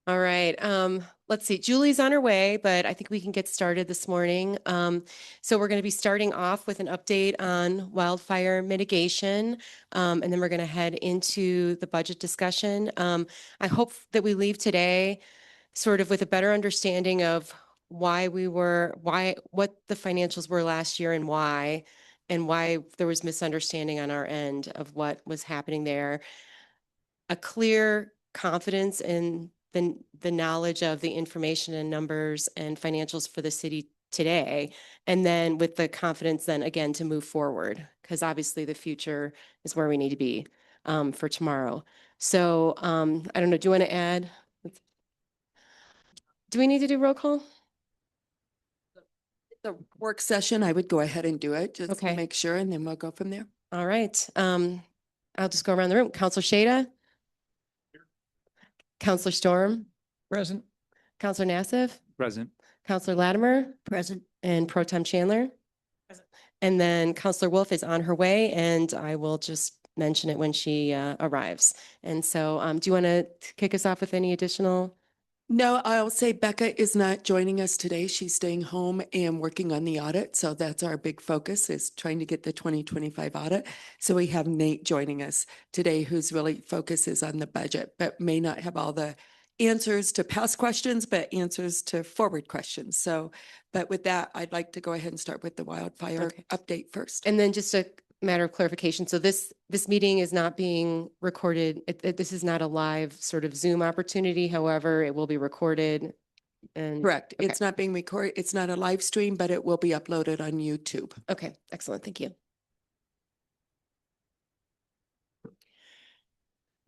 All right. Let's see. Julie's on her way, but I think we can get started this morning. So we're going to be starting off with an update on wildfire mitigation, and then we're going to head into the budget discussion. I hope that we leave today sort of with a better understanding of what the financials were last year and why there was misunderstanding on our end of what was happening there. A clear confidence in the knowledge of the information and numbers and financials for the city today. And then with the confidence then again to move forward, because obviously the future is where we need to be for tomorrow. So I don't know, do you want to add? Do we need to do roll call? The work session, I would go ahead and do it just Okay. to make sure, and then we'll go from there. All right. I'll just go around the room. Councilor Shada? Councilor Storm? Present. Councilor Nassif? Present. Councilor Latimer? Present. And Pro Tem Chandler? Present. And then Councilor Wolf is on her way, and I will just mention it when she arrives. And so do you want to kick us off with any additional? No, I'll say Becca is not joining us today. She's staying home and working on the audit. So that's our big focus, is trying to get the 2025 audit. So we have Nate joining us today, whose really focuses on the budget, but may not have all the answers to past questions, but answers to forward questions. So, but with that, I'd like to go ahead and start with the wildfire update first. And then just a matter of clarification. So this meeting is not being recorded. This is not a live sort of Zoom opportunity. However, it will be recorded. And correct. Okay. It's not being recorded. It's not a live stream, but it will be uploaded on YouTube. Okay, excellent. Thank you.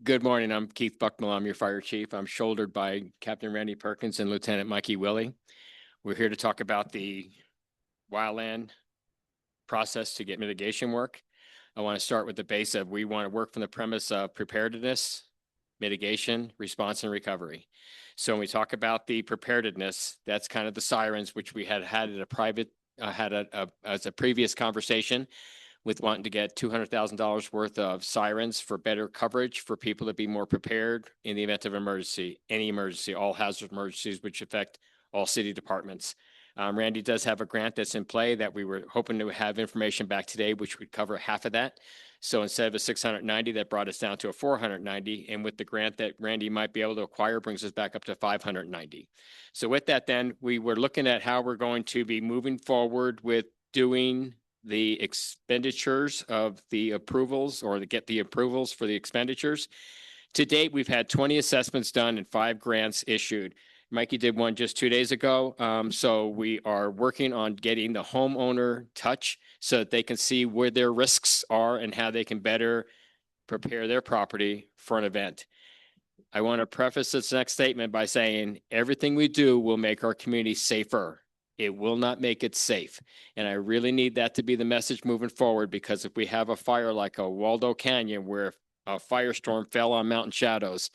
Good morning. I'm Keith Bucknell. I'm your fire chief. I'm shouldered by Captain Randy Perkins and Lieutenant Mikey Willie. We're here to talk about the wildland process to get mitigation work. I want to start with the base of we want to work from the premise of preparedness, mitigation, response, and recovery. So when we talk about the preparedness, that's kind of the sirens, which we had at a private, as a previous conversation with wanting to get $200,000 worth of sirens for better coverage for people to be more prepared in the event of emergency, any emergency, all hazard emergencies, which affect all city departments. Randy does have a grant that's in play that we were hoping to have information back today, which would cover half of that. So instead of a 690, that brought us down to a 490. And with the grant that Randy might be able to acquire, brings us back up to 590. So with that, then we were looking at how we're going to be moving forward with doing the expenditures of the approvals, or to get the approvals for the expenditures. To date, we've had 20 assessments done and 5 grants issued. Mikey did one just 2 days ago. So we are working on getting the homeowner touch so that they can see where their risks are and how they can better prepare their property for an event. I want to preface this next statement by saying everything we do will make our community safer. It will not make it safe. And I really need that to be the message moving forward, because if we have a fire like a Waldo Canyon where a firestorm fell on Mountain Shadows,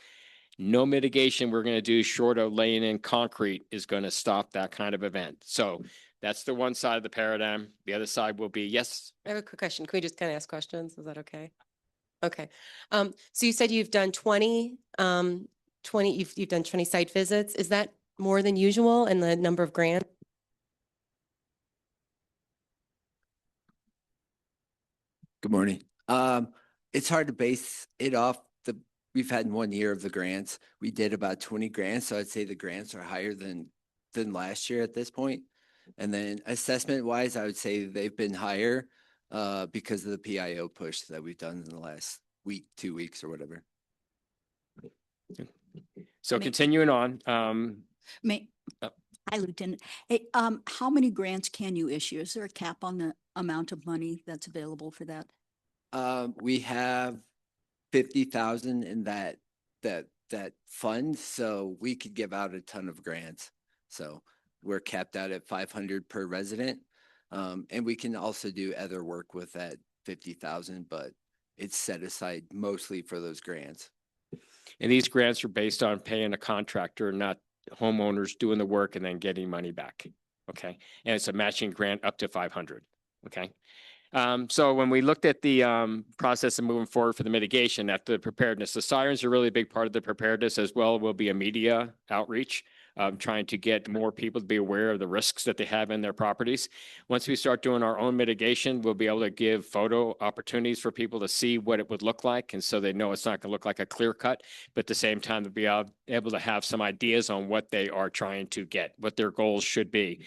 no mitigation we're going to do short of laying in concrete is going to stop that kind of event. So that's the one side of the paradigm. The other side will be, yes. I have a quick question. Can we just kind of ask questions? Is that okay? Okay. So you said you've done 20, you've done 20 site visits. Is that more than usual in the number of grants? Good morning. It's hard to base it off we've had 1 year of the grants. We did about 20 grants. So I'd say the grants are higher than last year at this point. And then assessment wise, I would say they've been higher because of the PIO push that we've done in the last week, 2 weeks or whatever. So continuing on. Hi, Lieutenant. Hey, how many grants can you issue? Is there a cap on the amount of money that's available for that? We have 50,000 in that fund, so we could give out a ton of grants. So we're capped out at 500 per resident, and we can also do other work with that 50,000, but it's set aside mostly for those grants. And these grants are based on paying a contractor, not homeowners doing the work and then getting money back. Okay, and it's a matching grant up to 500. Okay. So when we looked at the process of moving forward for the mitigation after the preparedness, the sirens are really a big part of the preparedness as well. Will be a media outreach, trying to get more people to be aware of the risks that they have in their properties. Once we start doing our own mitigation, we'll be able to give photo opportunities for people to see what it would look like. And so they know it's not going to look like a clear cut, but at the same time, they'll be able to have some ideas on what they are trying to get, what their goals should be.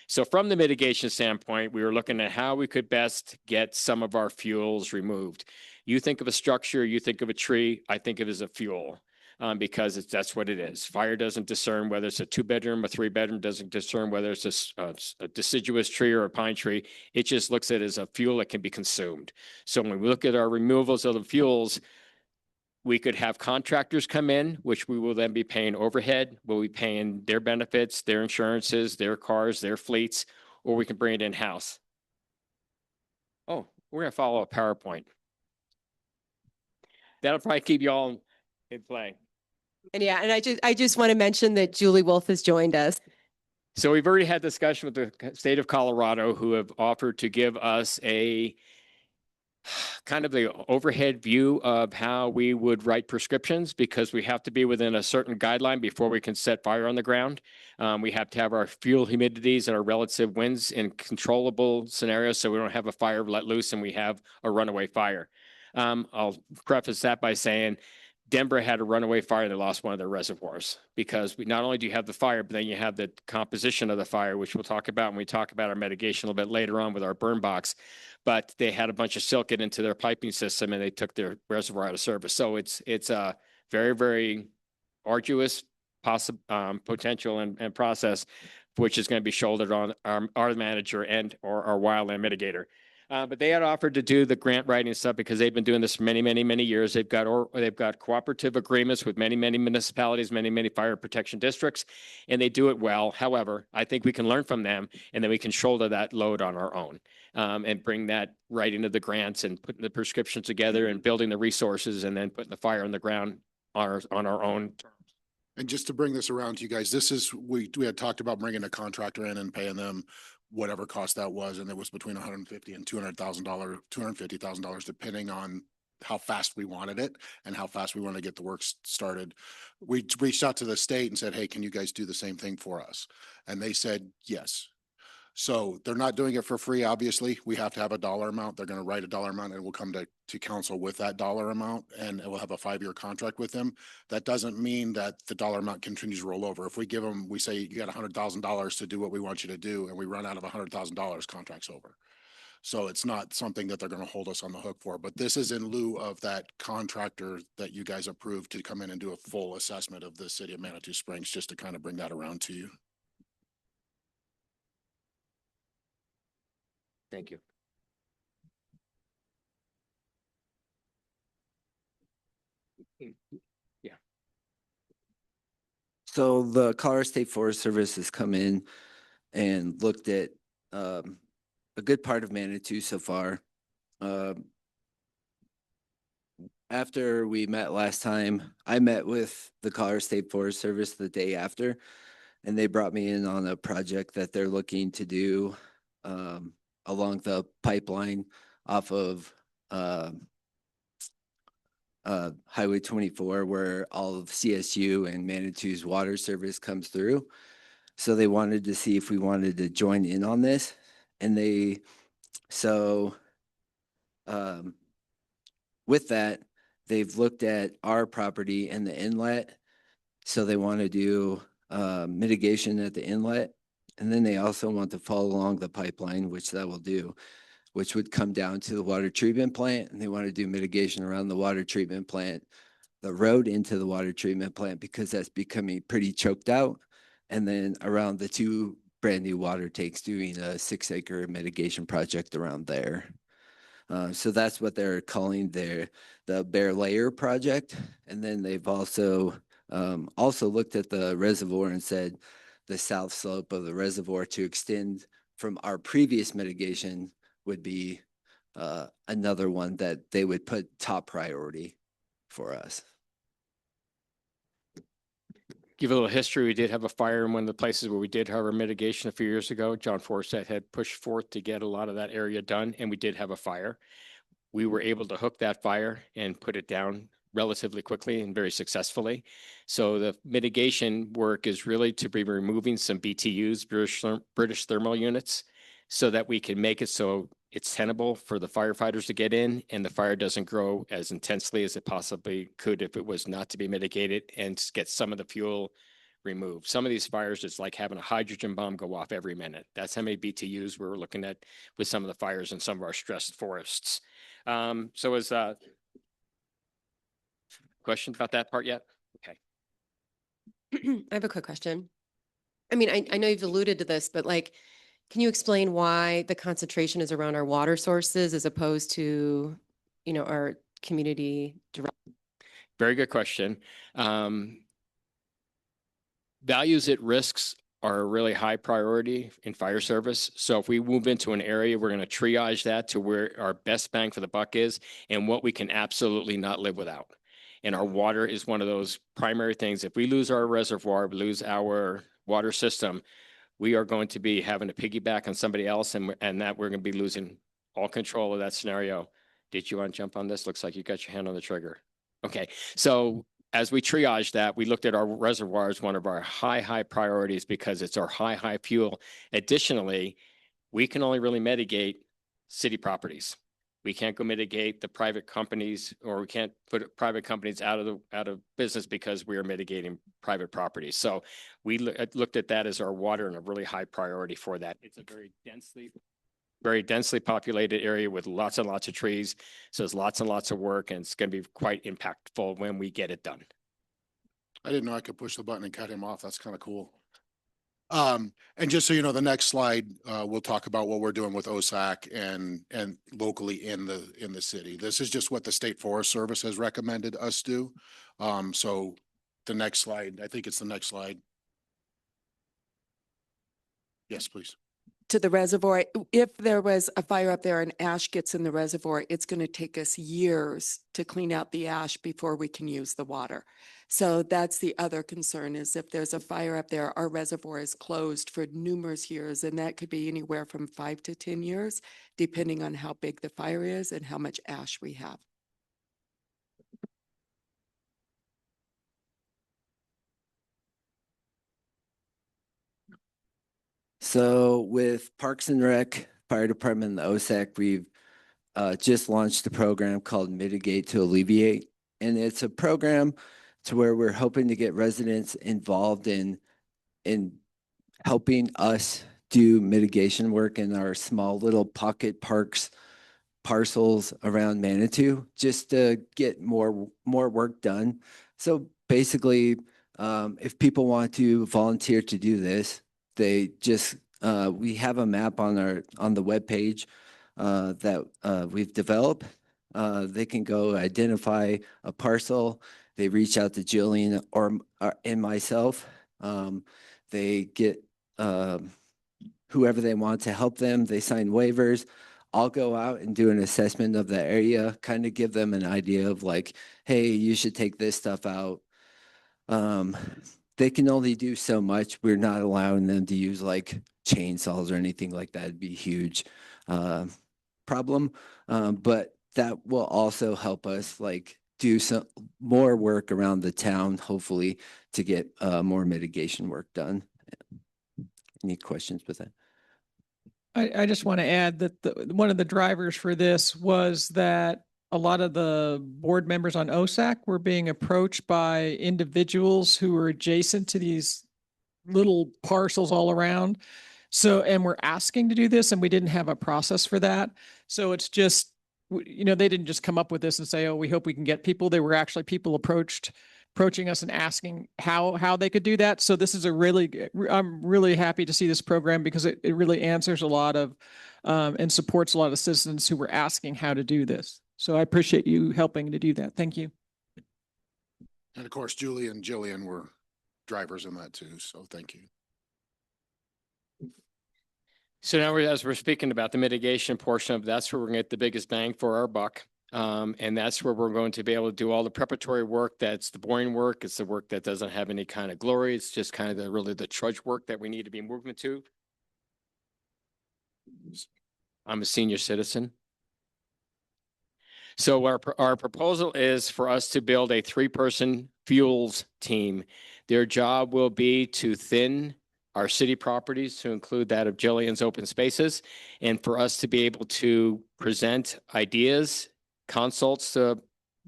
So from the mitigation standpoint, we were looking at how we could best get some of our fuels removed. You think of a structure, you think of a tree, I think of it as a fuel. Because that's what it is. Fire doesn't discern whether it's a 2-bedroom, a 3-bedroom, doesn't discern whether it's a deciduous tree or a pine tree. It just looks at it as a fuel that can be consumed. So when we look at our removals of the fuels, we could have contractors come in, which we will then be paying overhead. We'll be paying their benefits, their insurances, their cars, their fleets, or we can bring it in-house. Oh, we're going to follow a PowerPoint. That'll probably keep you all in play. And yeah, and I just want to mention that Julie Wolf has joined us. So we've already had discussion with the state of Colorado, who have offered to give us a kind of the overhead view of how we would write prescriptions, because we have to be within a certain guideline before we can set fire on the ground. We have to have our fuel humidities and our relative winds in controllable scenarios, so we don't have a fire let loose and we have a runaway fire. I'll preface that by saying Denver had a runaway fire. They lost one of their reservoirs, because we not only do you have the fire, but then you have the composition of the fire, which we'll talk about when we talk about our mitigation a little bit later on with our burn box. But they had a bunch of silt get into their piping system and they took their reservoir out of service. So it's a very, very arduous potential and process, which is going to be shouldered on our manager and or our wildland mitigator. But they had offered to do the grant writing stuff because they've been doing this for many, many, many years. They've got cooperative agreements with many, many municipalities, many, many fire protection districts, and they do it well. However, I think we can learn from them, and then we can shoulder that load on our own, and bring that writing of the grants and putting the prescriptions together and building the resources and then putting the fire on the ground on our own terms. And just to bring this around to you guys, this is, we had talked about bringing a contractor in and paying them whatever cost that was, and it was between $150,000 and $250,000, depending on how fast we wanted it and how fast we want to get the work started. We reached out to the state and said, hey, can you guys do the same thing for us? And they said yes. So they're not doing it for free. Obviously, we have to have a dollar amount. They're going to write a dollar amount and we'll come to council with that dollar amount, and we'll have a 5-year contract with them. That doesn't mean that the dollar amount continues to roll over. If we give them, we say you got $100,000 to do what we want you to do, and we run out of $100,000, contract's over. So it's not something that they're going to hold us on the hook for, but this is in lieu of that contractor that you guys approved to come in and do a full assessment of the city of Manitou Springs, just to kind of bring that around to you. Thank you. Yeah. So the Colorado State Forest Service has come in and looked at a good part of Manitou so far. After we met last time, I met with the Colorado State Forest Service the day after, and they brought me in on a project that they're looking to do along the pipeline off of Highway 24, where all of CSU and Manitou's water service comes through. So they wanted to see if we wanted to join in on this. And with that, they've looked at our property and the inlet. So they want to do mitigation at the inlet. And then they also want to follow along the pipeline, which that will do, which would come down to the water treatment plant. And they want to do mitigation around the water treatment plant, the road into the water treatment plant, because that's becoming pretty choked out. And then around the 2 brand new water tanks, doing a 6-acre mitigation project around there. So that's what they're calling the Bear Layer project. And then they've also looked at the reservoir and said the south slope of the reservoir to extend from our previous mitigation would be another one that they would put top priority for us. give a little history, we did have a fire in one of the places where we did have our mitigation a few years ago. John Forsyth had pushed forth to get a lot of that area done, and we did have a fire. We were able to hook that fire and put it down relatively quickly and very successfully. So the mitigation work is really to be removing some BTUs, British thermal units, so that we can make it so it's tenable for the firefighters to get in and the fire doesn't grow as intensely as it possibly could if it was not to be mitigated, and get some of the fuel removed. Some of these fires, it's like having a hydrogen bomb go off every minute. That's how many BTUs we're looking at with some of the fires in some of our stressed forests. So is questions about that part yet? Okay. I have a quick question. I mean, I know you've alluded to this, but like, can you explain why the concentration is around our water sources as opposed to, our community direct? Very good question. Values at risks are a really high priority in fire service. So if we move into an area, we're going to triage that to where our best bang for the buck is and what we can absolutely not live without. And our water is one of those primary things. If we lose our reservoir, we lose our water system, we are going to be having to piggyback on somebody else, and that we're going to be losing all control of that scenario. Did you want to jump on this? Looks like you got your hand on the trigger. Okay, so as we triage that, we looked at our reservoirs, one of our high priorities, because it's our high fuel. Additionally, we can only really mitigate city properties. We can't go mitigate the private companies, or we can't put private companies out of business because we are mitigating private property. So we looked at that as our water and a really high priority for that. It's a very densely populated area with lots and lots of trees. So there's lots and lots of work, and it's going to be quite impactful when we get it done. I didn't know I could push the button and cut him off. That's kind of cool. And just so you know, the next slide, we'll talk about what we're doing with OSAC and locally in the city. This is just what the State Forest Service has recommended us do. So the next slide, I think it's the next slide. Yes, please. To the reservoir, if there was a fire up there and ash gets in the reservoir, it's going to take us years to clean out the ash before we can use the water. So that's the other concern, is if there's a fire up there, our reservoir is closed for numerous years, and that could be anywhere from 5 to 10 years, depending on how big the fire is and how much ash we have. So with Parks and Rec, Fire Department, and the OSAC, we've just launched a program called Mitigate to Alleviate. And it's a program to where we're hoping to get residents involved in helping us do mitigation work in our small little pocket parks parcels around Manitou, just to get more work done. So basically, if people want to volunteer to do this, they just we have a map on the webpage that we've developed. They can go identify a parcel. They reach out to Jillian and myself. They get whoever they want to help them. They sign waivers. I'll go out and do an assessment of the area, kind of give them an idea of like, hey, you should take this stuff out. They can only do so much. We're not allowing them to use like chainsaws or anything like that. It'd be a huge problem. But that will also help us like do some more work around the town, hopefully, to get more mitigation work done. Any questions with that? I just want to add that one of the drivers for this was that a lot of the board members on OSAC were being approached by individuals who were adjacent to these little parcels all around. So, and we're asking to do this, and we didn't have a process for that. So it's just, they didn't just come up with this and say, oh, we hope we can get people. They were actually people approaching us and asking how they could do that. So this is I'm really happy to see this program, because it really answers a lot of and supports a lot of citizens who were asking how to do this. So I appreciate you helping to do that. Thank you. And of course, Julie and Jillian were drivers in that too. So thank you. So now as we're speaking about the mitigation portion of that's where we're going to get the biggest bang for our buck. And that's where we're going to be able to do all the preparatory work. That's the boring work. It's the work that doesn't have any kind of glory. It's just kind of really the trudge work that we need to be moving to. I'm a senior citizen. So our proposal is for us to build a 3-person fuels team. Their job will be to thin our city properties to include that of Jillian's open spaces, and for us to be able to present ideas, consults to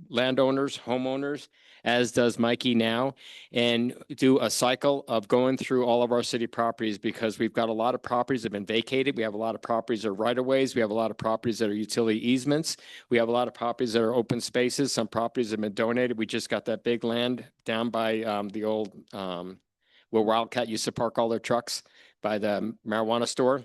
landowners, homeowners, as does Mikey now, and do a cycle of going through all of our city properties, because we've got a lot of properties that have been vacated. We have a lot of properties that are right-of-ways. We have a lot of properties that are utility easements. We have a lot of properties that are open spaces. Some properties have been donated. We just got that big land down by the old where Wildcat used to park all their trucks by the marijuana store.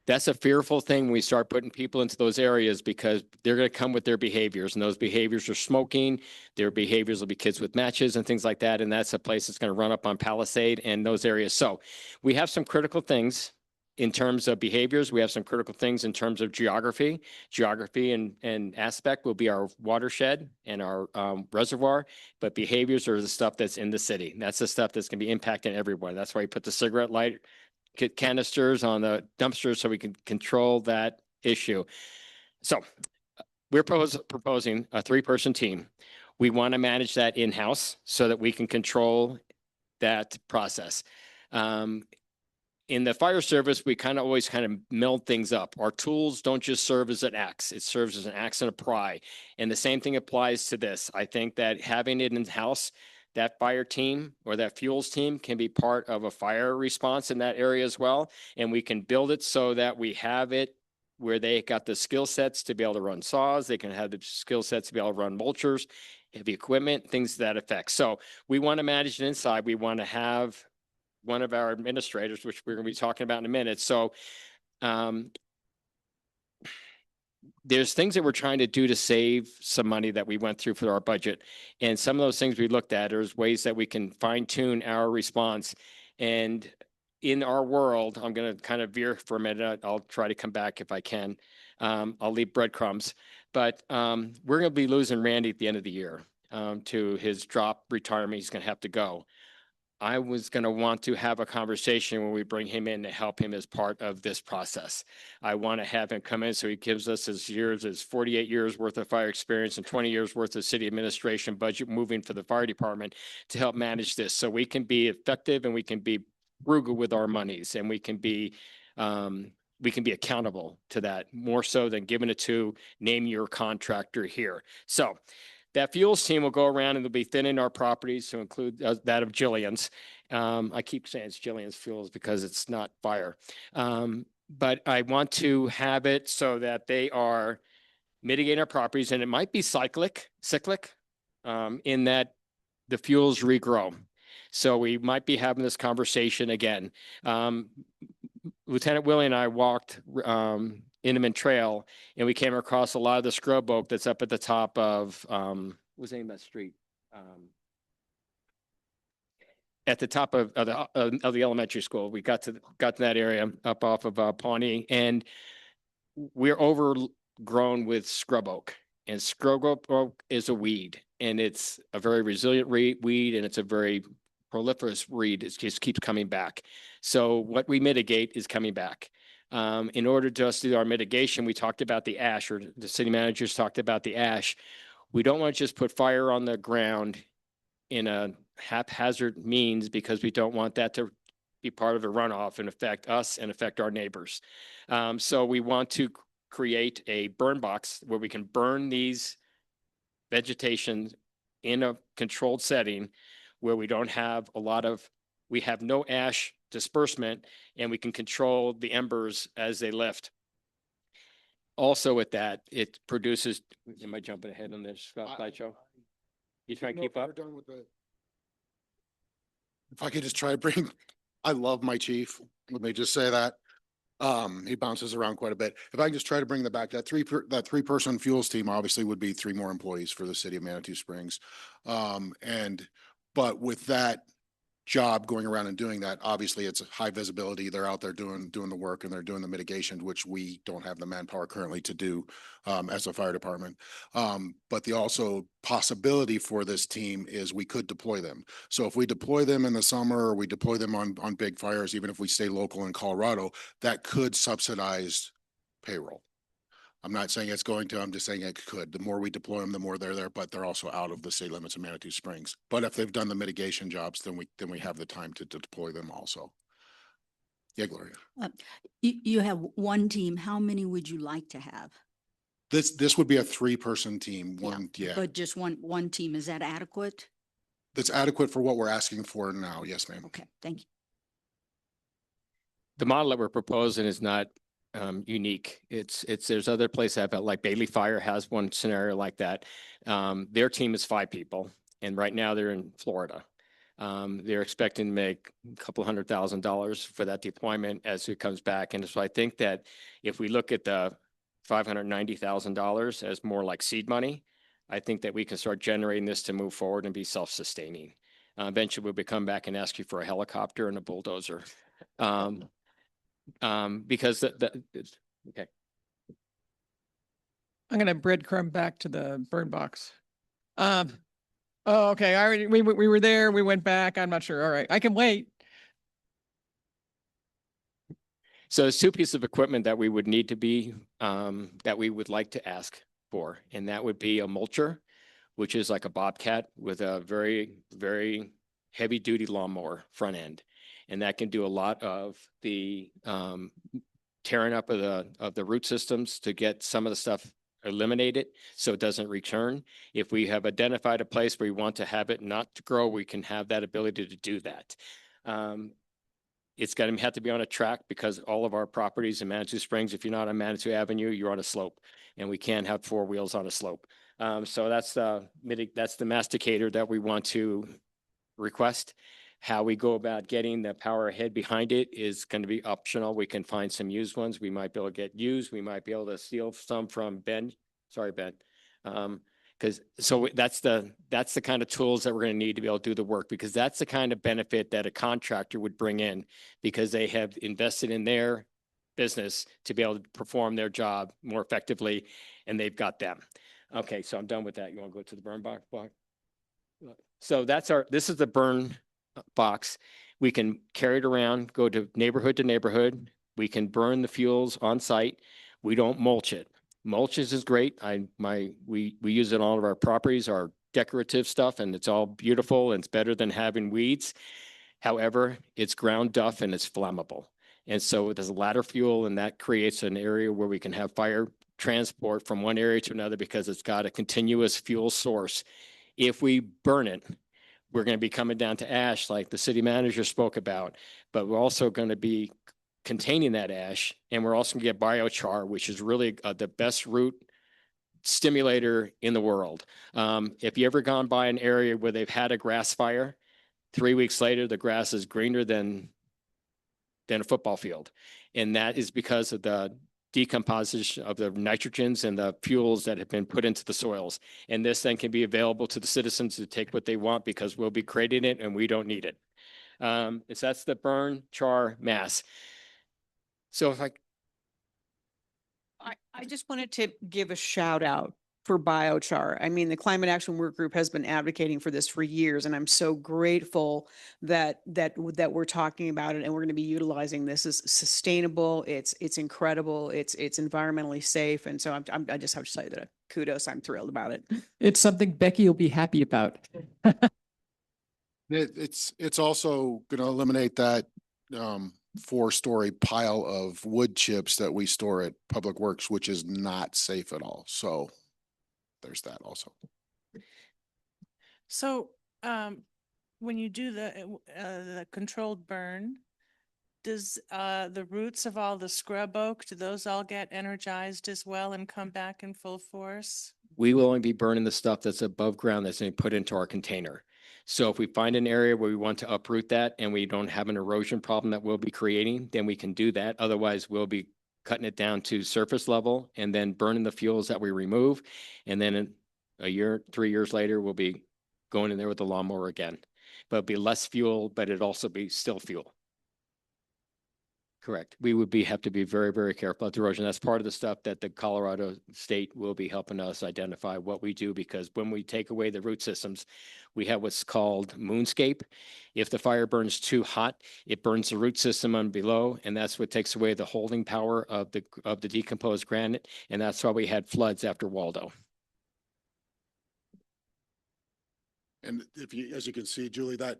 That's a fearful thing when we start putting people into those areas, because they're going to come with their behaviors, and those behaviors are smoking. Their behaviors will be kids with matches and things like that. And that's a place that's going to run up on Palisade and those areas. So we have some critical things in terms of behaviors. We have some critical things in terms of geography. Geography and aspect will be our watershed and our reservoir, but behaviors are the stuff that's in the city. That's the stuff that's going to be impacting everyone. That's why we put the cigarette light canisters on the dumpsters so we can control that issue. So we're proposing a 3-person team. We want to manage that in-house so that we can control that process. In the fire service, we always meld things up. Our tools don't just serve as an axe. It serves as an axe and a pry. And the same thing applies to this. I think that having it in-house, that fire team or that fuels team can be part of a fire response in that area as well. And we can build it so that we have it where they got the skill sets to be able to run saws. They can have the skill sets to be able to run mulchers, heavy equipment, things to that effect. So we want to manage it inside. We want to have one of our administrators, which we're going to be talking about in a minute. So there's things that we're trying to do to save some money that we went through for our budget. And some of those things we looked at, there's ways that we can fine tune our response. And in our world, I'm going to kind of veer for a minute. I'll try to come back if I can. I'll leave breadcrumbs, but we're going to be losing Randy at the end of the year to his drop retirement. He's going to have to go. I was going to want to have a conversation when we bring him in to help him as part of this process. I want to have him come in so he gives us his 48 years worth of fire experience and 20 years worth of city administration budget moving for the fire department to help manage this, so we can be effective and we can be frugal with our monies, and we can be accountable to that more so than giving it to name your contractor here. So that fuels team will go around and they'll be thinning our properties to include that of Jillian's. I keep saying it's Jillian's Fuels because it's not fire. But I want to have it so that they are mitigating our properties, and it might be cyclic, in that the fuels regrow. So we might be having this conversation again. Lieutenant Willie and I walked Inman Trail, and we came across a lot of the scrub oak that's up at the top of what's the name of that street? At the top of the elementary school. We got to that area up off of Pawnee, and we're overgrown with scrub oak. And scrub oak is a weed, and it's a very resilient weed, and it's a very proliferous weed. It just keeps coming back. So what we mitigate is coming back. In order to us do our mitigation, we talked about the ash, or the city managers talked about the ash. We don't want to just put fire on the ground in a haphazard means, because we don't want that to be part of a runoff and affect us and affect our neighbors. So we want to create a burn box where we can burn these vegetation in a controlled setting where we don't have we have no ash disbursement, and we can control the embers as they lift. Also with that, it produces, am I jumping ahead on this slideshow? You trying to keep up? If I could just try to bring, I love my chief. Let me just say that. He bounces around quite a bit. If I can just try to bring that back, that 3-person fuels team obviously would be 3 more employees for the city of Manitou Springs. But with that job going around and doing that. Obviously, it's high visibility. They're out there doing the work and they're doing the mitigation, which we don't have the manpower currently to do as a fire department. But the also possibility for this team is we could deploy them. So if we deploy them in the summer or we deploy them on big fires, even if we stay local in Colorado, that could subsidize payroll. I'm not saying it's going to, I'm just saying it could. The more we deploy them, the more they're there, but they're also out of the state limits of Manitou Springs. But if they've done the mitigation jobs, then we have the time to deploy them also. Yeah, Gloria. You have one team. How many would you like to have? This would be a 3-person team. Yeah. But just one team, is that adequate? That's adequate for what we're asking for now. Yes, ma'am. Okay, thank you. The model that we're proposing is not unique. There's other places that have, like Bailey Fire has one scenario like that. Their team is 5 people, and right now they're in Florida. They're expecting to make a couple $100,000 for that deployment as it comes back. And so I think that if we look at the $590,000 as more like seed money, I think that we can start generating this to move forward and be self-sustaining. Eventually we'll come back and ask you for a helicopter and a bulldozer. Because okay. I'm gonna breadcrumb back to the burn box. Oh, okay. I already, we were there, we went back. I'm not sure. All right, I can wait. So there's 2 pieces of equipment that we would need to be, that we would like to ask for, and that would be a mulcher, which is like a Bobcat with a very, very heavy duty lawnmower front end. And that can do a lot of the tearing up of the root systems to get some of the stuff eliminated so it doesn't return. If we have identified a place where we want to have it not to grow, we can have that ability to do that. It's going to have to be on a track because all of our properties in Manitou Springs, if you're not on Manitou Avenue, you're on a slope, and we can't have 4 wheels on a slope. So that's the masticator that we want to request. How we go about getting the power head behind it is going to be optional. We can find some used ones. We might be able to get used. We might be able to steal some from Ben. Sorry, Ben. That's the kind of tools that we're going to need to be able to do the work, because that's the kind of benefit that a contractor would bring in, because they have invested in their business to be able to perform their job more effectively, and they've got them. Okay, so I'm done with that. You want to go to the burn box? So this is the burn box. We can carry it around, go to neighborhood. We can burn the fuels on site. We don't mulch it. Mulches is great. We use it on all of our properties, our decorative stuff, and it's all beautiful and it's better than having weeds. However, it's ground duff and it's flammable. And so there's a ladder fuel, and that creates an area where we can have fire transport from one area to another because it's got a continuous fuel source. If we burn it, we're going to be coming down to ash like the city manager spoke about, but we're also going to be containing that ash, and we're also going to get biochar, which is really the best root stimulator in the world. If you ever gone by an area where they've had a grass fire, 3 weeks later, the grass is greener than a football field. And that is because of the decomposition of the nitrogens and the fuels that have been put into the soils. And this then can be available to the citizens to take what they want, because we'll be creating it and we don't need it. So that's the burn, char, mass. So if I just wanted to give a shout out for biochar. I mean, the Climate Action Work Group has been advocating for this for years, and I'm so grateful that we're talking about it and we're going to be utilizing this. As sustainable. It's incredible. It's environmentally safe, and so I just have to say that kudos. I'm thrilled about it. It's something Becky will be happy about. It's also going to eliminate that 4-story pile of wood chips that we store at Public Works, which is not safe at all. So there's that also. So when you do the controlled burn, does the roots of all the scrub oak, do those all get energized as well and come back in full force? we will only be burning the stuff that's above ground that's going to be put into our container. So if we find an area where we want to uproot that and we don't have an erosion problem that we'll be creating, then we can do that. Otherwise, we'll be cutting it down to surface level and then burning the fuels that we remove. And then in a year, 3 years later, we'll be going in there with the lawnmower again. but it'd be less fuel, but it'd also be still fuel. Correct. We would have to be very, very careful about erosion. That's part of the stuff that the Colorado State will be helping us identify what we do, because when we take away the root systems, we have what's called moonscape. If the fire burns too hot, it burns the root system on below, and that's what takes away the holding power of the decomposed granite. And that's why we had floods after Waldo. And as you can see, Julie, that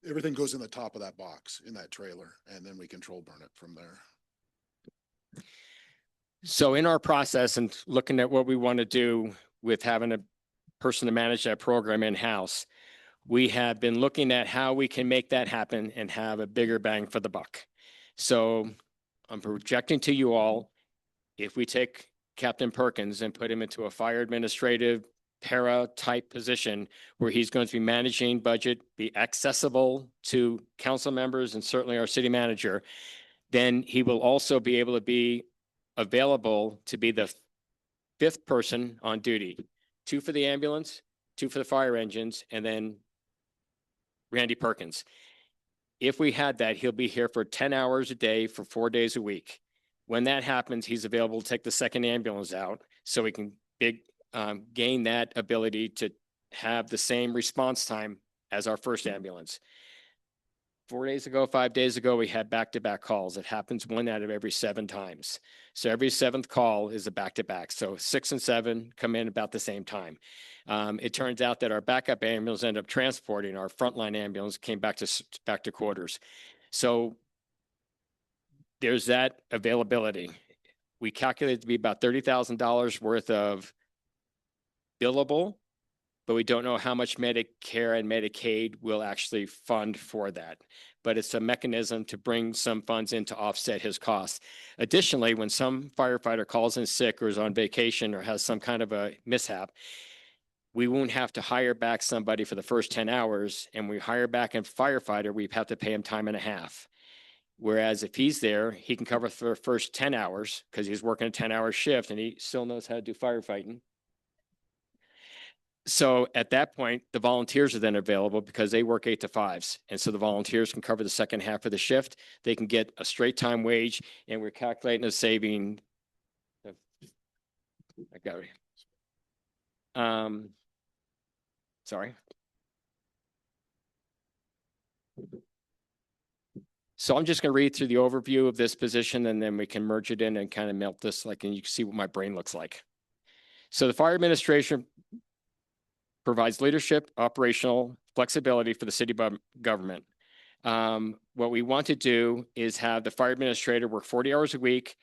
everything goes in the top of that box in that trailer, and then we control burn it from there. So in our process and looking at what we want to do with having a person to manage that program in-house, we have been looking at how we can make that happen and have a bigger bang for the buck. So I'm projecting to you all, if we take Captain Perkins and put him into a fire administrative para type position where he's going to be managing budget, be accessible to council members and certainly our city manager, then he will also be able to be available to be the fifth person on duty, 2 for the ambulance, 2 for the fire engines, and then Randy Perkins. If we had that, he'll be here for 10 hours a day for 4 days a week. When that happens, he's available to take the second ambulance out so we can gain that ability to have the same response time as our first ambulance. 4 days ago, 5 days ago, we had back-to-back calls. It happens 1 out of every 7 times. So every 7th call is a back-to-back. So 6 and 7 come in about the same time. It turns out that our backup ambulance ended up transporting our frontline ambulance, came back to quarters. So there's that availability. We calculate it to be about $30,000 worth of billable, but we don't know how much Medicare and Medicaid will actually fund for that. But it's a mechanism to bring some funds in to offset his costs. Additionally, when some firefighter calls in sick or is on vacation or has some kind of a mishap, we won't have to hire back somebody for the first 10 hours. And we hire back a firefighter, we have to pay him time and a half. Whereas if he's there, he can cover for the first 10 hours because he's working a 10-hour shift and he still knows how to do firefighting. So at that point, the volunteers are then available because they work 8 to 5s. And so the volunteers can cover the second half of the shift. They can get a straight time wage, and we're calculating a saving. I got it. Sorry. So I'm just going to read through the overview of this position, and then we can merge it in and kind of melt this, and you can see what my brain looks like. So the fire administration provides leadership, operational flexibility for the city government. What we want to do is have the fire administrator work 40 hours a week.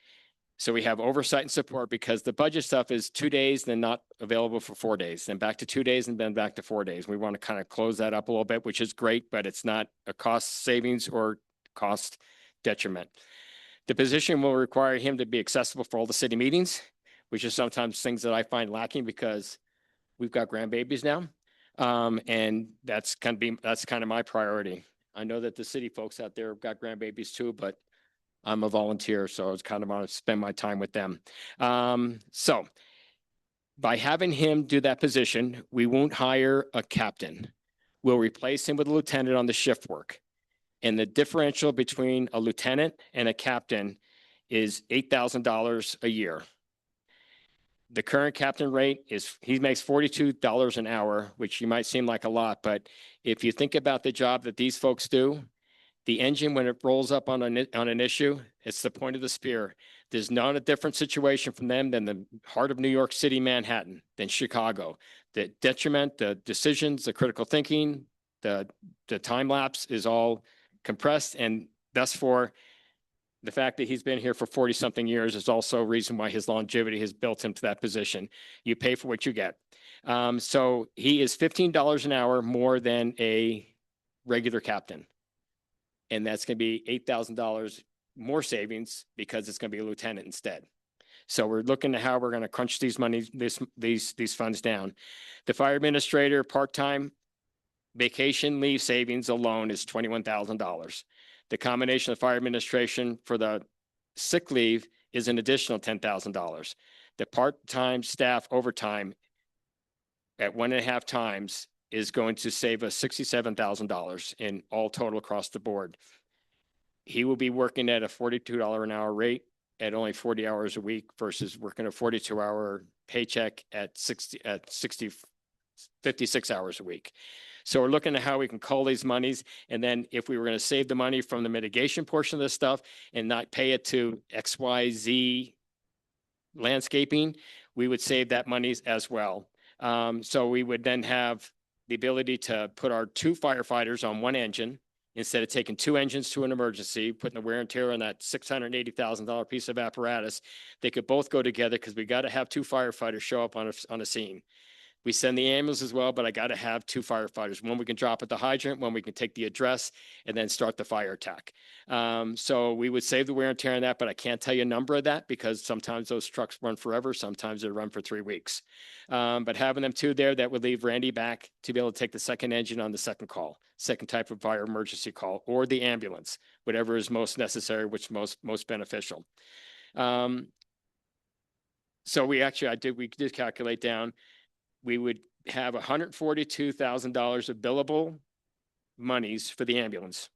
So we have oversight and support, because the budget stuff is 2 days, then not available for 4 days, then back to 2 days, and then back to 4 days. We want to kind of close that up a little bit, which is great, but it's not a cost savings or cost detriment. The position will require him to be accessible for all the city meetings, which is sometimes things that I find lacking because we've got grandbabies now. And that's kind of my priority. I know that the city folks out there have got grandbabies too, but I'm a volunteer, so I was kind of want to spend my time with them. So by having him do that position, we won't hire a captain. We'll replace him with a lieutenant on the shift work. And the differential between a lieutenant and a captain is $8,000 a year. The current captain rate is, he makes $42 an hour, which you might seem like a lot, but if you think about the job that these folks do, the engine, when it rolls up on an issue, it's the point of the spear. There's not a different situation from them than the heart of New York City, Manhattan, than Chicago. The detriment, the decisions, the critical thinking, the time lapse is all compressed, and thus for the fact that he's been here for 40-something years is also a reason why his longevity has built him to that position. You pay for what you get. So he is $15 an hour more than a regular captain. And that's going to be $8,000 more savings because it's going to be a lieutenant instead. So we're looking at how we're going to crunch these funds down. The fire administrator part-time vacation leave savings alone is $21,000. The combination of fire administration for the sick leave is an additional $10,000. The part-time staff overtime at 1.5 times is going to save us $67,000 in all total across the board. He will be working at a $42 an hour rate at only 40 hours a week versus working a 42-hour paycheck at 56 hours a week. So we're looking at how we can call these monies. And then if we were going to save the money from the mitigation portion of this stuff and not pay it to XYZ landscaping, we would save that money as well. So we would then have the ability to put our 2 firefighters on 1 engine instead of taking 2 engines to an emergency, putting the wear and tear on that $680,000 piece of apparatus. They could both go together because we got to have 2 firefighters show up on a scene. We send the ambulance as well, but I got to have 2 firefighters. One we can drop at the hydrant, one we can take the address, and then start the fire attack. So we would save the wear and tear on that, but I can't tell you a number of that because sometimes those trucks run forever. Sometimes they run for 3 weeks. But having them 2 there, that would leave Randy back to be able to take the second engine on the second call, second type of fire emergency call, or the ambulance, whatever is most necessary, which most beneficial. So we did calculate down. We would have $142,000 of billable monies for the ambulance.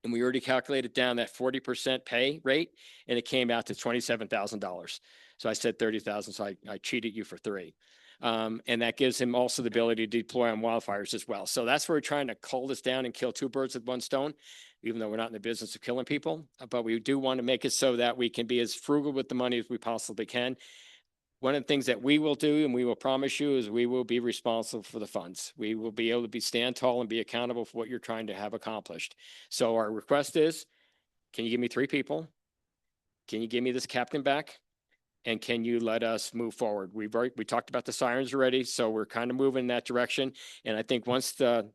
And we already calculated down that 40% pay rate, and it came out to $27,000. So I said 30,000, so I cheated you for 3. And that gives him also the ability to deploy on wildfires as well. So that's where we're trying to cull this down and kill 2 birds with 1 stone, even though we're not in the business of killing people. But we do want to make it so that we can be as frugal with the money as we possibly can. One of the things that we will do, and we will promise you, is we will be responsible for the funds. We will be able to stand tall and be accountable for what you're trying to have accomplished. So our request is, can you give me 3 people? Can you give me this captain back? And can you let us move forward? We talked about the sirens already, so we're kind of moving in that direction. And I think once the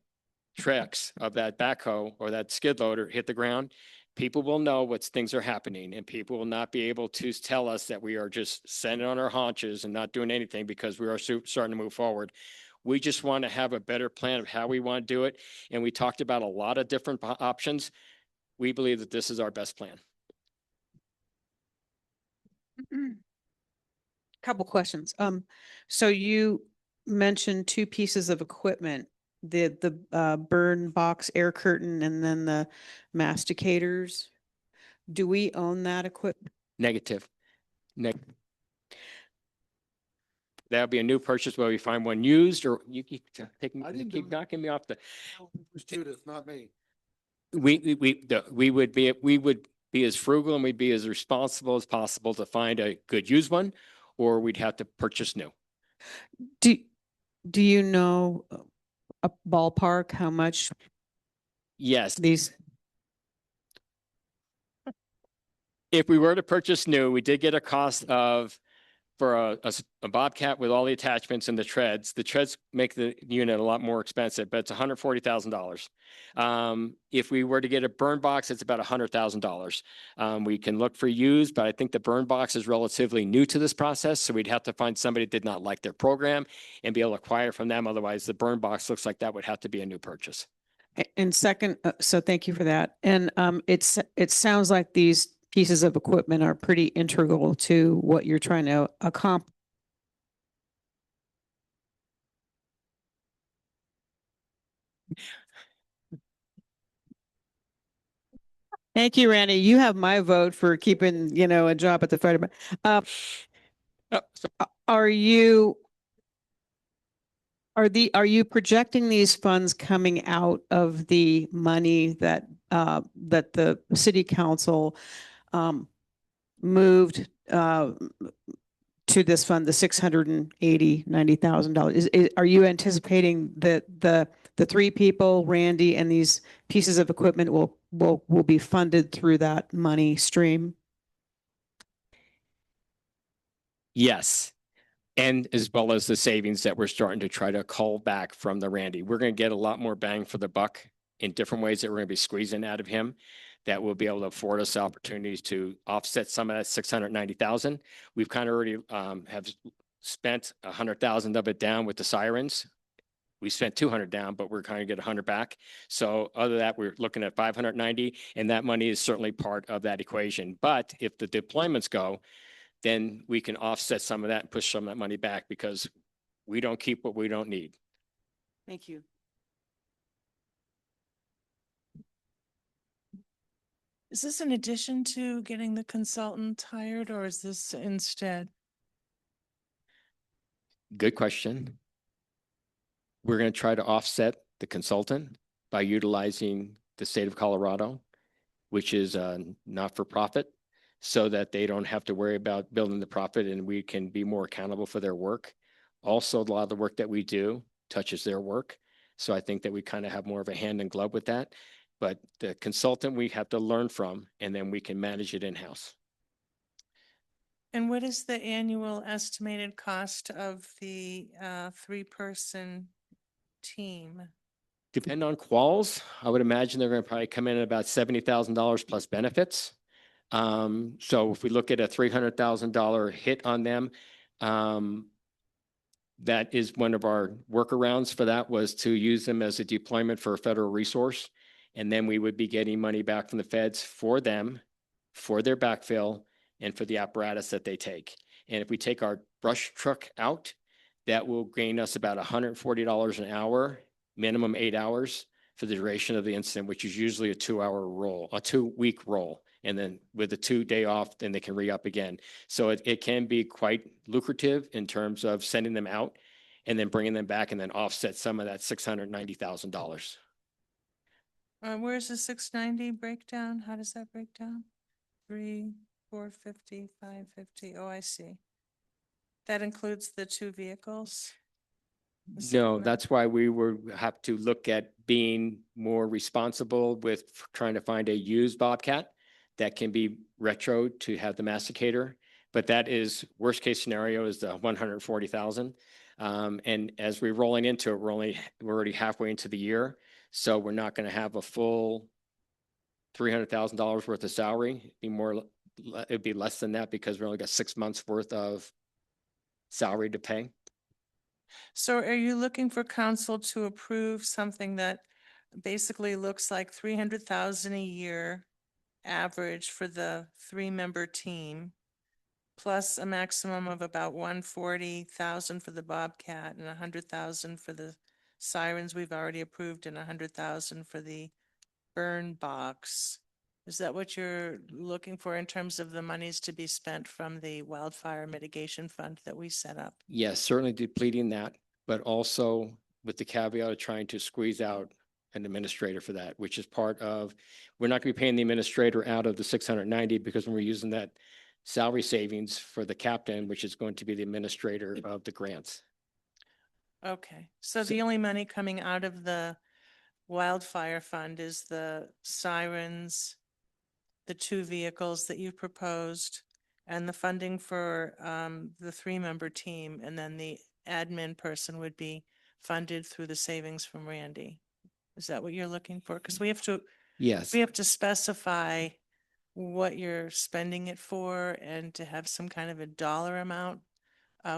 tracks of that backhoe or that skid loader hit the ground, people will know what things are happening, and people will not be able to tell us that we are just sitting on our haunches and not doing anything because we are starting to move forward. We just want to have a better plan of how we want to do it. And we talked about a lot of different options. We believe that this is our best plan. Couple questions. So you mentioned 2 pieces of equipment, the burn box air curtain and then the masticators. Do we own that equipment? Negative. That'll be a new purchase where we find one used, or you keep knocking me off the. Judith, not me. We would be as frugal and we'd be as responsible as possible to find a good used one, or we'd have to purchase new. Do you know a ballpark how much? Yes. These. If we were to purchase new, we did get a cost of, for a Bobcat with all the attachments and the treads make the unit a lot more expensive, but it's $140,000. If we were to get a burn box, it's about $100,000. We can look for used, but I think the burn box is relatively new to this process. So we'd have to find somebody that did not like their program and be able to acquire from them. Otherwise, the burn box looks like that would have to be a new purchase. And second, so thank you for that. And it sounds like these pieces of equipment are pretty integral to what you're trying to accomplish. Thank you, Randy. You have my vote for keeping, a job at the fire department. Are you projecting these funds coming out of the money that the city council moved to this fund, the $690,000? Are you anticipating that the 3 people, Randy, and these pieces of equipment will be funded through that money stream? Yes. And as well as the savings that we're starting to try to call back from the Randy. We're going to get a lot more bang for the buck in different ways that we're going to be squeezing out of him, that will be able to afford us opportunities to offset some of that $690,000. We've kind of already have spent $100,000 of it down with the sirens. We spent 200 down, but we're kind of get 100 back. So other than that, we're looking at 590, and that money is certainly part of that equation. But if the deployments go, then we can offset some of that and push some of that money back because we don't keep what we don't need. Thank you. Is this in addition to getting the consultant hired, or is this instead? Good question. We're going to try to offset the consultant by utilizing the state of Colorado, which is not-for-profit, so that they don't have to worry about building the profit and we can be more accountable for their work. Also, a lot of the work that we do touches their work. So I think that we kind of have more of a hand in glove with that. But the consultant we have to learn from, and then we can manage it in-house. And what is the annual estimated cost of the three-person team? Depending on quals, I would imagine they're going to probably come in at about $70,000 plus benefits. So if we look at a $300,000 hit on them, that is one of our workarounds for that, was to use them as a deployment for a federal resource. And then we would be getting money back from the feds for them, for their backfill, and for the apparatus that they take. And if we take our brush truck out, that will gain us about $140 an hour, minimum 8 hours for the duration of the incident, which is usually a 2-hour roll, a 2-week roll. And then with a 2-day off, then they can re-up again. So it can be quite lucrative in terms of sending them out and then bringing them back and then offset some of that $690,000. Where's the 690 breakdown? How does that break down? 3, 450, 550. Oh, I see. That includes the 2 vehicles? Is that No, right? that's why we have to look at being more responsible with trying to find a used Bobcat that can be retro to have the masticator. But that is, worst case scenario is the 140,000. And as we're rolling into it, we're already halfway into the year. So we're not going to have a full $300,000 worth of salary. It'd be less than that because we only got 6 months worth of salary to pay. So are you looking for council to approve something that basically looks like 300,000 a year average for the 3-member team, plus a maximum of about 140,000 for the Bobcat and 100,000 for the sirens we've already approved and 100,000 for the burn box? Is that what you're looking for in terms of the monies to be spent from the wildfire mitigation fund that we set up? Yes, certainly depleting that, but also with the caveat of trying to squeeze out an administrator for that, which is part of, we're not going to be paying the administrator out of the 690 because we're using that salary savings for the captain, which is going to be the administrator of the grants. Okay, so the only money coming out of the wildfire fund is the sirens, the 2 vehicles that you proposed, and the funding for the 3-member team, and then the admin person would be funded through the savings from Randy. Is that what you're looking for? Because we have Yes, to specify what you're spending it for and to have some kind of a dollar amount.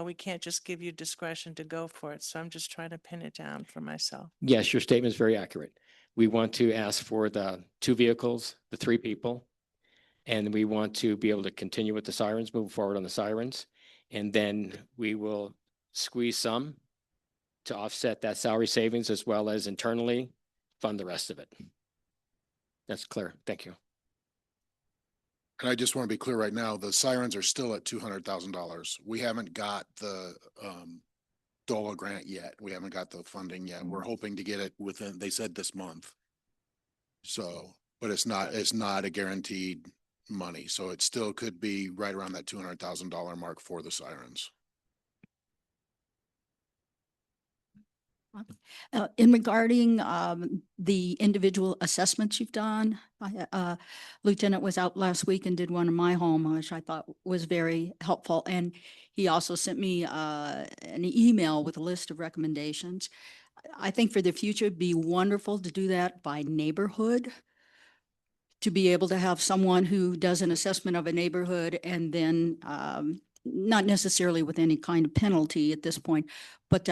We can't just give you discretion to go for it. So I'm just trying to pin it down for myself. yes, your statement is very accurate. We want to ask for the 2 vehicles, the 3 people, and we want to be able to continue with the sirens, move forward on the sirens. And then we will squeeze some to offset that salary savings as well as internally fund the rest of it. That's clear. Thank you. And I just want to be clear right now, the sirens are still at $200,000. We haven't got the DOLA grant yet. We haven't got the funding yet. We're hoping to get it within, they said this month. So, but it's not a guaranteed money. So it still could be right around that $200,000 mark for the sirens. In regarding the individual assessments you've done, Lieutenant was out last week and did one in my home, which I thought was very helpful. And he also sent me an email with a list of recommendations. I think for the future, it'd be wonderful to do that by neighborhood, to be able to have someone who does an assessment of a neighborhood and then not necessarily with any kind of penalty at this point, but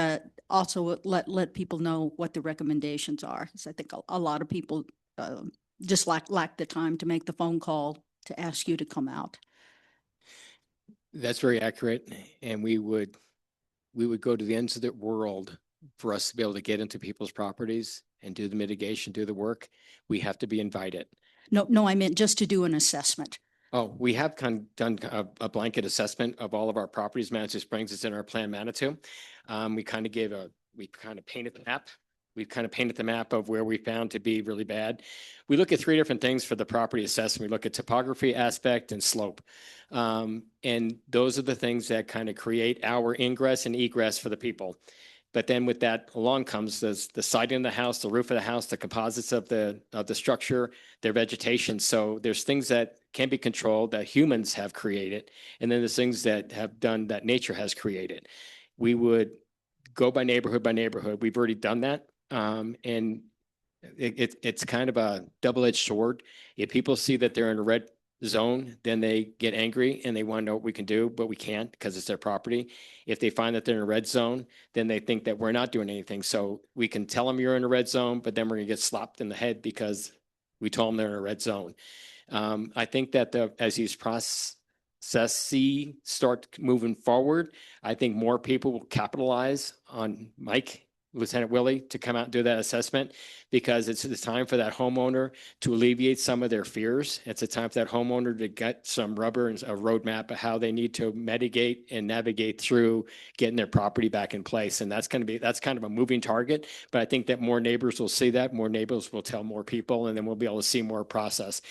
also let people know what the recommendations are. Because I think a lot of people just lack the time to make the phone call to ask you to come out. That's very accurate. And we would go to the ends of the world for us to be able to get into people's properties and do the mitigation, do the work. We have to be invited. No, I meant just to do an assessment. Oh, we have done a blanket assessment of all of our properties. Manitou Springs is in our plan Manitou. We kind of painted the map. We've kind of painted the map of where we found to be really bad. We look at three different things for the property assessment. We look at topography, aspect, and slope. And those are the things that kind of create our ingress and egress for the people. But then with that along comes the siding of the house, the roof of the house, the composites of the structure, their vegetation. So there's things that can be controlled that humans have created, and then there's things that have done that nature has created. We would go by neighborhood by neighborhood. We've already done that, and it's kind of a double-edged sword. If people see that they're in a red zone, then they get angry and they want to know what we can do, but we can't because it's their property. If they find that they're in a red zone, then they think that we're not doing anything. So we can tell them you're in a red zone, but then we're gonna get slapped in the head because we told them they're in a red zone. I think that as these processes start moving forward, I think more people will capitalize on Mike, Lieutenant Willie, to come out and do that assessment, because it's the time for that homeowner to alleviate some of their fears. It's a time for that homeowner to get some rubber and a roadmap of how they need to mitigate and navigate through getting their property back in place. And that's kind of a moving target. But I think that more neighbors will see that, more neighbors will tell more people, and then we'll be able to see more process.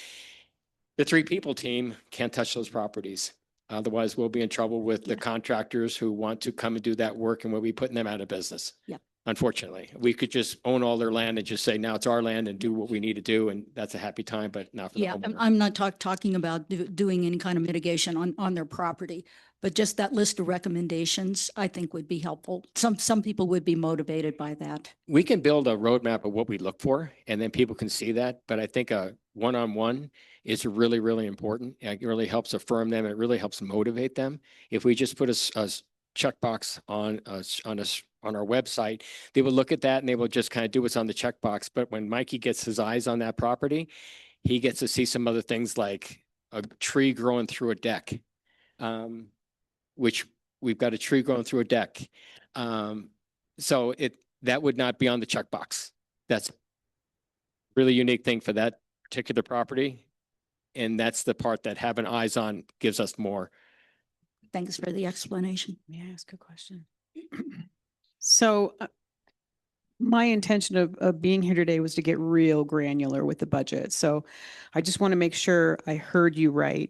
The three people team can't touch those properties. Otherwise, we'll be in trouble with the contractors who want to come and do that work, and we'll be putting them out of business. Yeah. Unfortunately, we could just own all their land and just say, now it's our land, and do what we need to do. And that's a happy time, but not for the Yeah, homeowner. I'm not talking about doing any kind of mitigation on their property, but just that list of recommendations, I think would be helpful. Some people would be motivated by that. We can build a roadmap of what we look for, and then people can see that. But I think a one-on-one is really, really important. It really helps affirm them. It really helps motivate them. If we just put a checkbox on our website, they will look at that and they will just kind of do what's on the checkbox. But when Mikey gets his eyes on that property, he gets to see some other things like a tree growing through a deck, which we've got a tree growing through a deck. So that would not be on the checkbox. That's a really unique thing for that particular property. And that's the part that having eyes on gives us more. Thanks for the explanation. May I ask a question? So my intention of being here today was to get real granular with the budget. So I just want to make sure I heard you right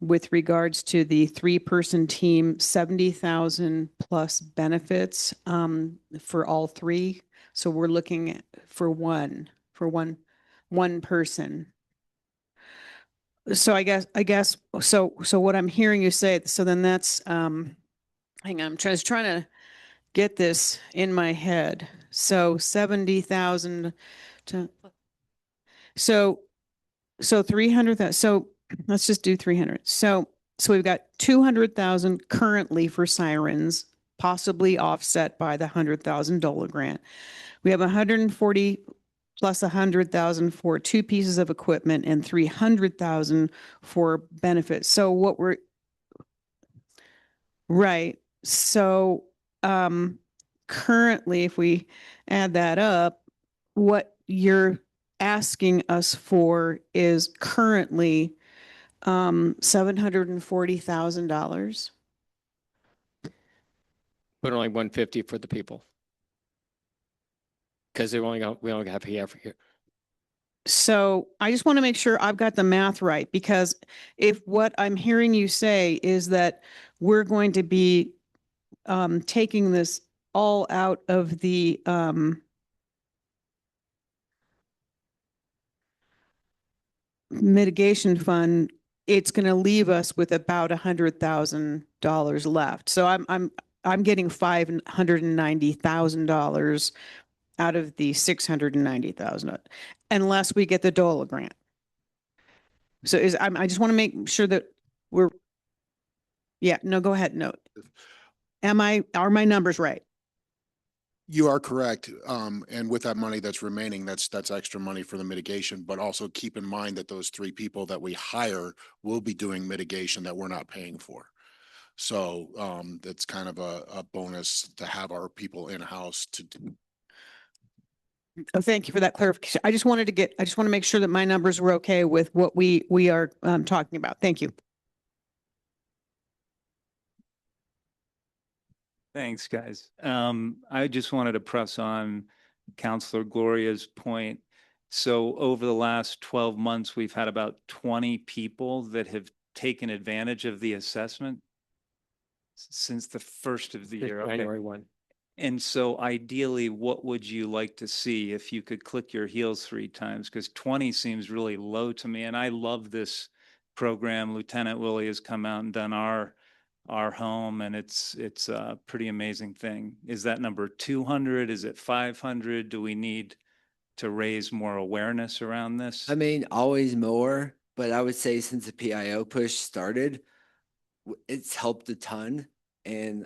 with regards to the 3-person team, 70,000 plus benefits for all three. So we're looking for one person. So I guess so what I'm hearing you say, so then that's hang on, I'm just trying to get this in my head. So 70,000 to so 300,000. So let's just do 300. So we've got 200,000 currently for sirens, possibly offset by the $100,000 DOLA grant. We have 140 plus 100,000 for 2 pieces of equipment and 300,000 for benefits. So what we're right. So currently, if we add that up, what you're asking us for is currently $740,000. But only 150 for the people. Because we only have here. So I just want to make sure I've got the math right, because if what I'm hearing you say is that we're going to be taking this all out of the mitigation fund, it's going to leave us with about $100,000 left. So I'm getting $590,000 out of the 690,000, unless we get the DOLA grant. So I just want to make sure that we're, yeah, no, go ahead. No. Are my numbers right? You are correct. And with that money that's remaining, that's extra money for the mitigation, but also keep in mind that those 3 people that we hire will be doing mitigation that we're not paying for. So that's kind of a bonus to have our people in-house to do. Oh, thank you for that clarification. I just want to make sure that my numbers were okay with what we are talking about. Thank you. Thanks, guys. I just wanted to press on Counselor Gloria's point. So over the last 12 months, we've had about 20 people that have taken advantage of the assessment since the first of the year. Okay. January 1. And so ideally, what would you like to see if you could click your heels 3 times? Because 20 seems really low to me. And I love this program. Lieutenant Willie has come out and done our home, and it's a pretty amazing thing. Is that number 200? Is it 500? Do we need to raise more awareness around this? I mean, always more, but I would say since the PIO push started, it's helped a ton. And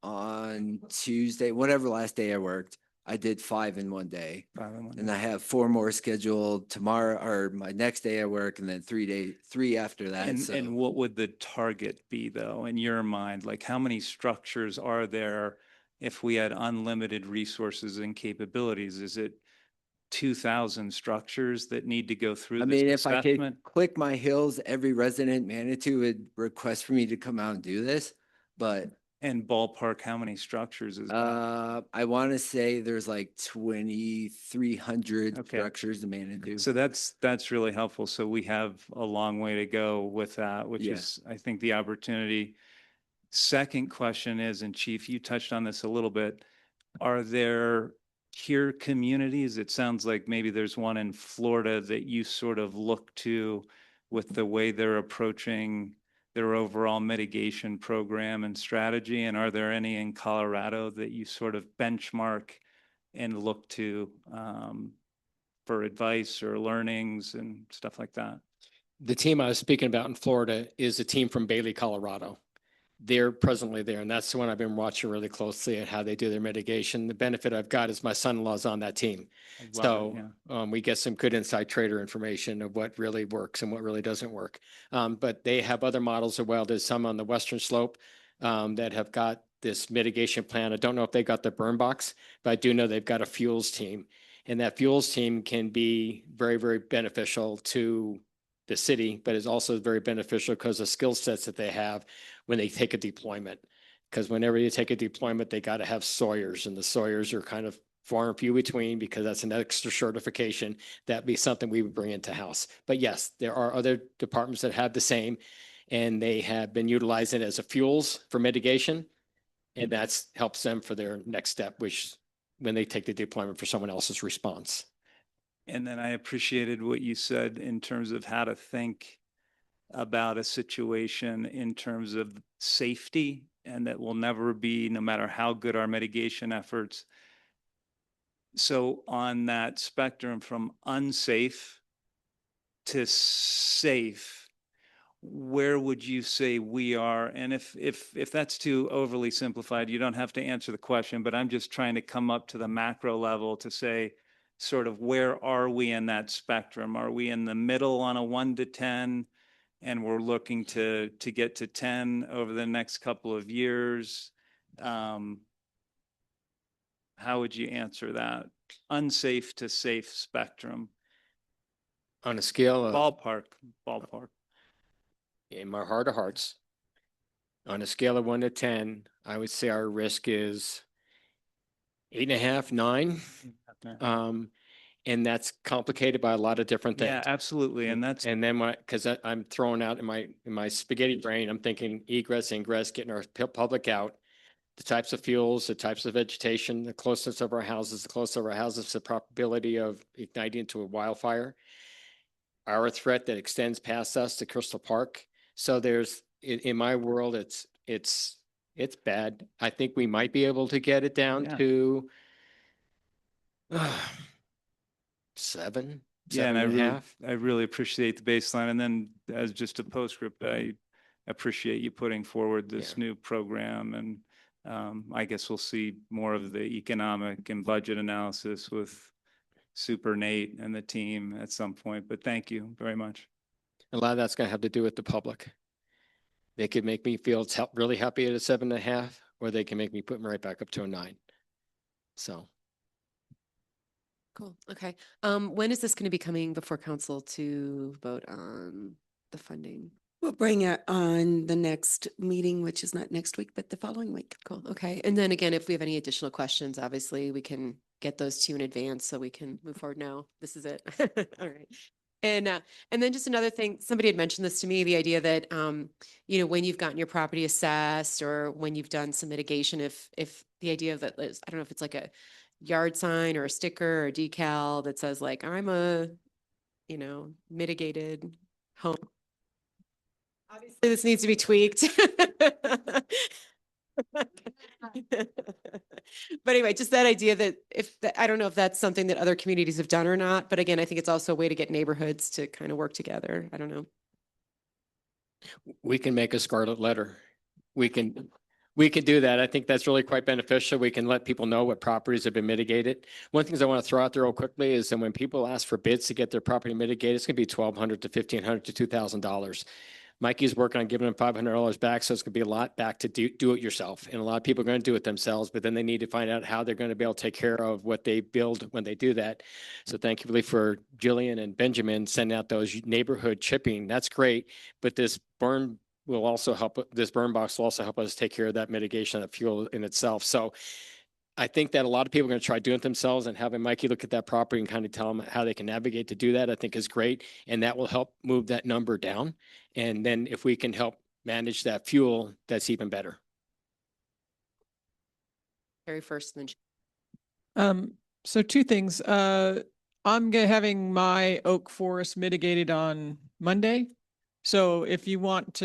on Tuesday, whatever last day I worked, I did 5 in one day. 5 in 1 And day. I have 4 more scheduled tomorrow or my next day I work, and then 3 after that. And what would the target be though, in your mind? Like how many structures are there if we had unlimited resources and capabilities? Is it 2,000 structures that need to go through I this mean, if I assessment? could click my heels, every resident in Manitou would request for me to come out and do this. But And ballpark, how many structures is that? I want to say there's like 2,300 Okay. structures in Manitou. So that's really helpful. So we have a long way to go with that, which Yeah. is, I think, the opportunity. Second question is, and Chief, you touched on this a little bit, are there peer communities? It sounds like maybe there's one in Florida that you sort of look to with the way they're approaching their overall mitigation program and strategy. And are there any in Colorado that you sort of benchmark and look to for advice or learnings and stuff like that? The team I was speaking about in Florida is a team from Bailey, Colorado. They're presently there, and that's the one I've been watching really closely at how they do their mitigation. The benefit I've got is my son-in-law's on that team. I love it, So yeah. we get some good inside trader information of what really works and what really doesn't work. But they have other models as well. There's some on the Western Slope that have got this mitigation plan. I don't know if they got the burn box, but I do know they've got a fuels team. And that fuels team can be very, very beneficial to the city, but is also very beneficial because of skill sets that they have when they take a deployment. Because whenever you take a deployment, they got to have sawyers, and the sawyers are kind of far and few between because that's an extra certification. That'd be something we would bring into house. But yes, there are other departments that have the same, and they have been utilizing it as a fuels for mitigation. And that's helps them for their next step, which when they take the deployment for someone else's response. And then I appreciated what you said in terms of how to think about a situation in terms of safety, and that will never be, no matter how good our mitigation efforts. So on that spectrum from unsafe to safe, where would you say we are? And if that's too overly simplified, you don't have to answer the question, but I'm just trying to come up to the macro level to say, sort of where are we in that spectrum? Are we in the middle on a 1 to 10, and we're looking to get to 10 over the next couple of years? How would you answer that? Unsafe to safe spectrum. On a scale of Ballpark. in my heart of hearts, on a scale of 1 to 10, I would say our risk is 8.5, 9. And that's complicated by a lot of different things. Yeah, absolutely. And that's, And then because I'm throwing out in my spaghetti brain, I'm thinking egress, ingress, getting our public out, the types of fuels, the types of vegetation, the closeness of our houses, the probability of igniting into a wildfire, our threat that extends past us to Crystal Park. So there's, in my world, it's bad. I think we might be able to get it down Yeah. to 7, yeah, and 7.5. I really appreciate the baseline. And then as just a postscript, I appreciate you putting forward this new program. And I guess we'll see more of the economic and budget analysis with Super Nate and the team at some point. But thank you very much. A lot of that's going to have to do with the public. They could make me feel really happy at a 7.5, or they can make me put me right back up to a 9. So Cool. Okay. When is this going to be coming before council to vote on the funding? We'll bring it on the next meeting, which is not next week, but the following week. Cool. Okay. And then again, if we have any additional questions, obviously we can get those to you in advance so we can move forward. No, this is it. All right. And then just another thing, somebody had mentioned this to me, the idea that, you know, when you've gotten your property assessed or when you've done some mitigation, if the idea of that is, I don't know if it's like a yard sign or a sticker or a decal that says like, I'm a, you know, mitigated home. Obviously, this needs to be tweaked. But anyway, just that idea that I don't know if that's something that other communities have done or not, but again, I think it's also a way to get neighborhoods to kind of work together. I don't know. We can make a scarlet letter. We can do that. I think that's really quite beneficial. We can let people know what properties have been mitigated. One thing I want to throw out there real quickly is that when people ask for bids to get their property mitigated, it's going to be $1,200 to $1,500 to $2,000. Mikey's working on giving them $500 back, so it's going to be a lot back to do it yourself. And a lot of people are going to do it themselves, but then they need to find out how they're going to be able to take care of what they build when they do that. So thank you really for Jillian and Benjamin sending out those neighborhood chipping. That's great, but this burn will also help. This burn box will also help us take care of that mitigation of fuel in itself. So I think that a lot of people are going to try doing it themselves, and having Mikey look at that property and kind of tell them how they can navigate to do that, I think is great. And that will help move that number down. And then if we can help manage that fuel, that's even better. Very first, and then So two things. I'm having my oak forest mitigated on Monday. So if you want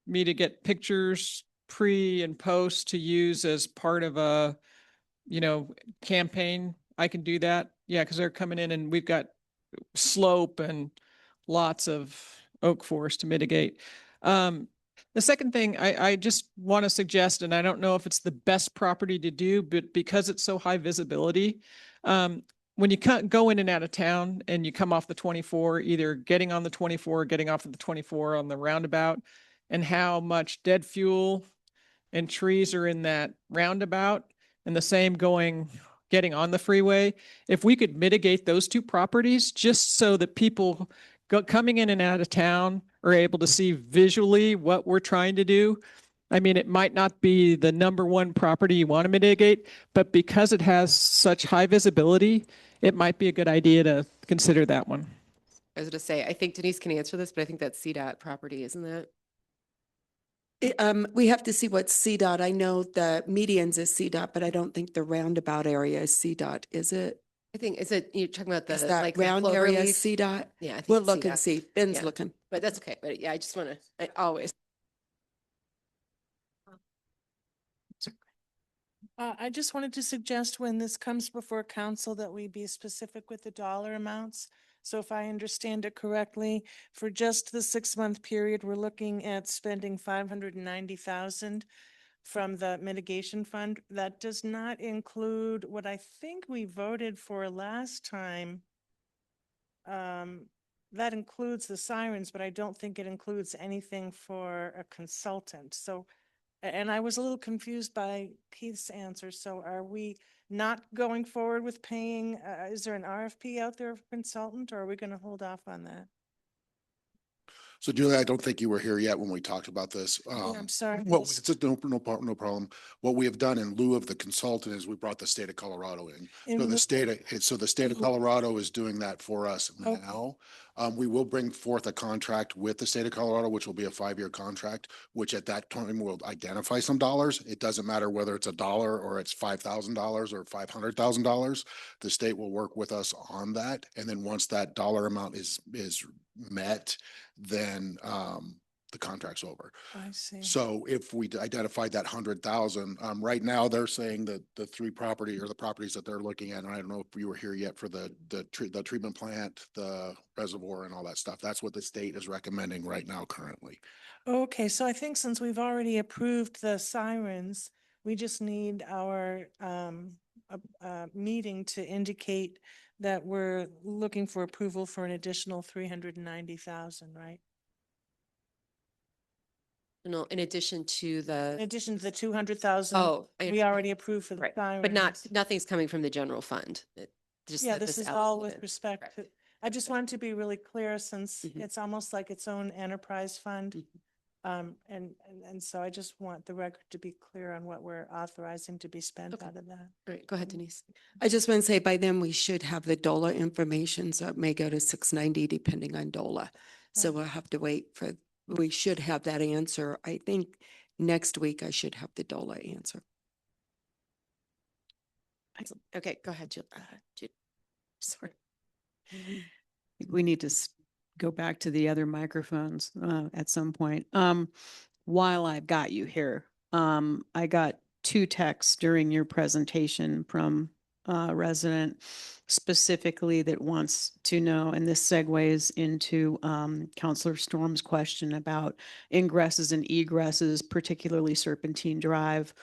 me to get pictures pre and post to use as part of a, you know, campaign, I can do that. Yeah, because they're coming in and we've got slope and lots of oak forest to mitigate. The second thing I just want to suggest, and I don't know if it's the best property to do, but because it's so high visibility, when you go in and out of town and you come off the 24, either getting on the 24 or getting off of the 24 on the roundabout, and how much dead fuel and trees are in that roundabout, and the same getting on the freeway. If we could mitigate those two properties just so that people coming in and out of town are able to see visually what we're trying to do. I mean, it might not be the number one property you want to mitigate, but because it has such high visibility, it might be a good idea to consider that one. I was going to say, I think Denise can answer this, but I think that's CDOT property, isn't that? We have to see what's CDOT. I know the medians is CDOT, but I don't think the roundabout area is CDOT, is it? I think, you're talking about Is the, that like the round clover area leaf? CDOT? Yeah, I think We'll it's look and CDOT. see. Ben's Yeah. looking. But that's okay. But yeah, I just want to, I always. I just wanted to suggest when this comes before council that we be specific with the dollar amounts. So if I understand it correctly, for just the 6-month period, we're looking at spending 590,000 from the mitigation fund. That does not include what I think we voted for last time. That includes the sirens, but I don't think it includes anything for a consultant. So, and I was a little confused by Keith's answer. So are we not going forward with paying, is there an RFP out there for consultant, or are we going to hold off on that? So Julia, I don't think you were here yet when we talked about this. I'm sorry. Well, it's just no problem. What we have done in lieu of the consultant is we brought the state of Colorado in. So the state of Colorado is doing that for us Okay. now. We will bring forth a contract with the state of Colorado, which will be a 5-year contract, which at that time will identify some dollars. It doesn't matter whether it's $1 or it's $5,000 or $500,000. The state will work with us on that. And then once that dollar amount is met, then the contract's over. I see. So if we identified that 100,000, right now they're saying that the properties that they're looking at, and I don't know if you were here yet for the treatment plant, the reservoir and all that stuff. That's what the state is recommending right now currently. Okay, so I think since we've already approved the sirens, we just need our meeting to indicate that we're looking for approval for an additional 390,000, right? No, in addition to In the, addition to the 200,000 oh, we already approved for the right, sirens. but nothing's coming from the general fund. just Yeah, that this is element all with is respect correct. to, I just want to be really clear since Mhm. it's almost like its own enterprise fund. Mhm. And so I just want the record to be clear on what we're authorizing to be spent Okay. out of that. All right, go ahead, Denise. I just want to say by then we should have the DOLA information, so it may go to 690 depending on DOLA. So Right. we'll have to wait for, we should have that answer. I think next week I should have the DOLA answer. Excellent. Okay, go ahead, Jill. Jude. Sorry. We need to go back to the other microphones at some point. While I've got you here, I got 2 texts during your presentation from a resident specifically that wants to know, and this segues into Counselor Storm's question about ingresses and egresses, particularly Serpentine Drive,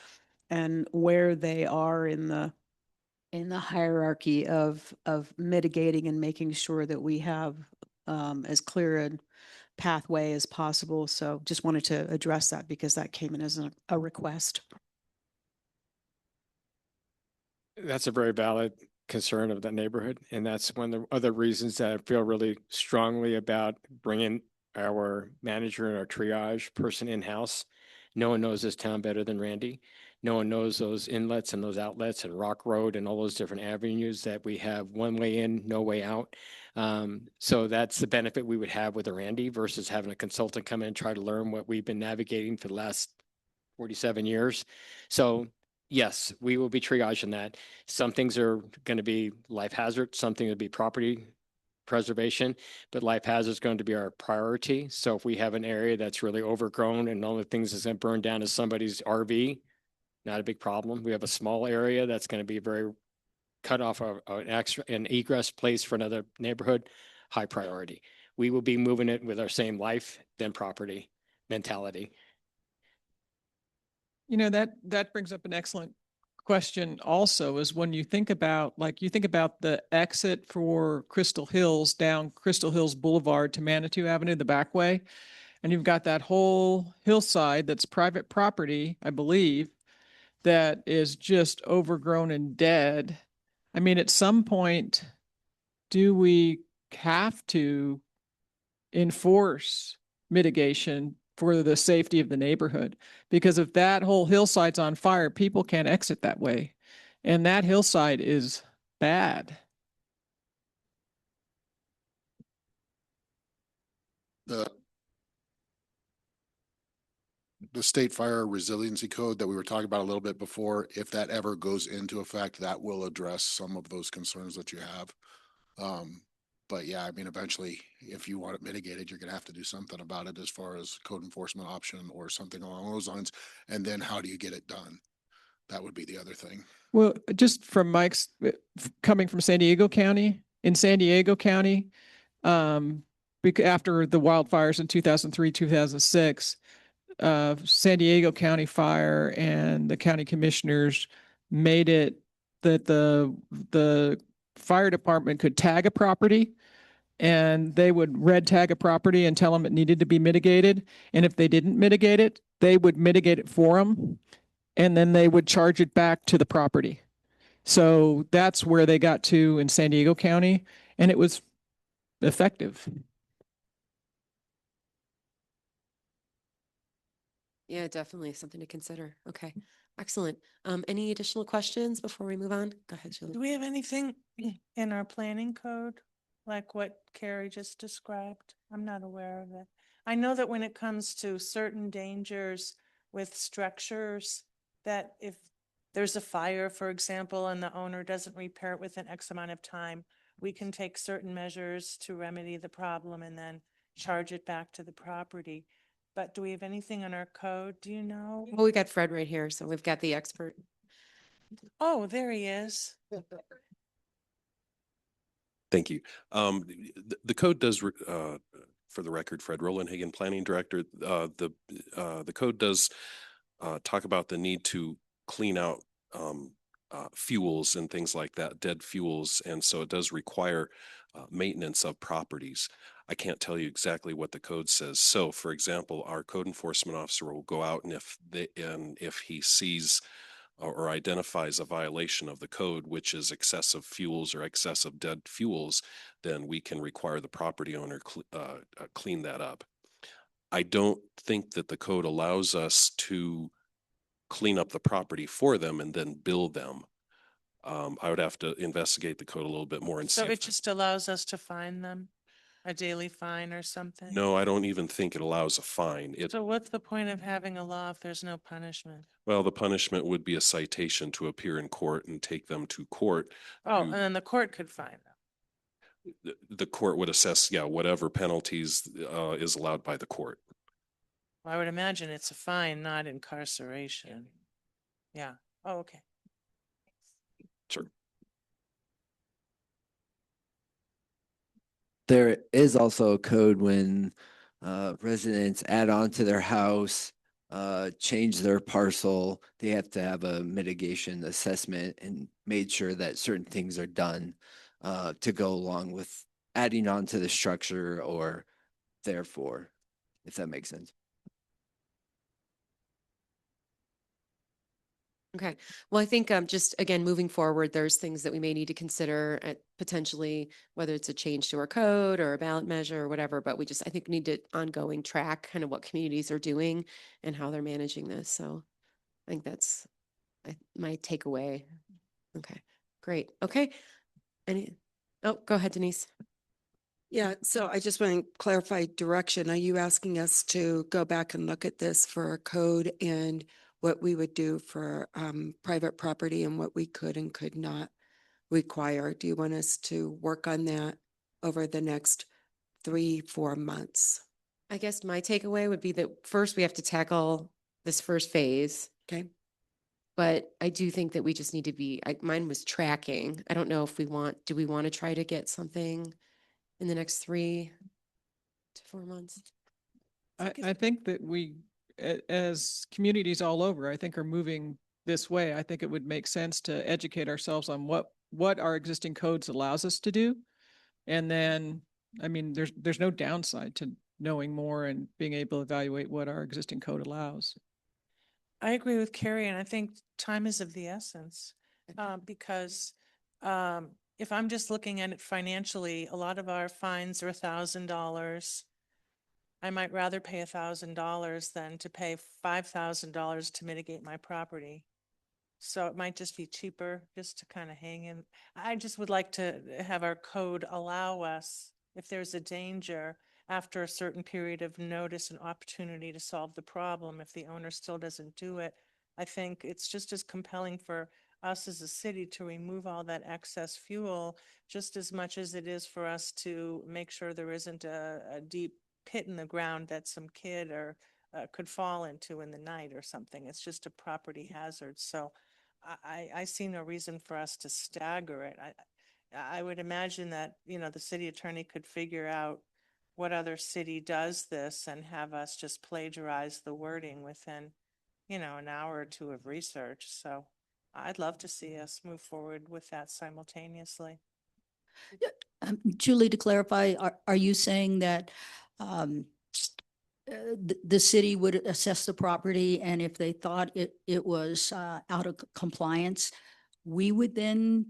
and where they are in the hierarchy of mitigating and making sure that we have as clear a pathway as possible. So just wanted to address that because that came in as a request. That's a very valid concern of the neighborhood. And that's one of the other reasons that I feel really strongly about bringing our manager and our triage person in-house. No one knows this town better than Randy. No one knows those inlets and those outlets and Rock Road and all those different avenues that we have one way in, no way out. So that's the benefit we would have with a Randy versus having a consultant come in and try to learn what we've been navigating for the last 47 years. So yes, we will be triaging that. Some things are going to be life hazard, something will be property preservation, but life hazard is going to be our priority. So if we have an area that's really overgrown and all the things that's going to burn down is somebody's RV, not a big problem. We have a small area that's going to be very cut off an egress place for another neighborhood, high priority. We will be moving it with our same life than property mentality. You know, that brings up an excellent question also, is when you think about, like, you think about the exit for Crystal Hills down Crystal Hills Boulevard to Manitou Avenue, the back way, and you've got that whole hillside that's private property, I believe, that is just overgrown and dead. I mean, at some point, do we have to enforce mitigation for the safety of the neighborhood? Because if that whole hillside's on fire, people can't exit that way. And that hillside is bad. The state fire resiliency code that we were talking about a little bit before, if that ever goes into effect, that will address some of those concerns that you have. But yeah, I mean, eventually, if you want it mitigated, you're gonna have to do something about it as far as code enforcement option or something along those lines. And then how do you get it done? That would be the other thing. Well, just from Mike's coming from San Diego County, in San Diego County, after the wildfires in 2003, 2006, San Diego County Fire and the county commissioners made it that the fire department could tag a property, and they would red tag a property and tell them it needed to be mitigated. And if they didn't mitigate it, they would mitigate it for them, and then they would charge it back to the property. So that's where they got to in San Diego County, and it was effective. Yeah, definitely something to consider. Okay, excellent. Any additional questions before we move on? Go ahead, Do Julie. we have anything in our planning code, like what Carrie just described? I'm not aware of it. I know that when it comes to certain dangers with structures, that if there's a fire, for example, and the owner doesn't repair it within X amount of time, we can take certain measures to remedy the problem and then charge it back to the property. But do we have anything in our code? Do you know? Well, we got Fred right here, so we've got the expert. Oh, there he is. Thank you. The code does, for the record, Fred Rolandhagen, Planning Director, the code does talk about the need to clean out fuels and things like that, dead fuels. And so it does require maintenance of properties. I can't tell you exactly what the code says. So for example, our code enforcement officer will go out and if he sees or identifies a violation of the code, which is excessive fuels or excessive dead fuels, then we can require the property owner clean that up. I don't think that the code allows us to clean up the property for them and then bill them. I would have to investigate the code a little bit more and see. So if it just allows us to fine them, a daily fine or something? No, I don't even think it allows a fine. So what's the point of having a law if there's no punishment? Well, the punishment would be a citation to appear in court and take them to court. Oh, to- and then the court could fine them. The court would assess, whatever penalties is allowed by the court. I would imagine it's a fine, not incarceration. Yeah. Oh, okay. Sure. There is also a code when residents add on to their house, change their parcel, they have to have a mitigation assessment and made sure that certain things are done to go along with adding on to the structure or therefore, if that makes sense. Okay, well, I think just again, moving forward, there's things that we may need to consider at potentially whether it's a change to our code or a ballot measure or whatever, but I think we need to ongoing track kind of what communities are doing and how they're managing this. So I think that's my takeaway. Okay, great. Okay. Go ahead, Denise. Yeah, so I just want to clarify direction. Are you asking us to go back and look at this for a code and what we would do for private property and what we could and could not require? Do you want us to work on that over the next 3-4 months? I guess my takeaway would be that first we have to tackle this first phase. Okay. But I do think that we just need to mine was tracking. I don't know if do we want to try to get something in the next 3 to 4 months? I think that we, as communities all over, I think are moving this way. I think it would make sense to educate ourselves on what our existing codes allows us to do. And then, I mean, there's no downside to knowing more and being able to evaluate what our existing code allows. I agree with Carrie, and I think time is of the essence. Because if I'm just looking at it financially, a lot of our fines are $1,000. I might rather pay $1,000 than to pay $5,000 to mitigate my property. So it might just be cheaper just to kind of hang in. I just would like to have our code allow us, if there's a danger, after a certain period of notice and opportunity to solve the problem, if the owner still doesn't do it, I think it's just as compelling for us as a city to remove all that excess fuel, just as much as it is for us to make sure there isn't a deep pit in the ground that some kid or could fall into in the night or something. It's just a property hazard. So I see no reason for us to stagger it. I would imagine that, the city attorney could figure out what other city does this and have us just plagiarize the wording within, an hour or two of research. So I'd love to see us move forward with that simultaneously. Julie, to clarify, are you saying that the city would assess the property and if they thought it was out of compliance, we would then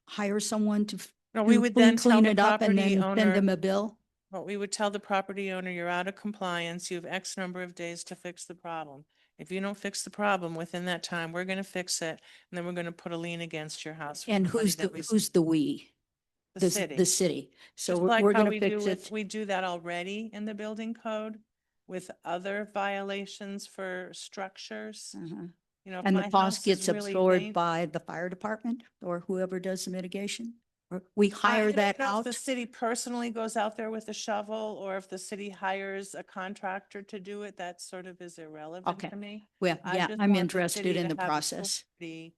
hire someone to No, we would then tell clean the it up and property then owner. send them a bill? Well, we would tell the property owner, you're out of compliance, you have X number of days to fix the problem. If you don't fix the problem within that time, we're gonna fix it, and then we're gonna put a lien against your house. for And the money who's that we who's the we? The city. The city. So Just like we're how gonna we fix do with- it. We do that already in the building code with other violations for structures. Mhm. If And my the house cost is gets really absorbed by the fire department or whoever does the mitigation? Or we hire I don't that know if out? the city personally goes out there with a shovel, or if the city hires a contractor to do it, that sort of is irrelevant Okay. to me. Well, I yeah, just I'm want the interested city in to the have process. authority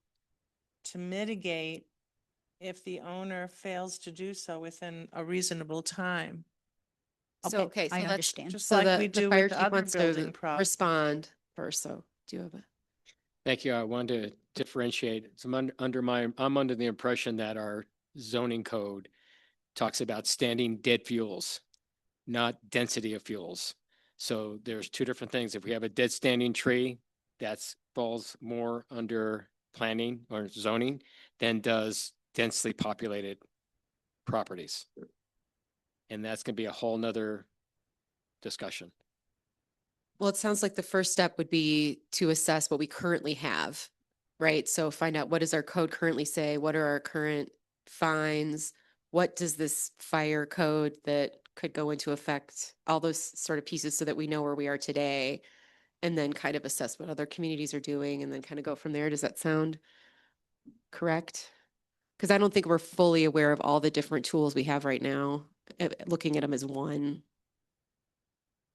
to mitigate if the owner fails to do so within a reasonable time. So, okay, so I let's, understand. Just so like we the do fire with the chief other wants building to projects. respond first. So do you have a? Thank you. I wanted to differentiate. I'm under the impression that our zoning code talks about standing dead fuels, not density of fuels. So there's two different things. If we have a dead standing tree, that falls more under planning or zoning than does densely populated properties. And that's gonna be a whole nother discussion. Well, it sounds like the first step would be to assess what we currently have, right? So find out what does our code currently say? What are our current fines? What does this fire code that could go into effect? All those sort of pieces so that we know where we are today. And then kind of assess what other communities are doing and then kind of go from there. Does that sound correct? Because I don't think we're fully aware of all the different tools we have right now, looking at them as one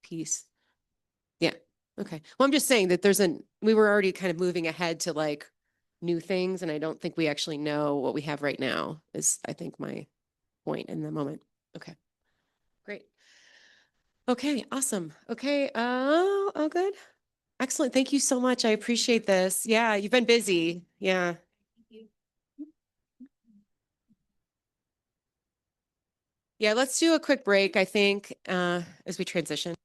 piece. Yeah. Okay. Well, I'm just saying that we were already kind of moving ahead to like new things, and I don't think we actually know what we have right now, is I think my point in the moment. Okay. Great. Okay. Awesome. Okay. All good. Excellent. Thank you so much. I appreciate this. Yeah. You've been busy. Yeah. Yeah. Let's do a quick break, I think, as we transition.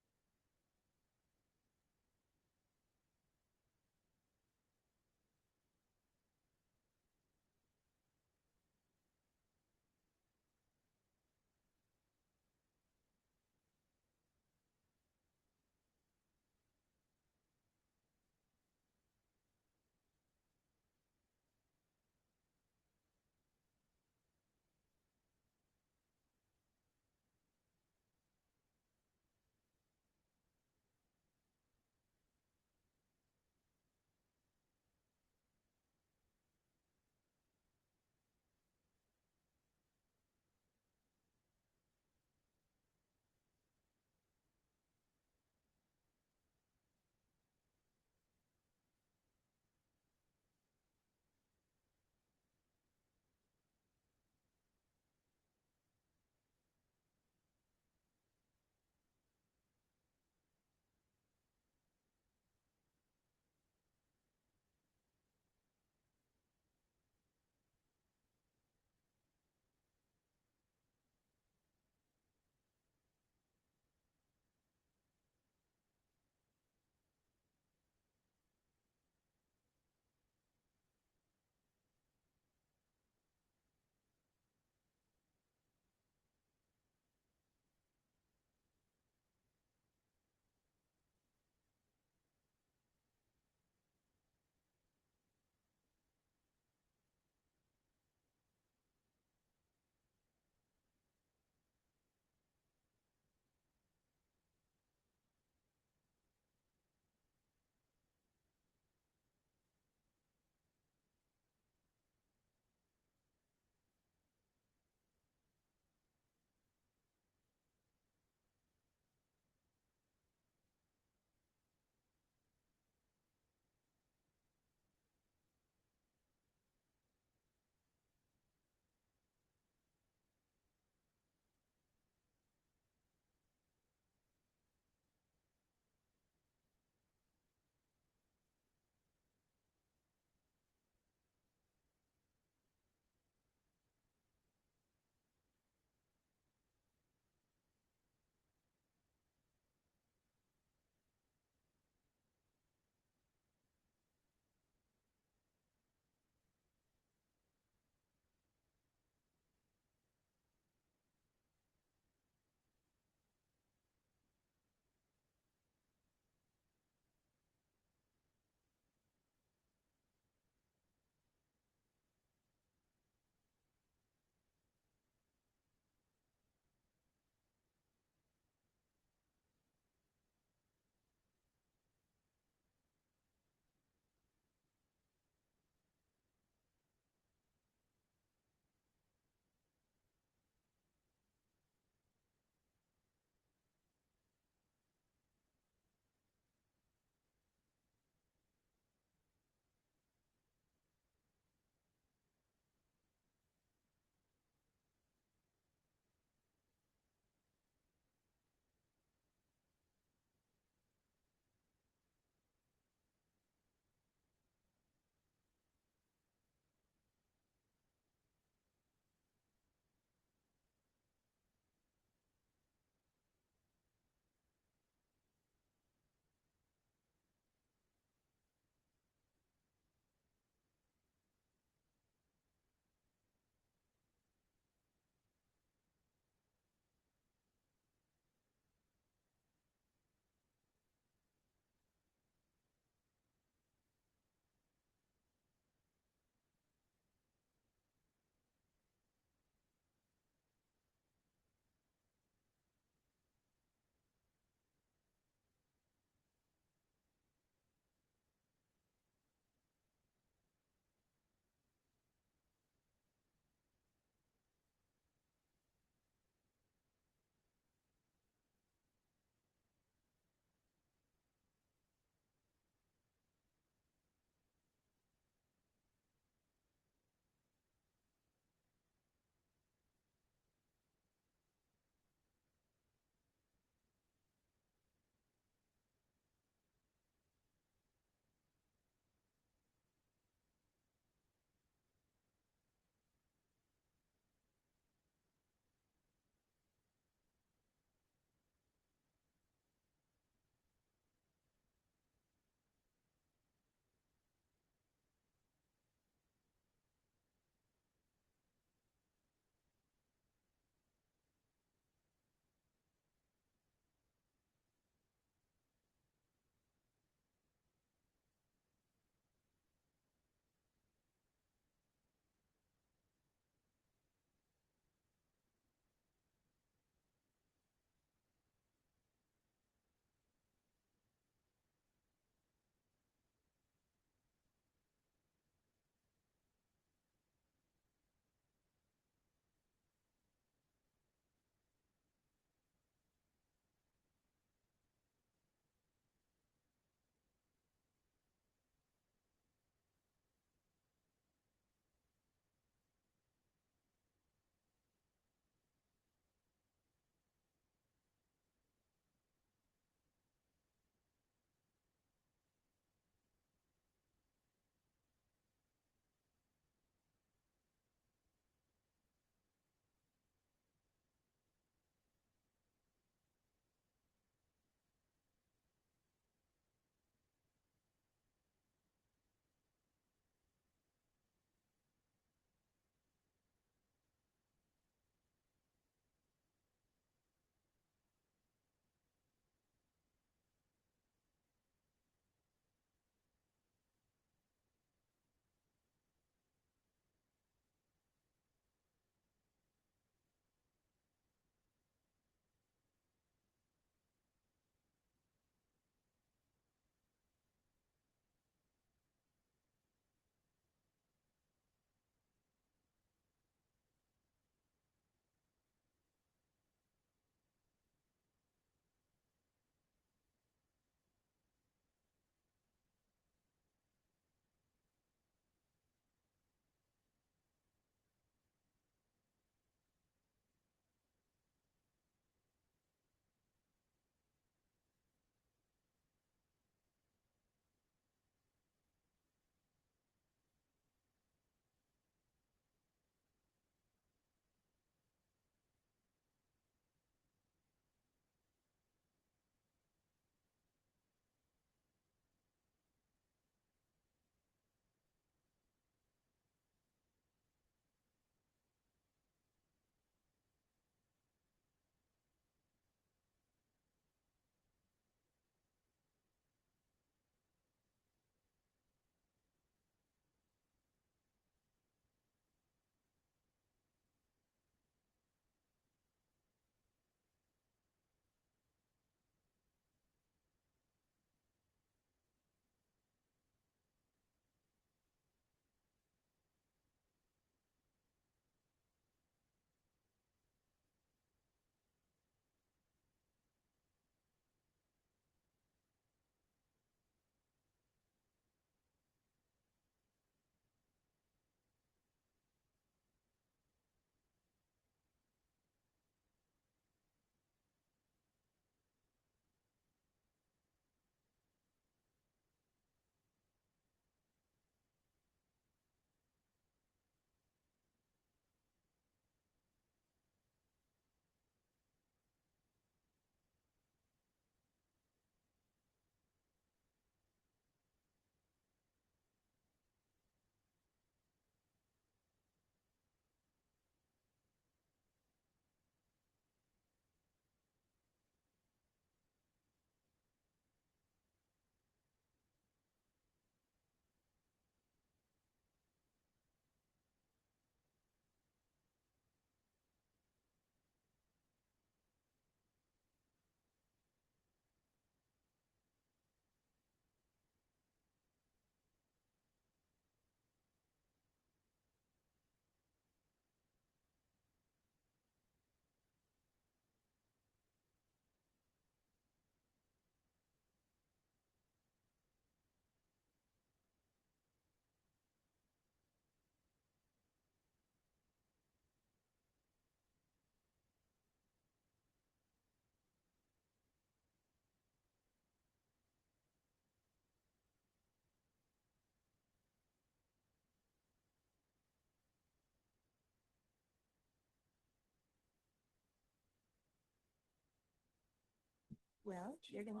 Well, you're gonna.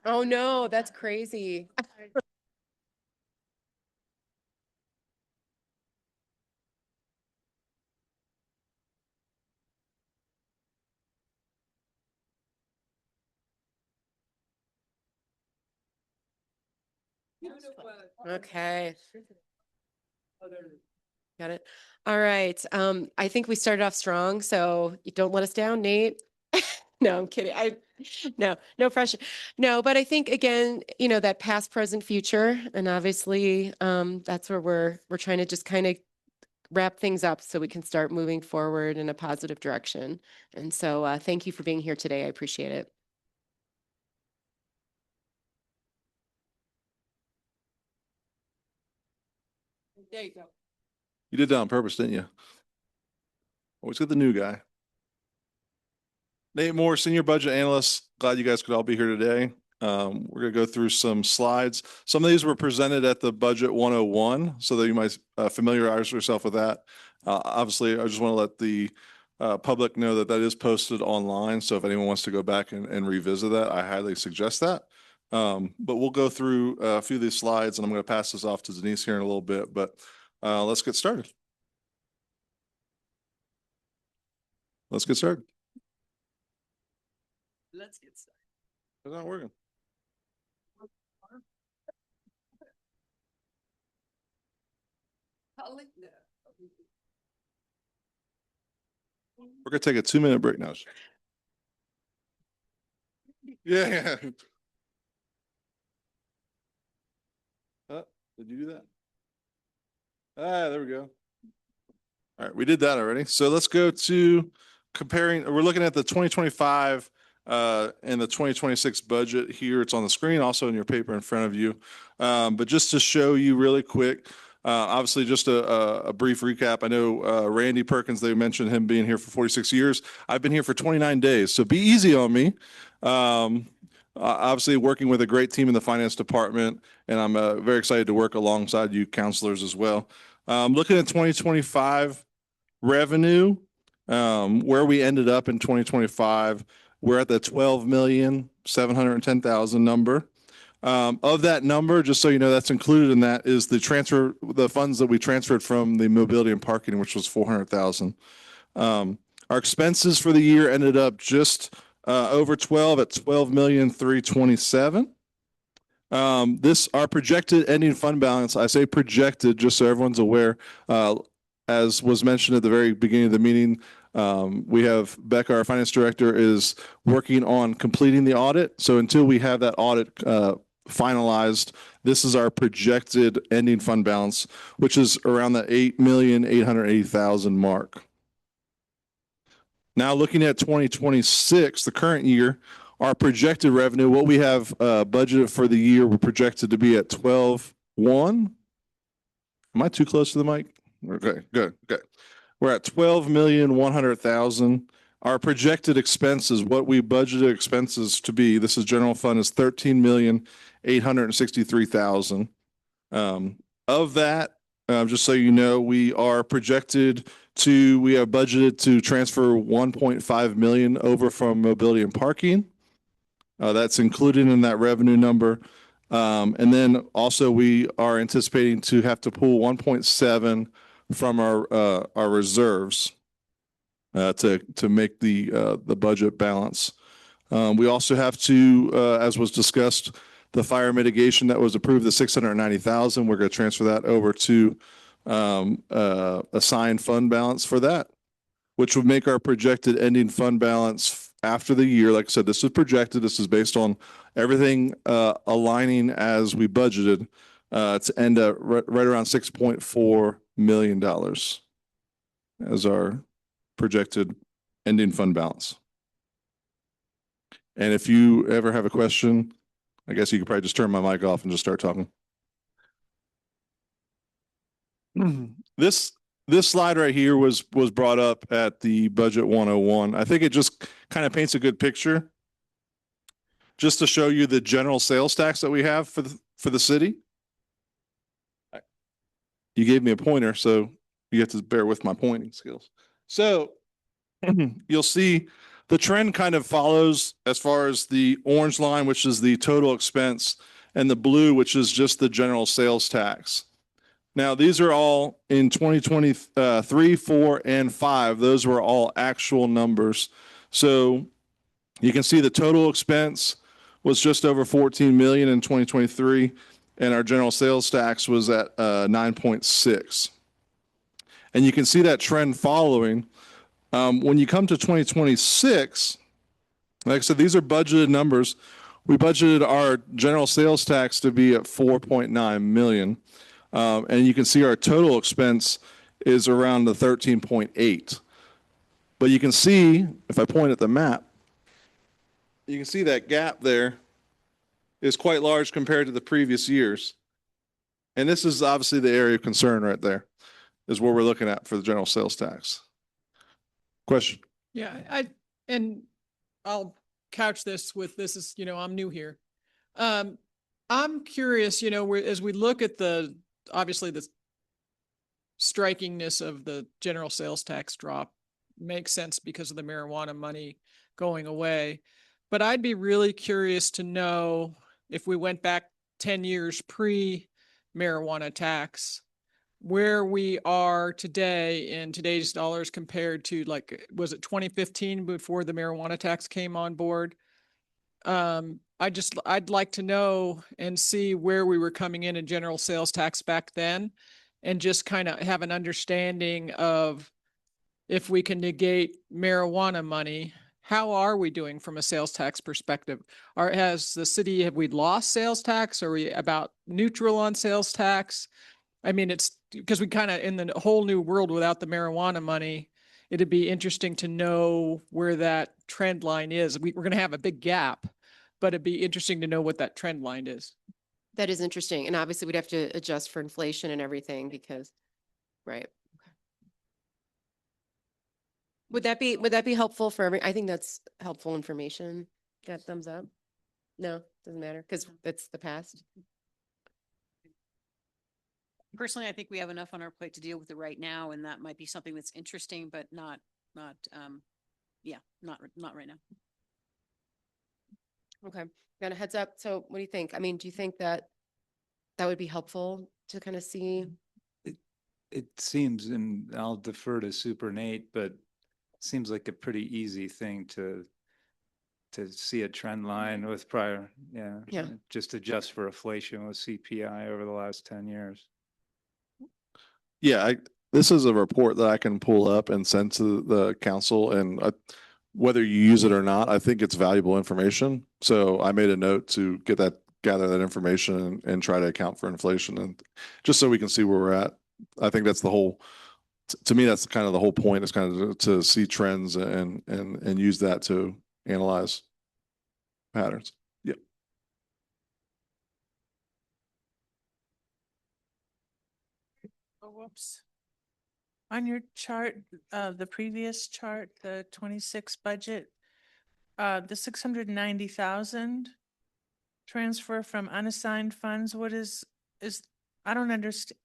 Oh, no, that's crazy. Okay. Got it. All right. I think we started off strong, so you don't let us down, Nate. No, I'm kidding. No pressure. No, but I think again, that past, present, future, and obviously, that's where we're trying to just kind of wrap things up so we can start moving forward in a positive direction. And so, thank you for being here today. I appreciate it. There you go. You did that on purpose, didn't you? Always get the new guy. Nate Moore, Senior Budget Analyst. Glad you guys could all be here today. We're going to go through some slides. Some of these were presented at the Budget 101, so that you might familiarize yourself with that. Obviously, I just want to let the public know that that is posted online. So if anyone wants to go back and revisit that, I highly suggest that. But we'll go through a few of these slides, and I'm going to pass this off to Denise here in a little bit. But let's get started. Let's get started. Let's get started. It's not working. We're gonna take a 2-minute break now. Yeah. Did you do that? There we go. All right, we did that already. So let's go to comparing. We're looking at the 2025 and the 2026 budget here. It's on the screen, also in your paper in front of you. But just to show you really quick, obviously just a brief recap. I know Randy Perkins, they mentioned him being here for 46 years. I've been here for 29 days, so be easy on me. Obviously working with a great team in the finance department, and I'm very excited to work alongside you counselors as well. Looking at 2025 revenue, where we ended up in 2025, we're at the 12,710,000 number. Of that number, just so you know, that's included in that is the funds that we transferred from the mobility and parking, which was 400,000. Our expenses for the year ended up just over 12 at 12,327,000. Our projected ending fund balance, I say projected just so everyone's aware, as was mentioned at the very beginning of the meeting, we have Becca, our finance director, is working on completing the audit. So until we have that audit finalized, this is our projected ending fund balance, which is around the 8,880,000 mark. Now looking at 2026, the current year, our projected revenue, what we have budgeted for the year, we're projected to be at 12.1. Am I too close to the mic? Okay, good. We're at 12,100,000. Our projected expenses, what we budgeted expenses to be, this is general fund, is 13,863,000. Of that, just so you know, we have budgeted to transfer 1.5 million over from mobility and parking. That's included in that revenue number. And then also we are anticipating to have to pull 1.7 from our reserves to make the budget balance. We also have to, as was discussed, the fire mitigation that was approved, the 690,000. We're going to transfer that over to assigned fund balance for that, which would make our projected ending fund balance after the year. Like I said, this is projected. This is based on everything aligning as we budgeted to end up right around $6.4 million as our projected ending fund balance. And if you ever have a question, I guess you could probably just turn my mic off and just start talking. This slide right here was brought up at the Budget 101. I think it just kind of paints a good picture just to show you the general sales tax that we have for the city. You gave me a pointer, so you have to bear with my pointing skills. So you'll see the trend kind of follows as far as the orange line, which is the total expense, and the blue, which is just the general sales tax. Now, these are all in 2023, 4, and 5. Those were all actual numbers. So you can see the total expense was just over 14 million in 2023, and our general sales tax was at 9.6. And you can see that trend following. When you come to 2026, like I said, these are budgeted numbers. We budgeted our general sales tax to be at 4.9 million. And you can see our total expense is around the 13.8. But you can see, if I point at the map, you can see that gap there is quite large compared to the previous years. And this is obviously the area of concern right there, is what we're looking at for the general sales tax. Question? Yeah, and I'll couch this with, this is, I'm new here. I'm curious, as we look at obviously the strikingness of the general sales tax drop makes sense because of the marijuana money going away. But I'd be really curious to know, if we went back 10 years pre-marijuana tax, where we are today in today's dollars compared to, like, was it 2015 before the marijuana tax came on board? I'd like to know and see where we were coming in general sales tax back then, and just kind of have an understanding of, if we can negate marijuana money, how are we doing from a sales tax perspective? Have we lost sales tax? Are we about neutral on sales tax? I mean, it's because we kind of in the whole new world without the marijuana money. It'd be interesting to know where that trend line is. We're going to have a big gap, but it'd be interesting to know what that trend line is. That is interesting. And obviously we'd have to adjust for inflation and everything because, right. Would that be helpful for I think that's helpful information. Got thumbs up? No, doesn't matter because it's the past. Personally, I think we have enough on our plate to deal with it right now, and that might be something that's interesting, but not right now. Okay, got a heads up. So what do you think? I mean, do you think that would be helpful to kind of see? It seems, and I'll defer to Super Nate, but it seems like a pretty easy thing to see a trend line with prior, just adjust for inflation with CPI over the last 10 years. Yeah, this is a report that I can pull up and send to the council, and whether you use it or not, I think it's valuable information. So I made a note to gather that information and try to account for inflation, and just so we can see where we're at. I think that's the whole, to me, that's kind of the whole point, is kind of to see trends and use that to analyze patterns. Yep. Oh, whoops. On your chart, the previous chart, the 26 budget, the 690,000 transfer from unassigned funds, what is, I don't understand.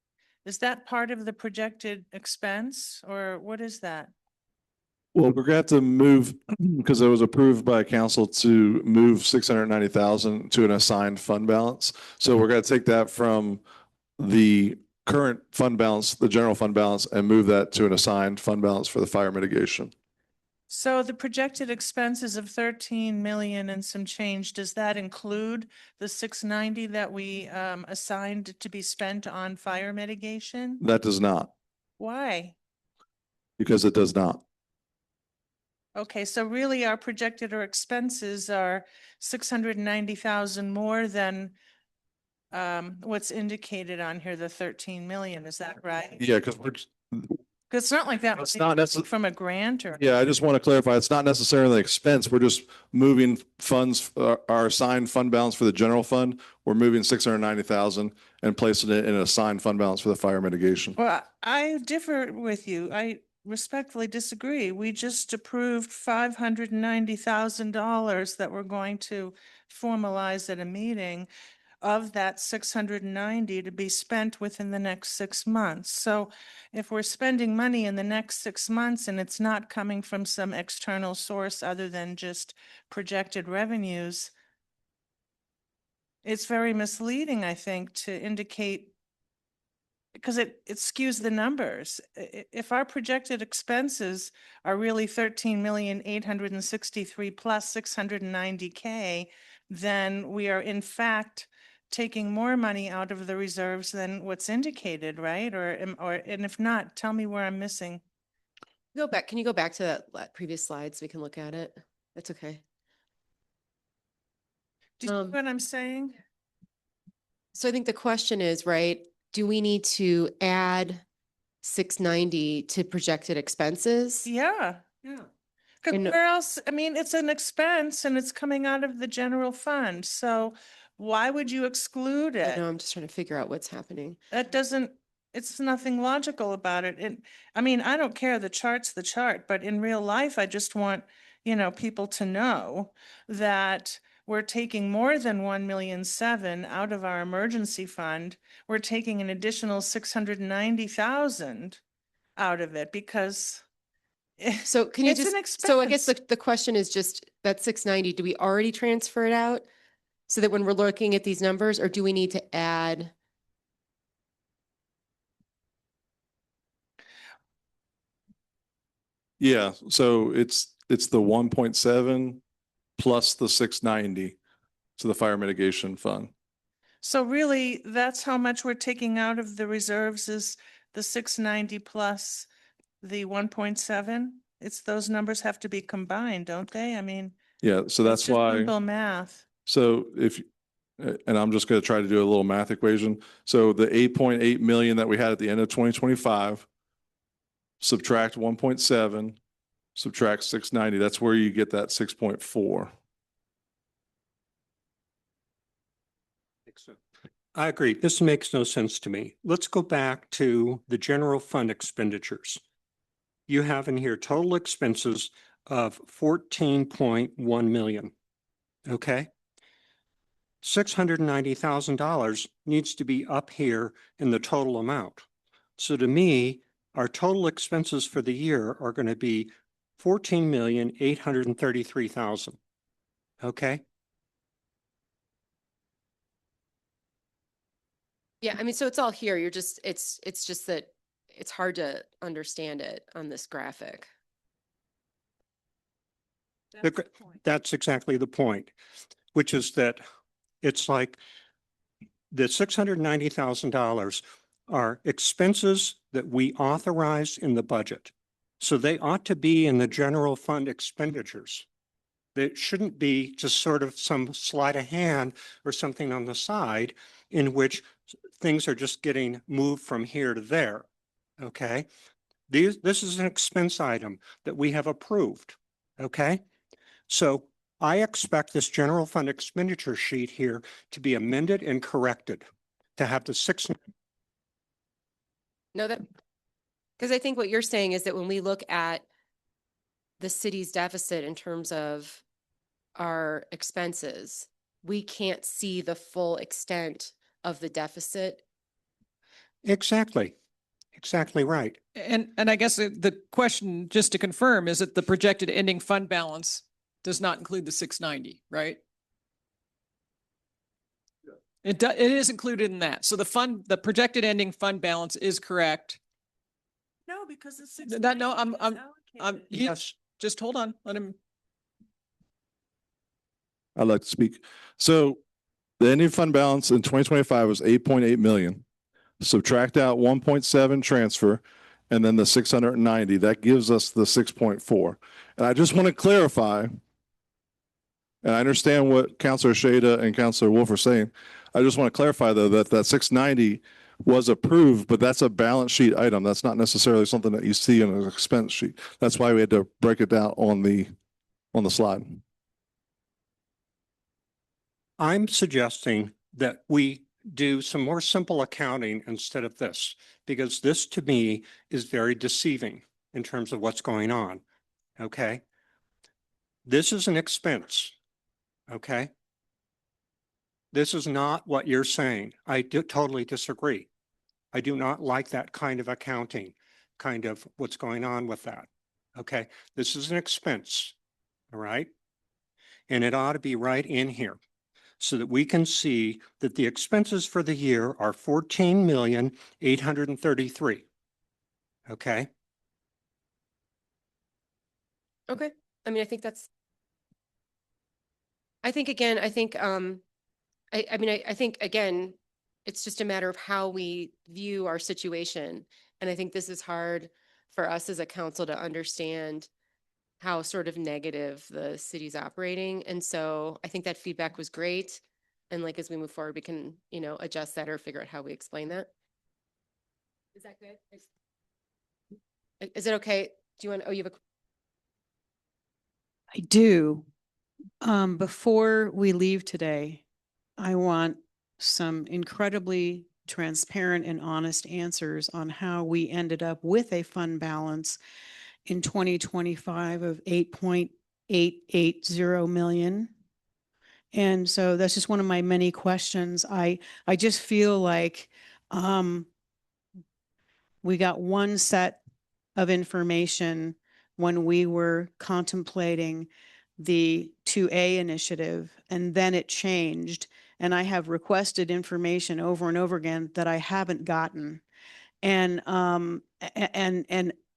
Is that part of the projected expense, or what is that? Well, we're going to have to move, because it was approved by council to move 690,000 to an assigned fund balance. So we're going to take that from the current fund balance, the general fund balance, and move that to an assigned fund balance for the fire mitigation. So the projected expenses of 13 million and some change, does that include the 690 that we assigned to be spent on fire mitigation? That does not. Why? Because it does not. Okay, so really our projected expenses are 690,000 more than what's indicated on here, the 13 million, is that right? Yeah, because It's not like that it's not necessarily from a grant or. Yeah, I just want to clarify, it's not necessarily expense. We're just moving funds, our assigned fund balance for the general fund. We're moving 690,000 and placing it in an assigned fund balance for the fire mitigation. Well, I differ with you. I respectfully disagree. We just approved $590,000 that we're going to formalize at a meeting. of that 690 to be spent within the next 6 months. So if we're spending money in the next 6 months and it's not coming from some external source other than just projected revenues, it's very misleading, I think, to indicate, because it skews the numbers. If our projected expenses are really 13,863 plus 690K, then we are in fact taking more money out of the reserves than what's indicated, right? And if not, tell me where I'm missing. Go back, can you go back to that previous slide so we can look at it? That's okay. Do you see what I'm saying? So I think the question is, right, do we need to add 690 to projected expenses? Yeah. Because And- where else, I mean, it's an expense and it's coming out of the general fund. So why would you exclude I it? know, I'm just trying to figure out what's happening. That doesn't, it's nothing logical about it. And I mean, I don't care, the chart's the chart, but in real life, I just want, people to know that we're taking more than 1,000,007 out of our emergency fund. We're taking an additional 690,000 out of it because So can you it's an just, so I guess expense. the question is just that 690, do we already transfer it out? So that when we're looking at these numbers, or do we need to add? Yeah, so it's the 1.7 plus the 690 to the fire mitigation fund. So really, that's how much we're taking out of the reserves is the 690 plus the 1.7? It's, those numbers have to be combined, don't they? I mean, Yeah, so that's it's just why. simple math. So and I'm just going to try to do a little math equation. So the 8.8 million that we had at the end of 2025, subtract 1.7, subtract 690, that's where you get that 6.4. I agree. This makes no sense to me. Let's go back to the general fund expenditures. You have in here total expenses of 14.1 million. Okay. $690,000 needs to be up here in the total amount. So to me, our total expenses for the year are going to be 14,833,000. Okay. Yeah, I mean, so it's all here. You're just, it's just that it's hard to understand it on this graphic. That's exactly the point, which is that it's like the $690,000 are expenses that we authorize in the budget. So they ought to be in the general fund expenditures. They shouldn't be just sort of some sleight of hand or something on the side in which things are just getting moved from here to there. Okay. This is an expense item that we have approved. Okay. So I expect this general fund expenditure sheet here to be amended and corrected to have the No, that, because I think what you're saying is that when we look at the city's deficit in terms of our expenses, we can't see the full extent of the deficit. Exactly. Exactly right. And I guess the question, just to confirm, is that the projected ending fund balance does not include the 690, right? It is included in that. So the projected ending fund balance is correct. No, because the Yes, just hold on. Let him. I'd like to speak. So the ending fund balance in 2025 was 8.8 million. Subtract out 1.7 transfer and then the 690, that gives us the 6.4. And I just want to clarify, and I understand what Councilor Shada and Councilor Wolf are saying. I just want to clarify though that 690 was approved, but that's a balance sheet item. That's not necessarily something that you see in an expense sheet. That's why we had to break it down on the slide. I'm suggesting that we do some more simple accounting instead of this, because this to me is very deceiving in terms of what's going on. Okay. This is an expense. Okay. This is not what you're saying. I totally disagree. I do not like that kind of accounting, kind of what's going on with that. Okay, this is an expense, all right? And it ought to be right in here so that we can see that the expenses for the year are 14,833. Okay, Okay. I mean, I think again, I think, I mean, I think again, it's just a matter of how we view our situation. And I think this is hard for us as a council to understand how sort of negative the city's operating. And so I think that feedback was great. And like, as we move forward, we can, adjust that or figure out how we explain that. Is that good? Is it okay? Do you want, you have a I do. Before we leave today, I want some incredibly transparent and honest answers on how we ended up with a fund balance in 2025 of 8.880 million. And so that's just one of my many questions. I just feel like we got one set of information when we were contemplating the 2A initiative, and then it changed. And I have requested information over and over again that I haven't gotten. And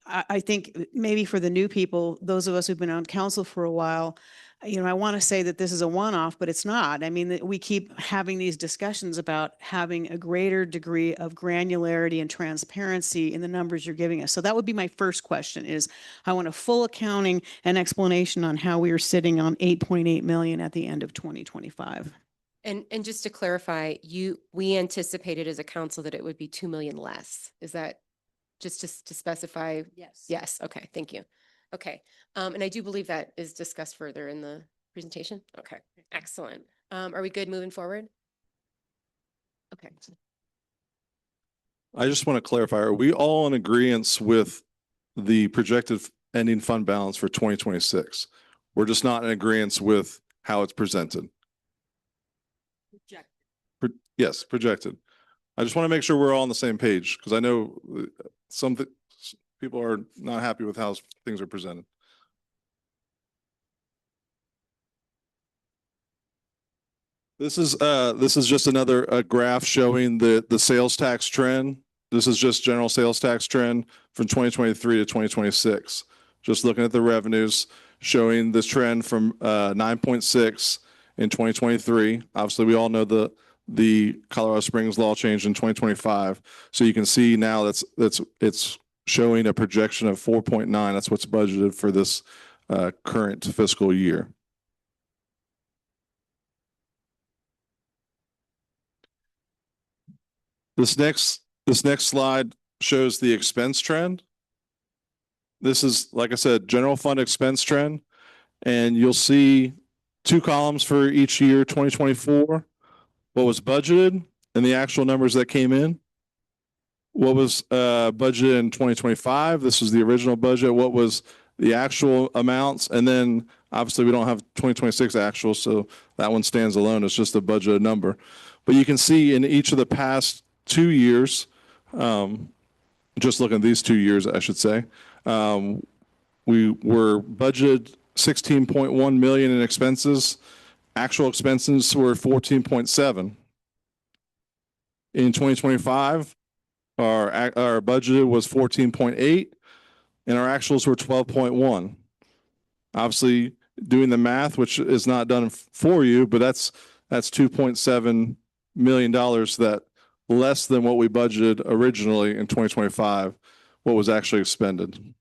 I think maybe for the new people, those of us who've been on council for a while, I want to say that this is a one-off, but it's not. I mean, we keep having these discussions about having a greater degree of granularity and transparency in the numbers you're giving us. So that would be my first question is I want a full accounting and explanation on how we are sitting on 8.8 million at the end of 2025. And just to clarify, we anticipated as a council that it would be 2 million less. Is that just to specify? Yes. Yes. Okay. Thank you. Okay. And I do believe that is discussed further in the presentation. Okay. Excellent. Are we good moving forward? Okay. I just want to clarify, are we all in agreement with the projected ending fund balance for 2026? We're just not in agreement with how it's presented. Yes, projected. I just want to make sure we're all on the same page because I know some people are not happy with how things are presented. This is just another graph showing the sales tax trend. This is just general sales tax trend from 2023 to 2026. Just looking at the revenues, showing this trend from 9.6 in 2023. Obviously, we all know the Colorado Springs law changed in 2025. So you can see now it's showing a projection of 4.9. That's what's budgeted for this current fiscal year. This next slide shows the expense trend. This is, like I said, general fund expense trend. And you'll see two columns for each year, 2024, what was budgeted and the actual numbers that came in. What was budgeted in 2025? This was the original budget. What was the actual amounts? And then obviously we don't have 2026 actual, so that one stands alone. It's just a budgeted number. But you can see in each of the past 2 years, just looking at these 2 years, I should say, we were budgeted 16.1 million in expenses. Actual expenses were 14.7. In 2025, our budget was 14.8 and our actuals were 12.1. Obviously, doing the math, which is not done for you, but that's $2.7 million that less than what we budgeted originally in 2025, what was actually expended.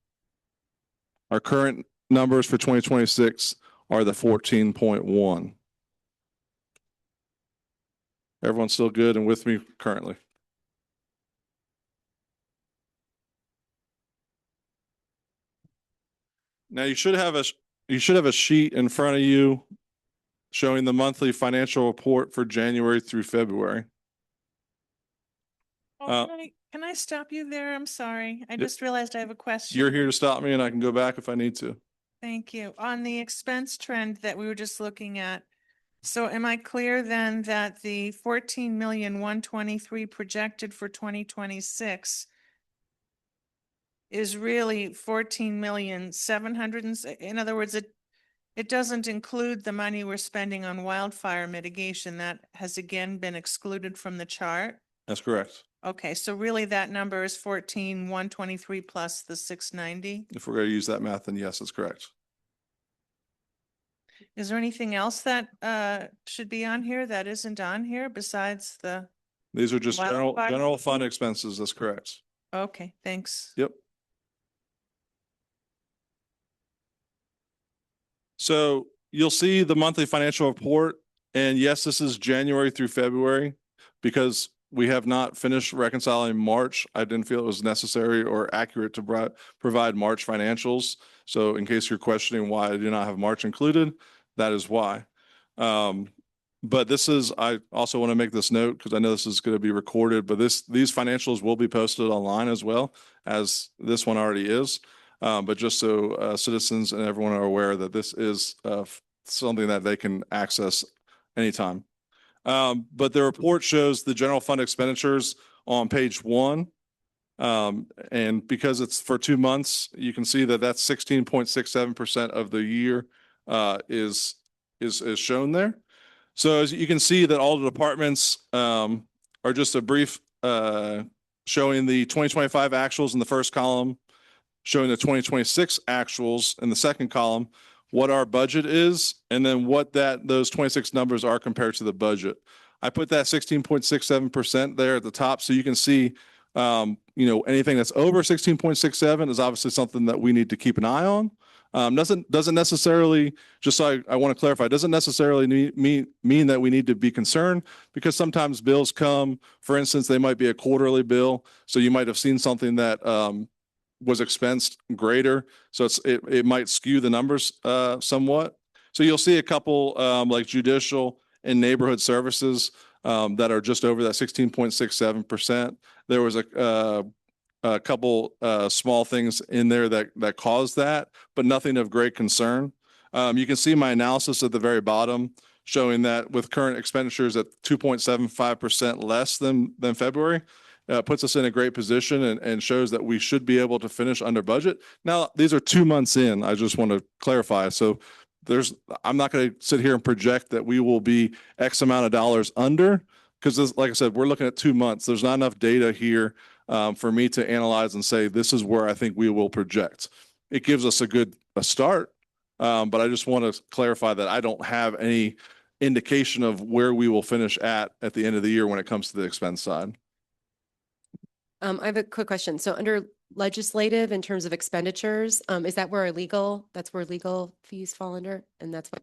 Our current numbers for 2026 are the 14.1. Everyone's still good and with me currently? Now you should have a sheet in front of you showing the monthly financial report for January through February. Oh, can I stop you there? I'm sorry. I just realized I have a question. You're here to stop me and I can go back if I need to. Thank you. On the expense trend that we were just looking at, So am I clear then that the 14,123,000 projected for 2026 is really 14,700,000? In other words, it doesn't include the money we're spending on wildfire mitigation. That has again been excluded from the chart. That's correct. Okay, so really that number is 14,123 plus the 690. If we're going to use that math, then yes, that's correct. Is there anything else that should be on here that isn't on here besides the? These are just Wildfire? general fund expenses. That's correct. Okay, thanks. Yep. So you'll see the monthly financial report, and yes, this is January through February because we have not finished reconciling March. I didn't feel it was necessary or accurate to provide March financials. So in case you're questioning why I do not have March included, that is why. But this is, I also want to make this note because I know this is going to be recorded, but these financials will be posted online as well as this one already is. But just so citizens and everyone are aware that this is something that they can access anytime. But the report shows the general fund expenditures on page 1. And because it's for 2 months, you can see that that's 16.67% of the year is shown there. So as you can see that all the departments are just a brief showing the 2025 actuals in the first column, showing the 2026 actuals in the second column, what our budget is, and then what those 26 numbers are compared to the budget. I put that 16.67% there at the top so you can see anything that's over 16.67 is obviously something that we need to keep an eye on. Doesn't necessarily, just so I want to clarify, doesn't necessarily mean that we need to be concerned because sometimes bills come, for instance, they might be a quarterly bill. So you might have seen something that was expensed greater. So it might skew the numbers somewhat. So you'll see a couple like judicial and neighborhood services that are just over that 16.67%. There was a couple small things in there that caused that, but nothing of great concern. You can see my analysis at the very bottom showing that with current expenditures at 2.75% less than February, puts us in a great position and shows that we should be able to finish under budget. Now, these are 2 months in. I just want to clarify. So I'm not going to sit here and project that we will be X amount of dollars under because like I said, we're looking at 2 months. There's not enough data here for me to analyze and say, this is where I think we will project. It gives us a start, but I just want to clarify that I don't have any indication of where we will finish at the end of the year when it comes to the expense side. I have a quick question. So under legislative, in terms of expenditures, is that where that's where legal fees fall under? And that's what.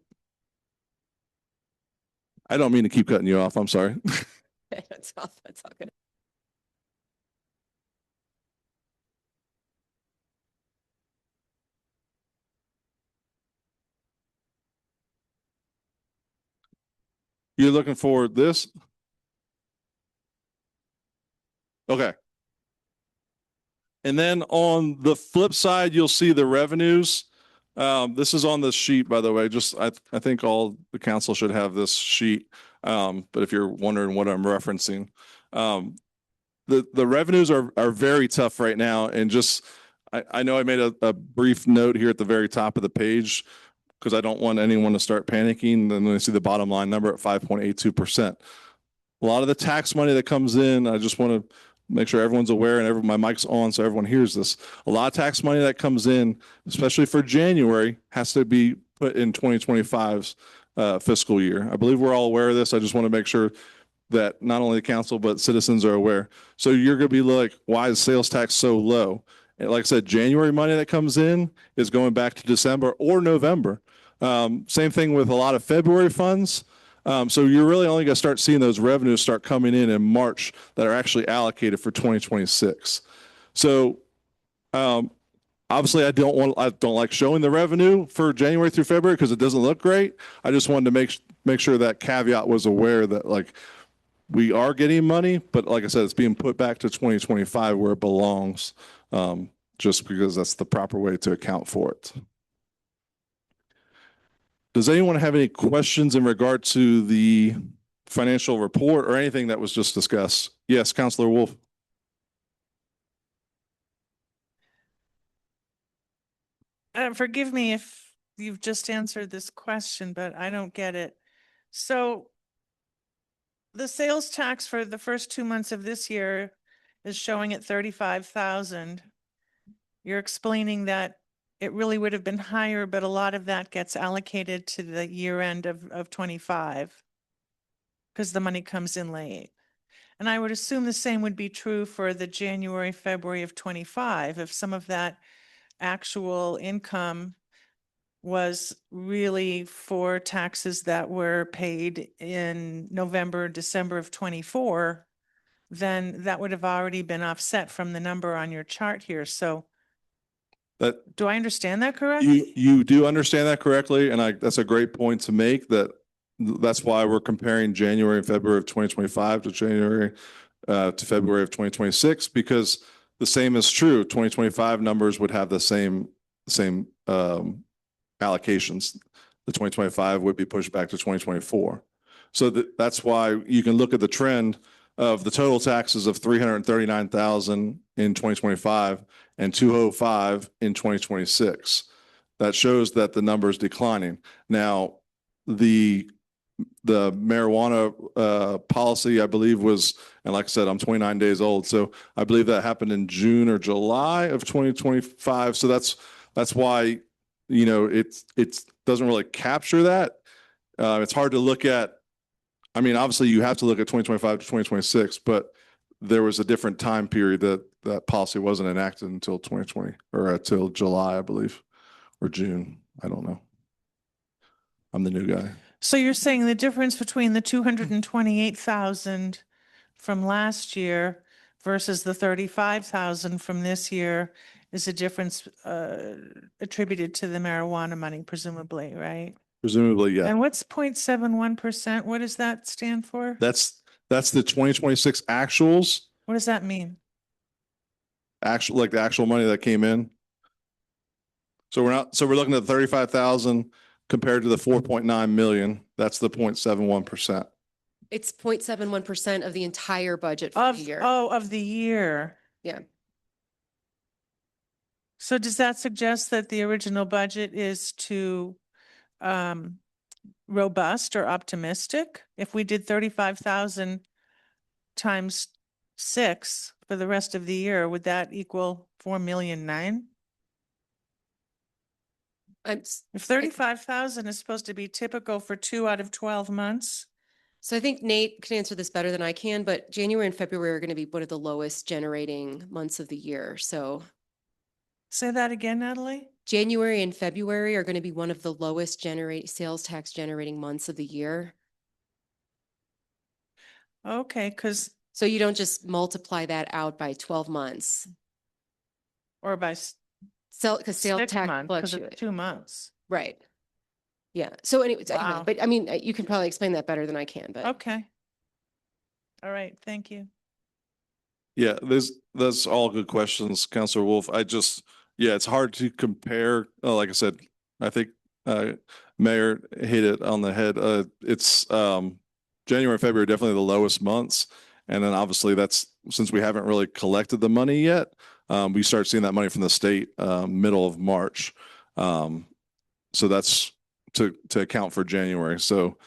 I don't mean to keep cutting you off. I'm sorry. That's all good. You're looking for this? Okay. And then on the flip side, you'll see the revenues. This is on the sheet, by the way. I think all the council should have this sheet. But if you're wondering what I'm referencing, the revenues are very tough right now. And I know I made a brief note here at the very top of the page because I don't want anyone to start panicking. Then they see the bottom line number at 5.82%. A lot of the tax money that comes in, I just want to make sure everyone's aware and my mic's on so everyone hears this. A lot of tax money that comes in, especially for January, has to be put in 2025's fiscal year. I believe we're all aware of this. I just want to make sure that not only the council, but citizens are aware. So you're going to be like, why is sales tax so low? And like I said, January money that comes in is going back to December or November. Same thing with a lot of February funds. So you're really only going to start seeing those revenues start coming in March that are actually allocated for 2026. So obviously I don't like showing the revenue for January through February because it doesn't look great. I just wanted to make sure that caveat was aware that like we are getting money, but like I said, it's being put back to 2025 where it belongs, just because that's the proper way to account for it. Does anyone have any questions in regard to the financial report or anything that was just discussed? Yes, Counselor Wolf. Forgive me if you've just answered this question, but I don't get it. So the sales tax for the first 2 months of this year is showing at 35,000. You're explaining that it really would have been higher, but a lot of that gets allocated to the year end of 25 because the money comes in late. And I would assume the same would be true for the January, February of 25. If some of that actual income was really for taxes that were paid in November, December of 24, then that would have already been offset from the number on your chart here. So That do I understand that correctly? you do understand that correctly, and that's a great point to make. That's why we're comparing January and February of 2025 to January to February of 2026, because the same is true. 2025 numbers would have the same allocations. The 2025 would be pushed back to 2024. So that's why you can look at the trend of the total taxes of 339,000 in 2025 and 205 in 2026. That shows that the number is declining. Now, the marijuana policy, I believe, was, and like I said, I'm 29 days old, so I believe that happened in June or July of 2025. So that's why, you know, it doesn't really capture that. It's hard to look at. I mean, obviously you have to look at 2025 to 2026, but there was a different time period that policy wasn't enacted until 2020 or until July, I believe, or June. I don't know. I'm the new guy. So you're saying the difference between the 228,000 from last year versus the 35,000 from this year is a difference attributed to the marijuana money, presumably, right? Presumably, yeah. And what's 0.71%? What does that stand for? That's the 2026 actuals, What does that mean? like the actual money that came in. So we're looking at 35,000 compared to the 4.9 million. That's the 0.71%. It's 0.71% of the entire budget for the year. Of the year. Yeah. So does that suggest that the original budget is too robust or optimistic? If we did 35,000 times 6 for the rest of the year, would that equal 4.9 million? If 35,000 is supposed to be typical for 2 out of 12 months. So I think Nate can answer this better than I can, but January and February are going to be one of the lowest generating months of the year. So say that again, Natalie. January and February are going to be one of the lowest sales tax generating months of the year. Okay, so you don't multiply that out by 12 months. Or by because sales tax because it's 2 months. Right. Yeah. So anyways, Wow. but I mean, you can probably explain that better than I can, but. Okay. All right. Thank you. Yeah, that's all good questions, Councilor Wolf. It's hard to compare. Like I said, I think Mayor hit it on the head. It's January and February are definitely the lowest months. And then obviously that's, since we haven't really collected the money yet, we start seeing that money from the state middle of March. So that's to account for January. So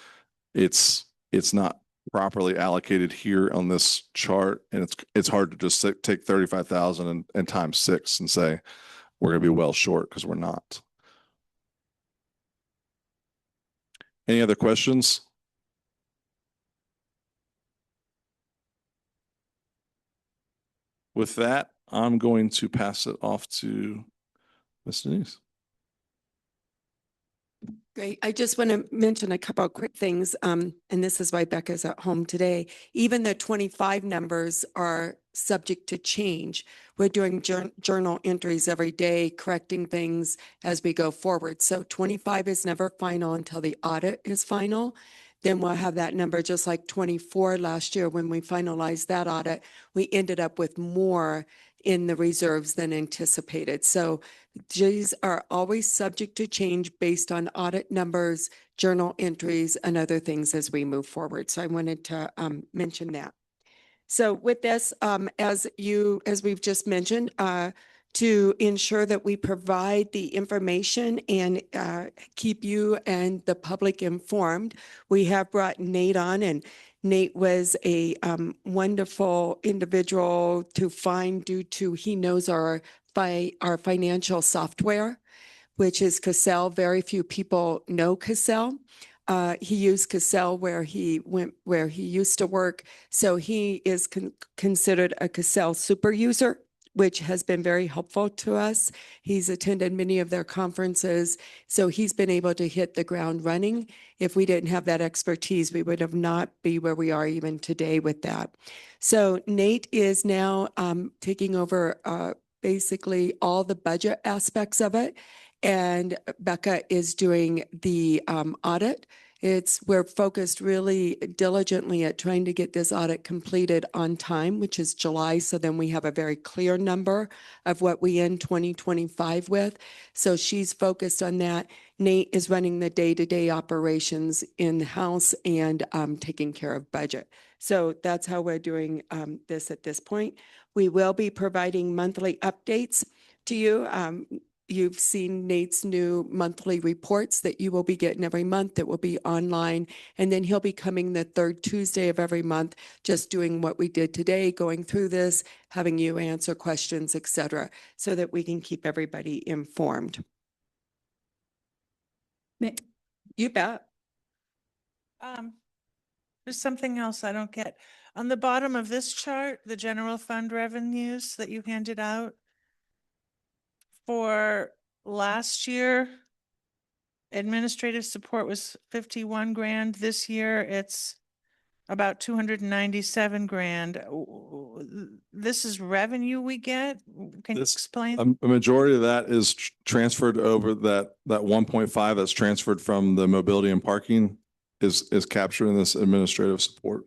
it's not properly allocated here on this chart, and it's hard to just take 35,000 and times 6 and say we're going to be well short, because we're not. Any other questions? With that, I'm going to pass it off to Ms. Denise. Great. I just want to mention a couple of quick things. And this is why Becca's at home today. Even the 25 numbers are subject to change. We're doing journal entries every day, correcting things as we go forward. So 25 is never final until the audit is final. then we'll have that number, just like 24 last year when we finalized that audit. We ended up with more in the reserves than anticipated. So these are always subject to change based on audit numbers, journal entries, and other things as we move forward. So I wanted to mention that. So with this, as we've just mentioned, to ensure that we provide the information and keep you and the public informed, we have brought Nate on, and Nate was a wonderful individual to find due to he knows our financial software, which is Cassell. Very few people know Cassell. He used Cassell where he used to work. So he is considered a Cassell super user, which has been very helpful to us. He's attended many of their conferences. So he's been able to hit the ground running. If we didn't have that expertise, we would have not be where we are even today with that. So Nate is now taking over basically all the budget aspects of it. And Becca is doing the audit. We're focused really diligently at trying to get this audit completed on time, which is July. So then we have a very clear number of what we end 2025 with. So she's focused on that. Nate is running the day-to-day operations in-house and taking care of budget. So that's how we're doing this at this point. We will be providing monthly updates to you. You've seen Nate's new monthly reports that you will be getting every month that will be online. And then he'll be coming the third Tuesday of every month, just doing what we did today, going through this, having you answer questions, et cetera, so that we can keep everybody informed. You bet. There's something else I don't get. On the bottom of this chart, the general fund revenues that you handed out, for last year, administrative support was 51 grand. This year, it's about 297 grand. This is revenue we get? Can you explain? A majority of that is transferred over that 1.5 that's transferred from the mobility and parking is captured in this administrative support.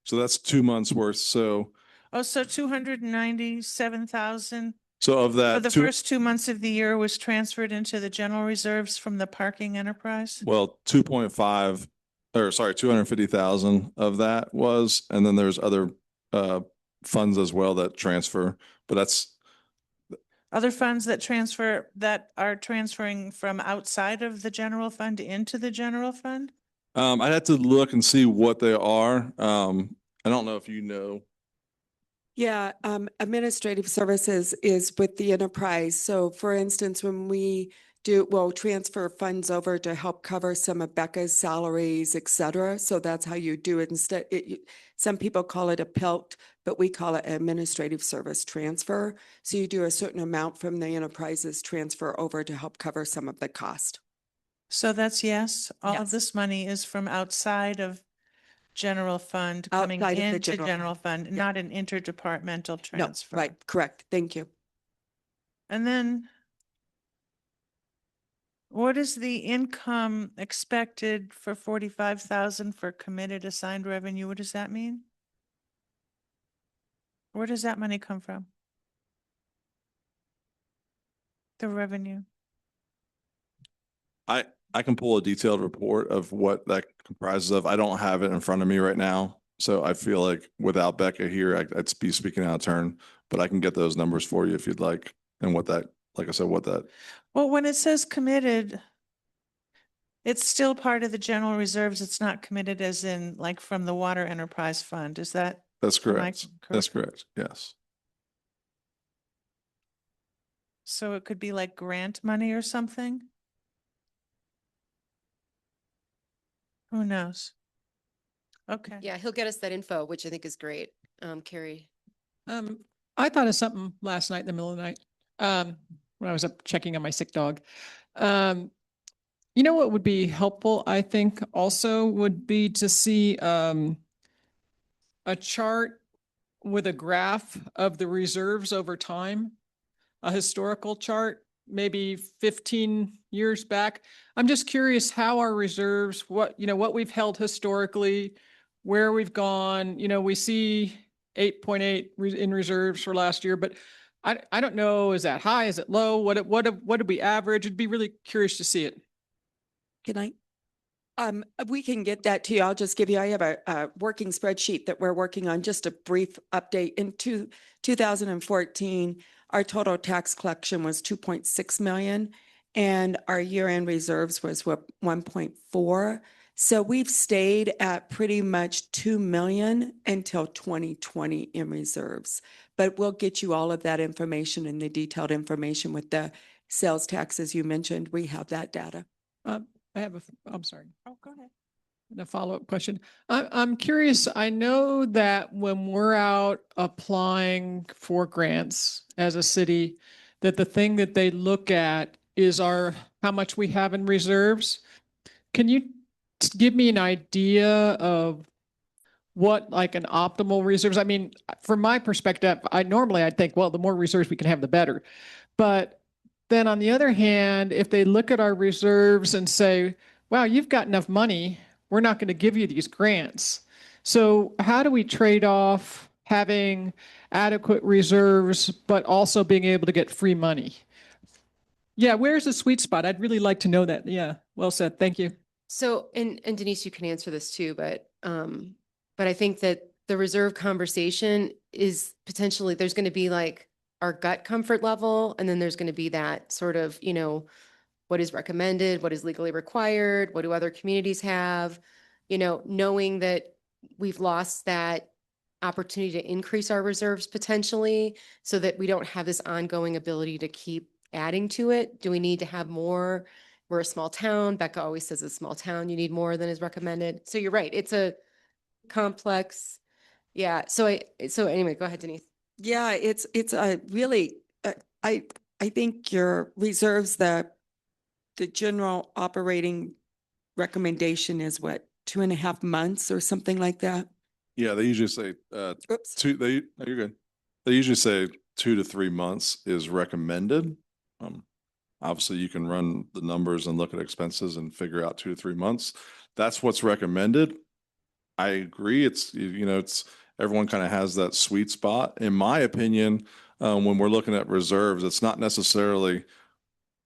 So that's 2 months worth. So Oh, so 297,000 so of for that, the first 2 months of the year was transferred into the general reserves from the parking enterprise? well, 2.5 or sorry, 250,000 of that was, and then there's other funds as well that transfer, but that's Other funds that are transferring from outside of the general fund into the general fund? I'd have to look and see what they are. I don't know if you know. Yeah, administrative services is with the enterprise. So for instance, when we'll transfer funds over to help cover some of Becca's salaries, et cetera. So that's how you do it. Instead, some people call it a PILT, but we call it administrative service transfer. So you do a certain amount from the enterprises transfer over to help cover some of the cost. So that's yes, all of Yes. this money is from outside of general fund coming Outside of the into general general fund, Yeah. not an interdepartmental No, transfer. right, correct. Thank you. And then what is the income expected for 45,000 for committed assigned revenue? What does that mean? Where does that money come from? The revenue. I can pull a detailed report of what that comprises of. I don't have it in front of me right now. So I feel like without Becca here, I'd be speaking out of turn, but I can get those numbers for you if you'd like. And what that, like I said, what that, Well, when it says committed, it's still part of the general reserves. It's not committed as in like from the water enterprise fund. Is that? that's am I correct. That's correct. Yes. So it could be like grant money or something? Who knows? Okay. Yeah, he'll get us that info, which I think is great. Carrie. I thought of something last night in the middle of the night, when I was up checking on my sick dog. You know what would be helpful, I think, also would be to see a chart with a graph of the reserves over time, a historical chart maybe 15 years back. I'm just curious how our reserves, what we've held historically, where we've gone. We see 8.8 in reserves for last year, but I don't know, is that high? Is it low? What did we average? I'd be really curious to see it. Can I? We can get that to you. I'll just give you, I have a working spreadsheet that we're working on, just a brief update. In 2014, our total tax collection was 2.6 million and our year-end reserves was 1.4. So we've stayed at pretty much 2 million until 2020 in reserves. But we'll get you all of that information and the detailed information with the sales taxes you mentioned. We have that data. I'm sorry. Oh, go ahead. A follow-up question. I'm curious. I know that when we're out applying for grants as a city, that the thing that they look at is how much we have in reserves. Can you give me an idea of what like an optimal reserves? I mean, from my perspective, I'd think, well, the more reserves we can have, the better. But then on the other hand, if they look at our reserves and say, wow, you've got enough money, we're not going to give you these grants. So how do we trade off having adequate reserves, but also being able to get free money? Yeah, where's the sweet spot? I'd really like to know that. Yeah, well said. Thank you. So, and Denise, you can answer this too, but I think that the reserve conversation is potentially, there's going to be like our gut comfort level, and then there's going to be that sort of, what is recommended, what is legally required, what do other communities have, knowing that we've lost that opportunity to increase our reserves potentially so that we don't have this ongoing ability to keep adding to it. Do we need to have more? We're a small town. Becca always says a small town, you need more than is recommended. So you're right. It's a complex. Yeah. So anyway, go ahead, Denise. Yeah, it's a really, I think your reserves, the general operating recommendation is what, 2.5 months or something like that? Yeah, they usually say, Oops. no, you're good. They usually say 2 to 3 months is recommended. Obviously you can run the numbers and look at expenses and figure out 2 to 3 months. That's what's recommended. I agree. It's everyone kind of has that sweet spot. In my opinion, when we're looking at reserves, it's not necessarily,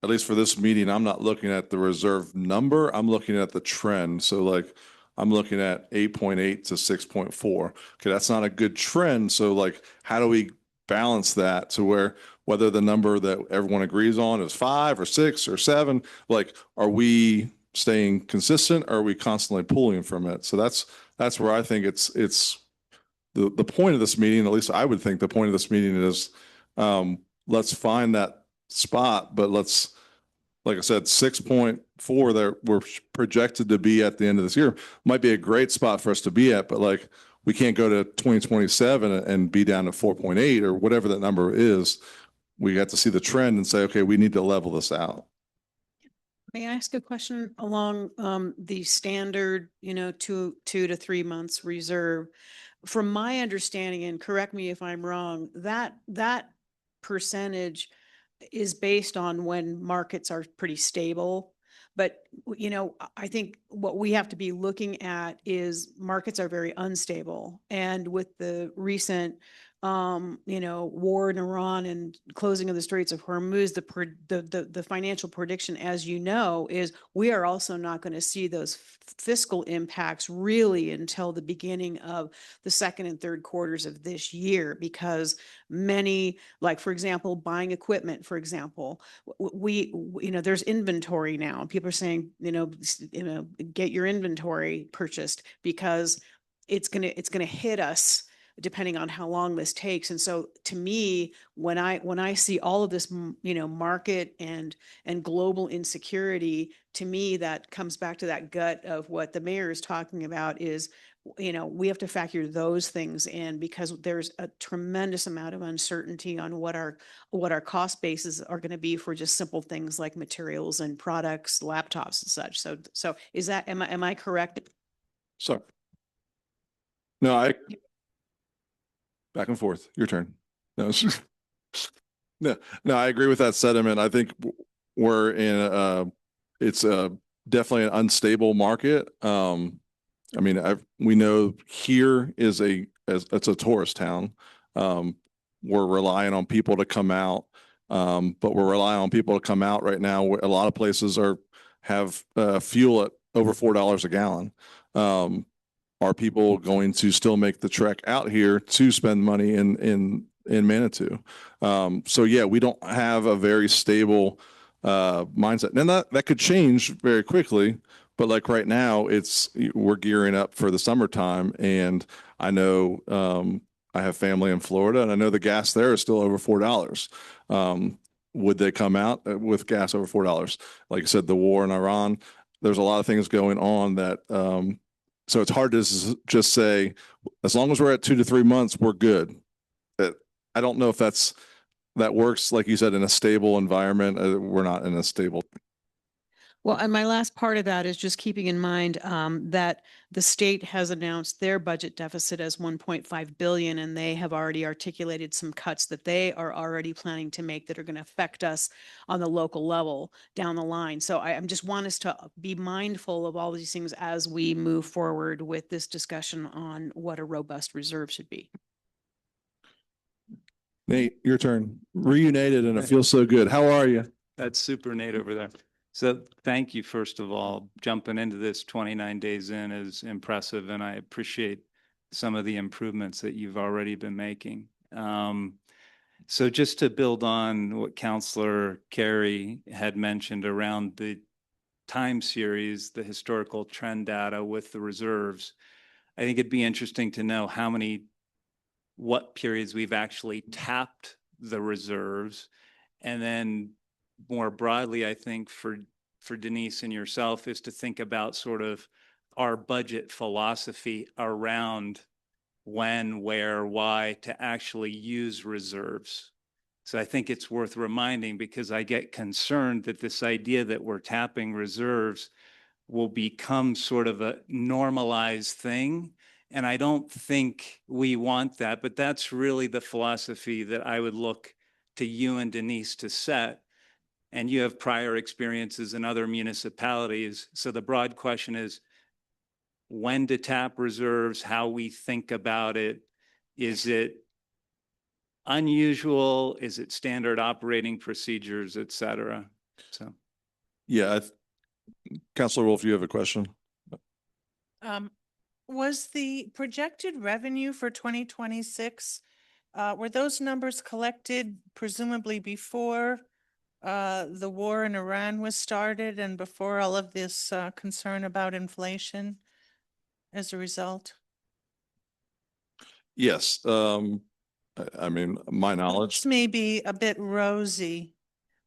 at least for this meeting, I'm not looking at the reserve number. I'm looking at the trend. So like I'm looking at 8.8 to 6.4. Okay, that's not a good trend. So like, how do we balance that to where whether the number that everyone agrees on is 5 or 6 or 7, like, are we staying consistent or are we constantly pulling from it? So that's where I think it's the point of this meeting, at least I would think the point of this meeting is, let's find that spot, but let's, like I said, 6.4 that we're projected to be at the end of this year might be a great spot for us to be at, but like, we can't go to 2027 and be down to 4.8 or whatever that number is. We have to see the trend and say, okay, we need to level this out. May I ask a question along the standard, 2 to 3 months reserve? From my understanding, and correct me if I'm wrong, that percentage is based on when markets are pretty stable. But, I think what we have to be looking at is markets are very unstable. And with the recent, war in Iran and closing of the Straits of Hormuz, the financial prediction, as you know, is we are also not going to see those fiscal impacts really until the beginning of the second and third quarters of this year, because many, like, for example, buying equipment, for example, there's inventory now. People are saying, get your inventory purchased because it's going to hit us depending on how long this takes. And so to me, when I see all of this, market and global insecurity, to me, that comes back to that gut of what the mayor is talking about is, we have to factor those things in because there's a tremendous amount of uncertainty on what our cost bases are going to be for just simple things like materials and products, laptops and such. So is that, am I correct? Sorry. No, back and forth. Your turn. No, No, no, I agree with that sentiment. I think we're in it's definitely an unstable market. I mean, we know here is it's a tourist town. We're relying on people to come out, but we're relying on people to come out right now. A lot of places have fuel at over $4 a gallon. Are people going to still make the trek out here to spend money in Manitou? So yeah, we don't have a very stable mindset, and that could change very quickly. But like right now, we're gearing up for the summertime, and I know I have family in Florida, and I know the gas there is still over $4. Would they come out with gas over $4? Like I said, the war in Iran, there's a lot of things going on that so it's hard to just say, as long as we're at 2 to 3 months, we're good. I don't know if that works, like you said, in a stable environment. We're not in a stable. Well, and my last part of that is just keeping in mind that the state has announced their budget deficit as 1.5 billion, and they have already articulated some cuts that they are already planning to make that are going to affect us on the local level down the line. So I just want us to be mindful of all these things as we move forward with this discussion on what a robust reserve should be. Nate, your turn. Reunited, and it feels so good. How are you? That's super, Nate, over there. So thank you, first of all. Jumping into this 29 days in is impressive, and I appreciate some of the improvements that you've already been making. So just to build on what Councilor Carey had mentioned around the time series, the historical trend data with the reserves, I think it'd be interesting to know what periods we've actually tapped the reserves. And then more broadly, I think for Denise and yourself is to think about sort of our budget philosophy around when, where, why to actually use reserves. So I think it's worth reminding, because I get concerned that this idea that we're tapping reserves will become sort of a normalized thing. And I don't think we want that, but that's really the philosophy that I would look to you and Denise to set. And you have prior experiences in other municipalities. So the broad question is when to tap reserves, how we think about it. Is it unusual? Is it standard operating procedures, et cetera? So. Yeah. Councilor Wolf, you have a question? Was the projected revenue for 2026, were those numbers collected presumably before the war in Iran was started and before all of this concern about inflation as a result? Yes. I mean, my knowledge. This may be a bit rosy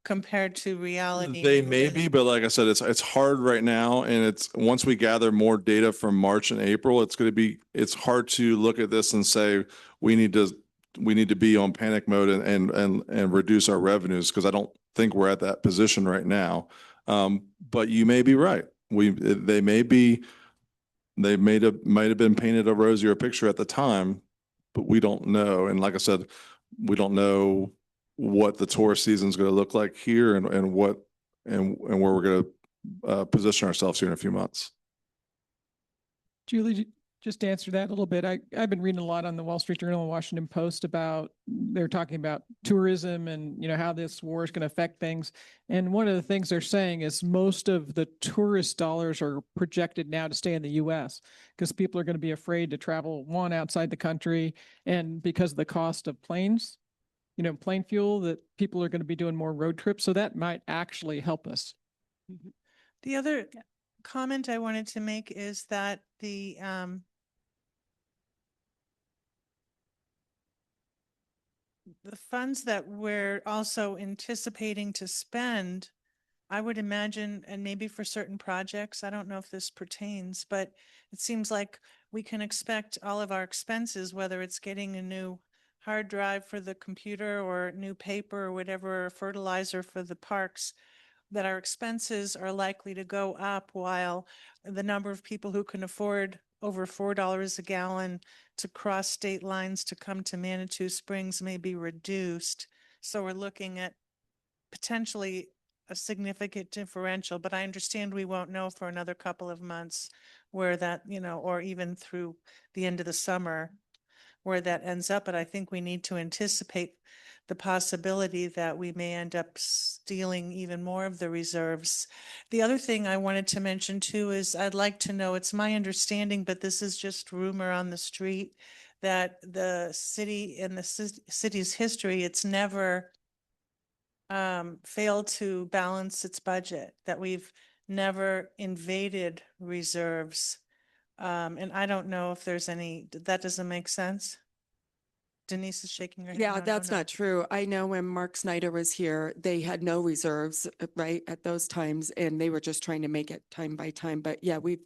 compared to reality. They may be, but like I said, it's hard right now, and it's once we gather more data from March and April, it's hard to look at this and say we need to be on panic mode and reduce our revenues, because I don't think we're at that position right now. But you may be right. They might have been painted a rosier picture at the time, but we don't know. And like I said, we don't know what the tourist season is going to look like here and where we're going to position ourselves here in a few months. Julie, just to answer that a little bit, I've been reading a lot on the Wall Street Journal and Washington Post about, they're talking about tourism and, how this war is going to affect things. And one of the things they're saying is most of the tourist dollars are projected now to stay in the US because people are going to be afraid to travel, one, outside the country, and because of the cost of planes, plane fuel, that people are going to be doing more road trips. So that might actually help us. The other comment I wanted to make is that the funds that we're also anticipating to spend, I would imagine, and maybe for certain projects, I don't know if this pertains, but it seems like we can expect all of our expenses, whether it's getting a new hard drive for the computer or new paper or whatever, or fertilizer for the parks, that our expenses are likely to go up while the number of people who can afford over $4 a gallon to cross state lines to come to Manitou Springs may be reduced. So we're looking at potentially a significant differential, but I understand we won't know for another couple of months where that, or even through the end of the summer where that ends up. But I think we need to anticipate the possibility that we may end up stealing even more of the reserves. The other thing I wanted to mention too is I'd like to know, it's my understanding, but this is just rumor on the street, that the city, in the city's history, it's never failed to balance its budget, that we've never invaded reserves. And I don't know if there's any, that doesn't make sense. Denise is shaking her head. Yeah, no, that's no. not true. I know when Mark Snyder was here, they had no reserves, right, at those times, and they were just trying to make it time by time. But yeah, we've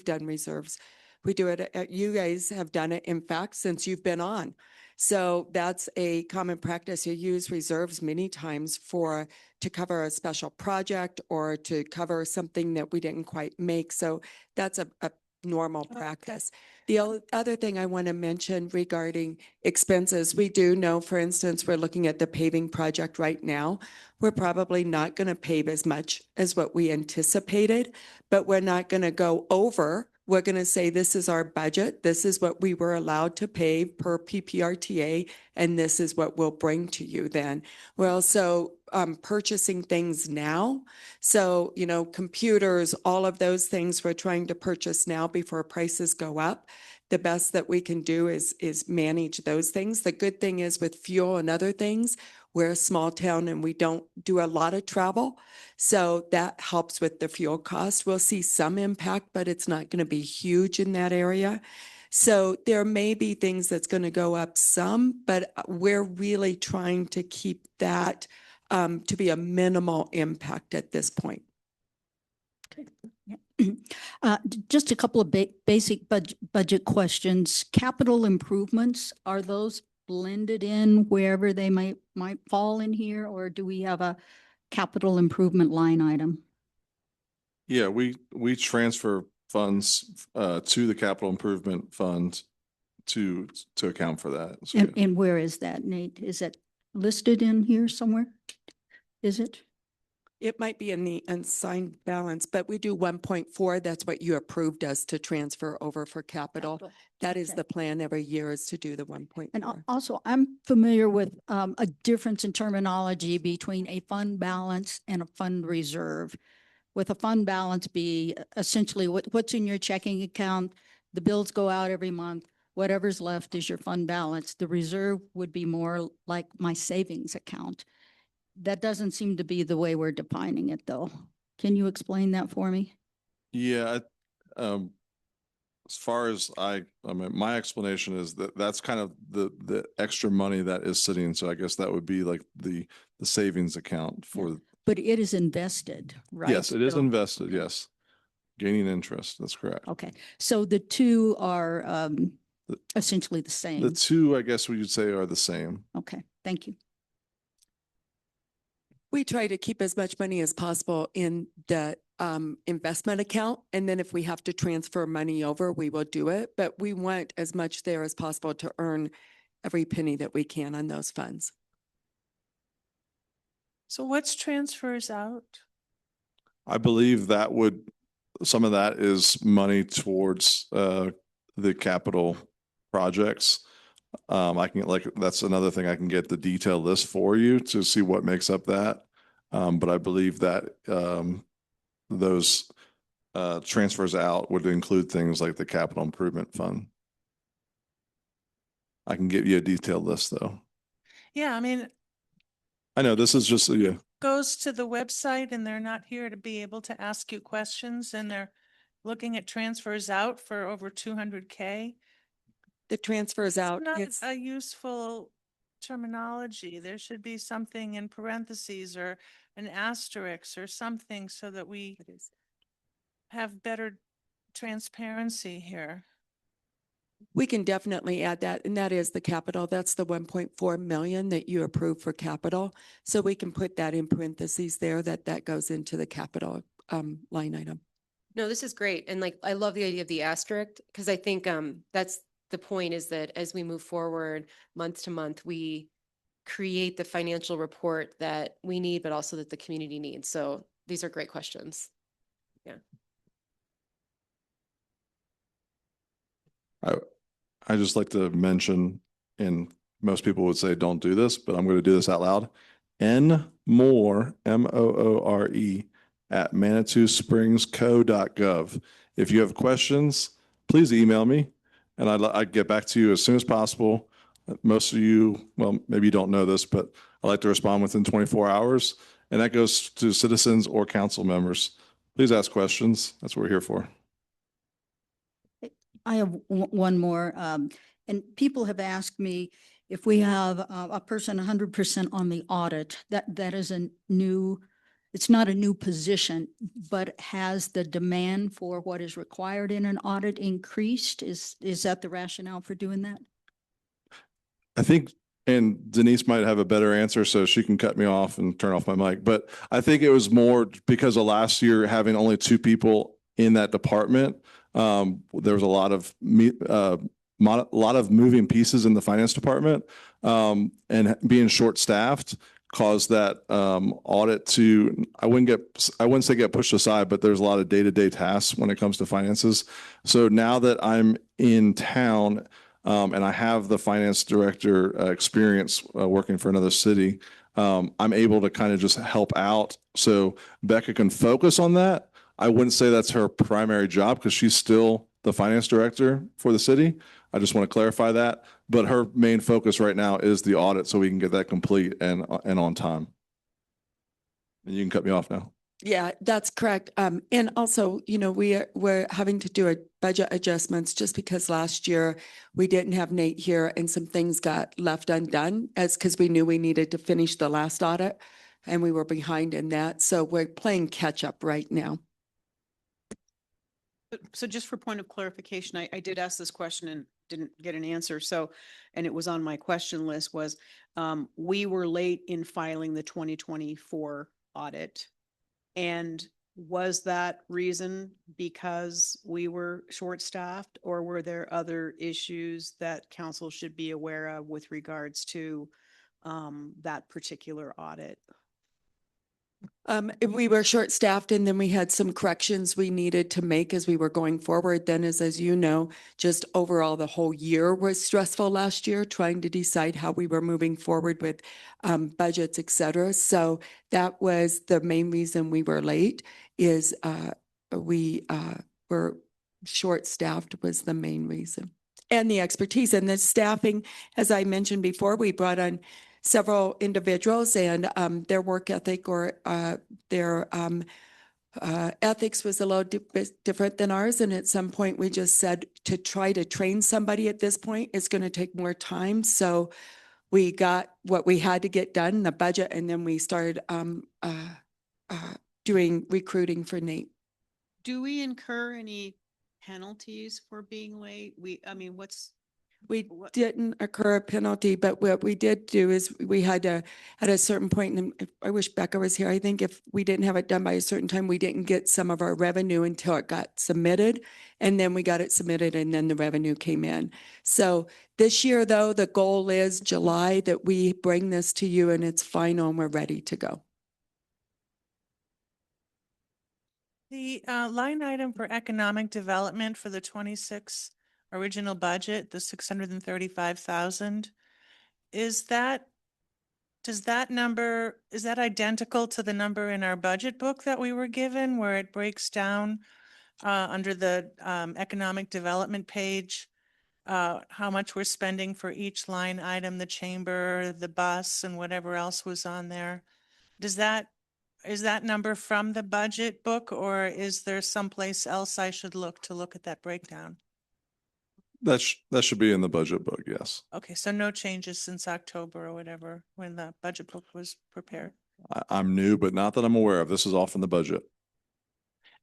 done reserves. We do it, you guys have done it, in fact, since you've been on. So that's a common practice. You use reserves many times to cover a special project or to cover something that we didn't quite make. So that's a normal practice. The other thing I want to mention regarding expenses, we do know, for instance, we're looking at the paving project right now. We're probably not going to pave as much as what we anticipated, but we're not going to go over. We're going to say, this is our budget. This is what we were allowed to pave per PPRTA, and this is what we'll bring to you then. We're also purchasing things now. So, computers, all of those things we're trying to purchase now before prices go up. The best that we can do is manage those things. The good thing is with fuel and other things, we're a small town and we don't do a lot of travel. So that helps with the fuel cost. We'll see some impact, but it's not going to be huge in that area. So there may be things that's going to go up some, but we're really trying to keep that to be a minimal impact at this point. Just a couple of basic budget questions. Capital improvements, are those blended in wherever they might fall in here, or do we have a capital improvement line item? Yeah, we transfer funds to the capital improvement fund to account for that. So, yeah. And where is that, Nate? Is it listed in here somewhere? Is it? It might be in the unsigned balance, but we do 1.4. That's what you approved us to transfer over for capital. That is Okay. the plan every year, is to do the 1.4. And also, I'm familiar with a difference in terminology between a fund balance and a fund reserve. With a fund balance be essentially what's in your checking account, the bills go out every month, whatever's left is your fund balance. The reserve would be more like my savings account. That doesn't seem to be the way we're defining it, though. Can you explain that for me? Yeah, as far as I mean, my explanation is that that's kind of the extra money that is sitting. So I guess that would be like the savings account for. But it is invested, right? Yes, it is So- invested. Yes, gaining interest. That's correct. Okay, so the two are essentially the same. The two, I guess we would say, are the same. Okay, thank you. We try to keep as much money as possible in the investment account. And then if we have to transfer money over, we will do it. But we want as much there as possible to earn every penny that we can on those funds. So what's transfers out? I believe that some of that is money towards the capital projects. I can that's another thing, I can get the detailed list for you to see what makes up that. But I believe that those transfers out would include things like the capital improvement fund. I can give you a detailed list though. Yeah, I mean, I know this is just, yeah. goes to the website and they're not here to be able to ask you questions and they're looking at transfers out for over 200K. The transfers out, Not it's a useful terminology. There should be something in parentheses or an asterisk or something so that we have better transparency here. we can definitely add that, and that is the capital. That's the 1.4 million that you approved for capital. So we can put that in parentheses there, that goes into the capital line item. No, this is great. And like, I love the idea of the asterisk because I think that's the point, is that as we move forward month to month, we create the financial report that we need, but also that the community needs. So these are great questions. Yeah. I just like to mention, and most people would say don't do this, but I'm going to do this out loud. Nmoore, Moore, at ManitouSpringsCo.gov. If you have questions, please email me and I'd get back to you as soon as possible. Most of you, well, maybe you don't know this, but I like to respond within 24 hours, and that goes to citizens or council members. Please ask questions. That's what we're here for. I have one more, and people have asked me if we have a person 100% on the audit, that is a new, it's not a new position, but has the demand for what is required in an audit increased? Is that the rationale for doing that? I think, and Denise might have a better answer, so she can cut me off and turn off my mic. But I think it was more because of last year having only 2 people in that department. There was a lot of moving pieces in the finance department, and being short-staffed caused that audit to, I wouldn't say get pushed aside, but there's a lot of day-to-day tasks when it comes to finances. So now that I'm in town, and I have the finance director experience working for another city, I'm able to kind of just help out so Becca can focus on that. I wouldn't say that's her primary job because she's still the finance director for the city. I just want to clarify that. But her main focus right now is the audit so we can get that complete and on time. And you can cut me off now. Yeah, that's correct. And also, you know, we're having to do a budget adjustments just because last year we didn't have Nate here and some things got left undone because we knew we needed to finish the last audit and we were behind in that. So we're playing catch up right now. So just for point of clarification, I did ask this question and didn't get an answer. So, and it was on my question list was, we were late in filing the 2024 audit. And was that reason because we were short-staffed, or were there other issues that council should be aware of with regards to that particular audit? We were short-staffed and then we had some corrections we needed to make as we were going forward. Then as you know, just overall the whole year was stressful last year, trying to decide how we were moving forward with budgets, et cetera. So that was the main reason we were late is we were short-staffed was the main reason. And the expertise and the staffing, as I mentioned before, we brought on several individuals and their work ethic or their ethics was a little different than ours. And at some point we just said to try to train somebody at this point is going to take more time. So we got what we had to get done, the budget, and then we started doing recruiting for Nate. Do we incur any penalties for being late? We didn't incur a penalty, but what we did do is we had to, at a certain point, and I wish Becca was here, I think if we didn't have it done by a certain time, we didn't get some of our revenue until it got submitted. And then we got it submitted and then the revenue came in. So this year, though, the goal is July that we bring this to you and it's final and we're ready to go. The line item for economic development for the 26 original budget, the 635,000, is that identical to the number in our budget book that we were given, where it breaks down under the economic development page, how much we're spending for each line item, the chamber, the bus, and whatever else was on there? Is that number from the budget book, or is there someplace else I should look at that breakdown? That should be in the budget book, yes. Okay, so no changes since October or whatever, when the budget book was prepared. I'm new, but not that I'm aware of. This is off in the budget.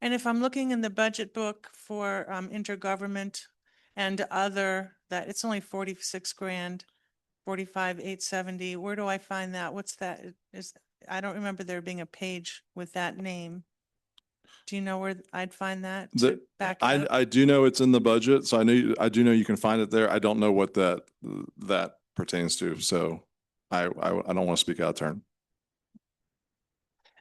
And if I'm looking in the budget book for intergovernment and other, that it's only 46 grand, 45,870. Where do I find that? What's that? I don't remember there being a page with that name. Do you know where I'd find that? I do know it's in the budget, so I do know you can find it there. I don't know what that pertains to. So I don't want to speak out of turn.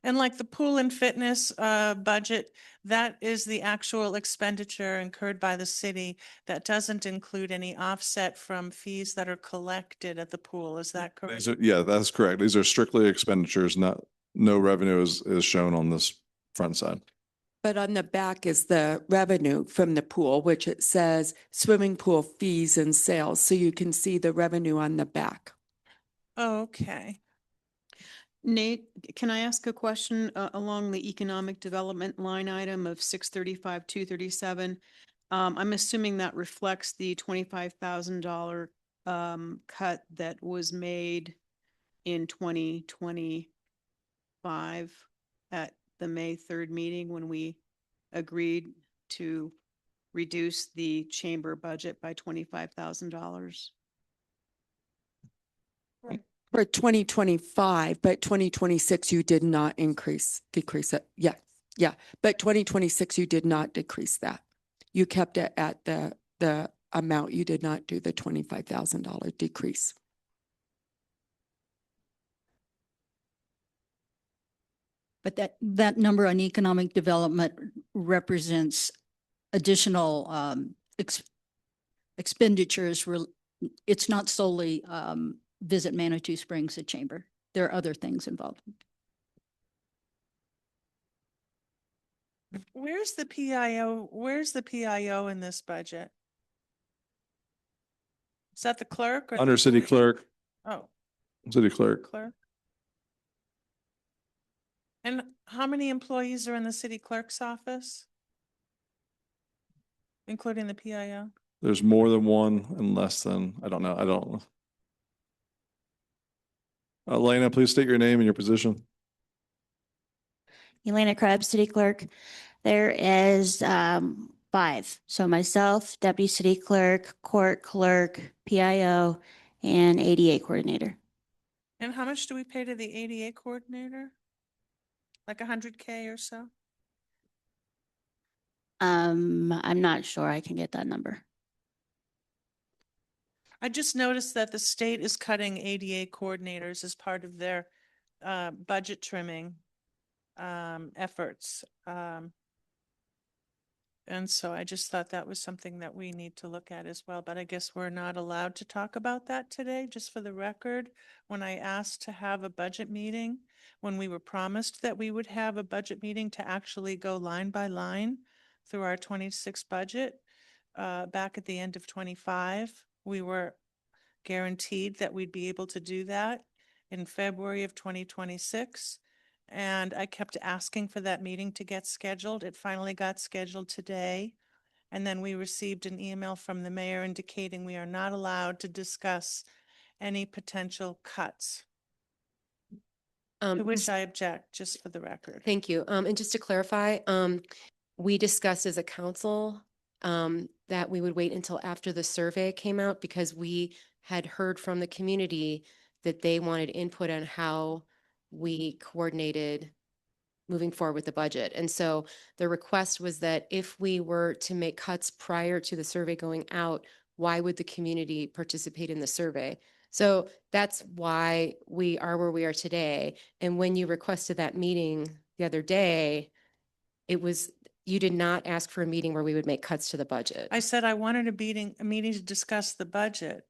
And like the pool and fitness budget, that is the actual expenditure incurred by the city. That doesn't include any offset from fees that are collected at the pool. Is that correct? Yeah, that's correct. These are strictly expenditures, no revenue is shown on this front side. But on the back is the revenue from the pool, which it says swimming pool fees and sales. So you can see the revenue on the back. Okay. Nate, can I ask a question along the economic development line item of 635, 237? I'm assuming that reflects the $25,000 cut that was made in 2025 at the May 3rd meeting when we agreed to reduce the chamber budget by $25,000. For 2025, but 2026, you did not decrease it. Yeah, yeah. But 2026, you did not decrease that. You kept it at the amount. You did not do the $25,000 decrease. But that number on economic development represents additional expenditures. It's not solely Visit Manitou Springs, the chamber. There are other things involved. Where's the PIO? Where's the PIO in this budget? Is that the clerk or? Under city clerk, Oh, city clerk. clerk. And how many employees are in the city clerk's office? Including the PIO? There's more than one and less than, I don't know. I don't. Elena, please state your name and your position. Elena Krebs, city clerk. There is 5. So myself, deputy city clerk, court clerk, PIO, and ADA coordinator. And how much do we pay to the ADA coordinator? Like 100K or so? I'm not sure I can get that number. I just noticed that the state is cutting ADA coordinators as part of their budget trimming efforts. And so I just thought that was something that we need to look at as well. But I guess we're not allowed to talk about that today, just for the record. When I asked to have a budget meeting, when we were promised that we would have a budget meeting to actually go line by line through our 26 budget, back at the end of 25, we were guaranteed that we'd be able to do that in February of 2026. And I kept asking for that meeting to get scheduled. It finally got scheduled today. And then we received an email from the mayor indicating we are not allowed to discuss any potential cuts, to which I object, just for the record. Thank you. And just to clarify, we discussed as a council that we would wait until after the survey came out because we had heard from the community that they wanted input on how we coordinated moving forward with the budget. And so the request was that if we were to make cuts prior to the survey going out, why would the community participate in the survey? So that's why we are where we are today. And when you requested that meeting the other day, you did not ask for a meeting where we would make cuts to the budget. I said I wanted a meeting to discuss the budget.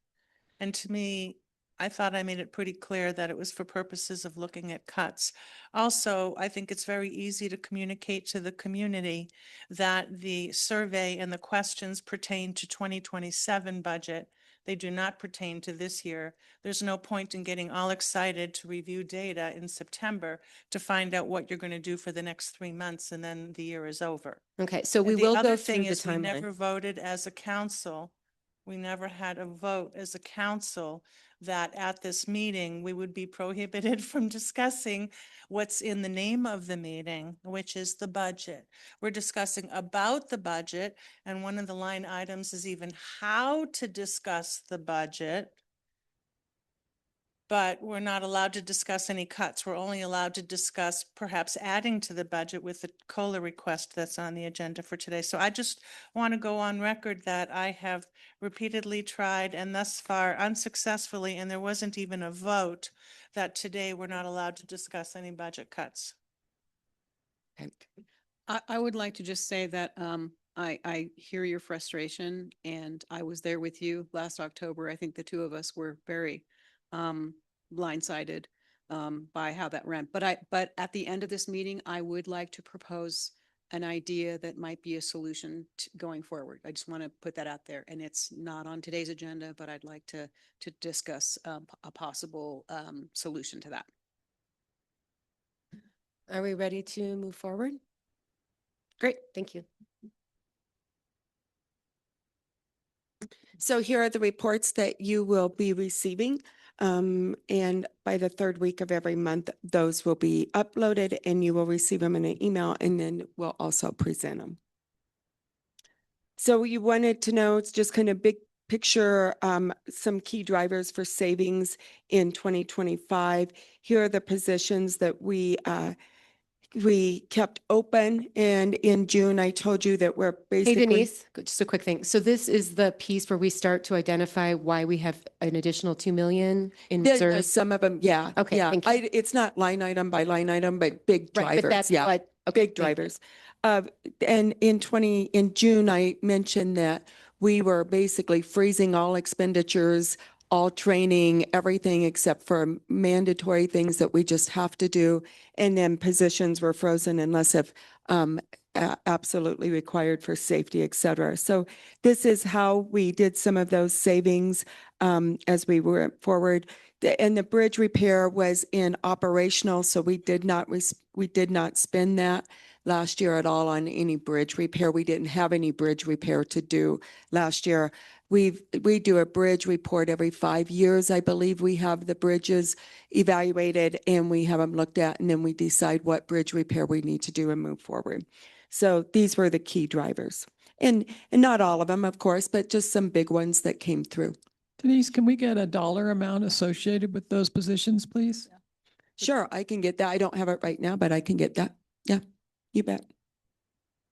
And to me, I thought I made it pretty clear that it was for purposes of looking at cuts. Also, I think it's very easy to communicate to the community that the survey and the questions pertain to 2027 budget. They do not pertain to this year. There's no point in getting all excited to review data in September to find out what you're going to do for the next 3 months, and then the year is over. Okay, so we And will the other go thing through the is we never timeline. voted as a council. We never had a vote as a council that at this meeting, we would be prohibited from discussing what's in the name of the meeting, which is the budget. We're discussing about the budget, and one of the line items is even how to discuss the budget. but we're not allowed to discuss any cuts. We're only allowed to discuss perhaps adding to the budget with the COLA request that's on the agenda for today. So I just want to go on record that I have repeatedly tried and thus far unsuccessfully, and there wasn't even a vote, that today we're not allowed to discuss any budget cuts. I would like to just say that I hear your frustration, and I was there with you last October. I think the two of us were very blindsided by how that ran. But at the end of this meeting, I would like to propose an idea that might be a solution going forward. I just want to put that out there, and it's not on today's agenda, but I'd like to discuss a possible solution to that. Are we ready to move forward? Great, thank you. So here are the reports that you will be receiving. And by the third week of every month, those will be uploaded and you will receive them in an email, and then we'll also present them. So you wanted to know, it's just kind of big picture, some key drivers for savings in 2025. Here are the positions that we kept open, and in June, I told you that we're Hey basically. Denise, just a quick thing. So this is the piece where we start to identify why we have an additional 2 million in reserves. Some of them, yeah. Okay, Yeah, thank you. it's not line item by line item, but big Right, but drivers, that's yeah. what, okay, Big thank you. drivers. And in June, I mentioned that we were basically freezing all expenditures, all training, everything except for mandatory things that we just have to do. And then positions were frozen unless if absolutely required for safety, et cetera. So this is how we did some of those savings as we went forward. And the bridge repair was in operational, so we did not spend that last year at all on any bridge repair. We didn't have any bridge repair to do last year. We do a bridge report every 5 years. I believe we have the bridges evaluated and we have them looked at, and then we decide what bridge repair we need to do and move forward. So these were the key drivers, and not all of them, of course, but just some big ones that came through. Denise, can we get a dollar amount associated with those positions, please? Sure, I can get that. I don't have it right now, but I can get that. Yeah, you bet.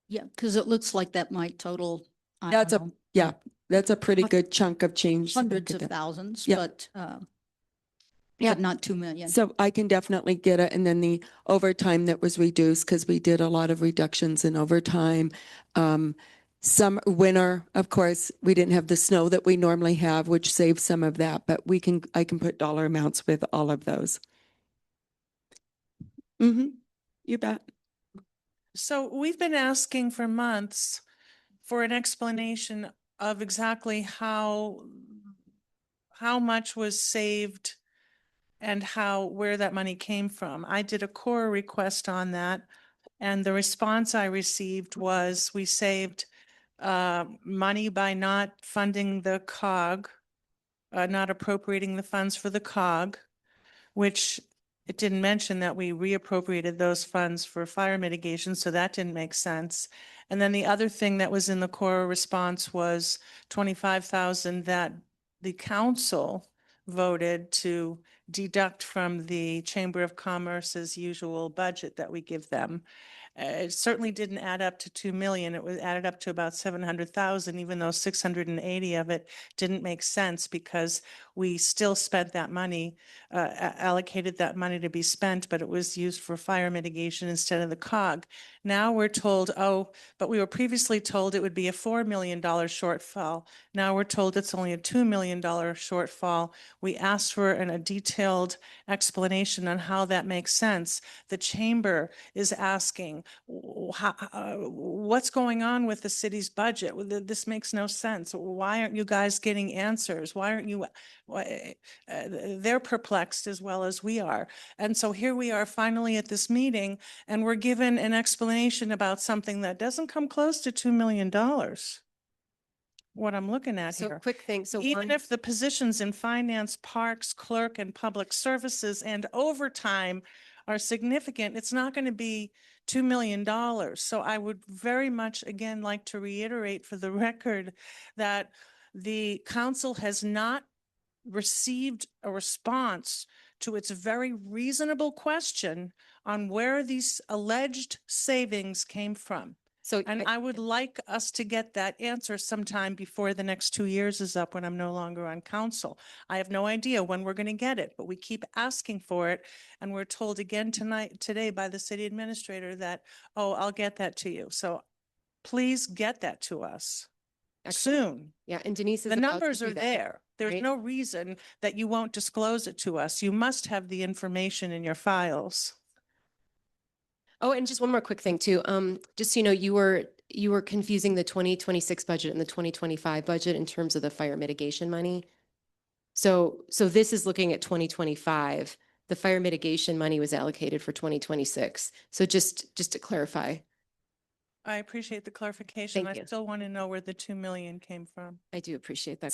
Yeah, because it looks like that might total, I That's don't a, know, yeah, that's a pretty good chunk of change. hundreds of thousands, Yeah. but Yeah. not 2 million. So I can definitely get it. And then the overtime that was reduced, because we did a lot of reductions in overtime. Some winter, of course, we didn't have the snow that we normally have, which saved some of that, but I can put dollar amounts with all of those. You bet. So we've been asking for months for an explanation of exactly how much was saved and where that money came from. I did a core request on that, and the response I received was we saved money by not funding the COG, not appropriating the funds for the COG, which it didn't mention that we reappropriated those funds for fire mitigation, so that didn't make sense. And then the other thing that was in the core response was 25,000 that the council voted to deduct from the Chamber of Commerce's usual budget that we give them. It certainly didn't add up to 2 million. It was added up to about 700,000, even though 680 of it didn't make sense because we still spent that money, allocated that money to be spent, but it was used for fire mitigation instead of the COG. Now we're told, but we were previously told it would be a $4 million shortfall. Now we're told it's only a $2 million shortfall. We asked for a detailed explanation on how that makes sense. The chamber is asking, what's going on with the city's budget? This makes no sense. Why aren't you guys getting answers? Why aren't you? They're perplexed as well as we are. And so here we are finally at this meeting, and we're given an explanation about something that doesn't come close to $2 million. What I'm looking at So here. quick thing, so Even if the positions in finance, parks, clerk, and public services and overtime are significant, it's not going to be $2 million. So I would very much, again, like to reiterate for the record that the council has not received a response to its very reasonable question on where these alleged savings came from. So And I would like us to get that answer sometime before the next 2 years is up when I'm no longer on council. I have no idea when we're going to get it, but we keep asking for it. And we're told again today by the city administrator that, oh, I'll get that to you. So please get that to us soon. Yeah, and Denise is The about to numbers do are that, there. There's right? no reason that you won't disclose it to us. You must have the information in your files. Oh, and just one more quick thing too. Just so you know, you were confusing the 2026 budget and the 2025 budget in terms of the fire mitigation money. So this is looking at 2025. The fire mitigation money was allocated for 2026. So just to clarify, I appreciate the clarification. Thank I you. still want to know where the 2 million came from. I do appreciate that.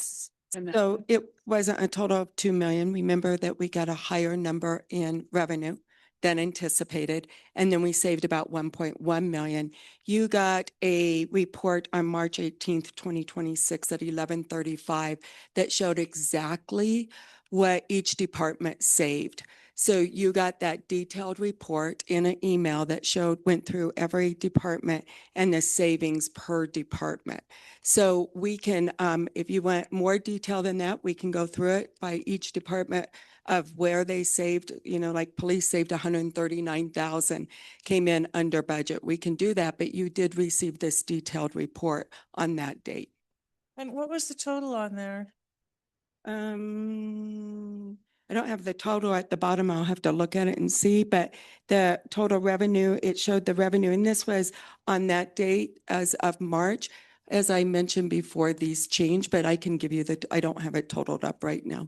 So it wasn't a total of 2 million. Remember that we got a higher number in revenue than anticipated, and then we saved about 1.1 million. You got a report on March 18th, 2026 at 11:35 that showed exactly what each department saved. So you got that detailed report in an email that went through every department and the savings per department. So we can, if you want more detail than that, we can go through it by each department of where they saved, like police saved 139,000, came in under budget. We can do that, but you did receive this detailed report on that date. And what was the total on there? I don't have the total at the bottom. I'll have to look at it and see, but the total revenue, it showed the revenue, and this was on that date as of March. As I mentioned before, these change, but I can give you I don't have it totaled up right now.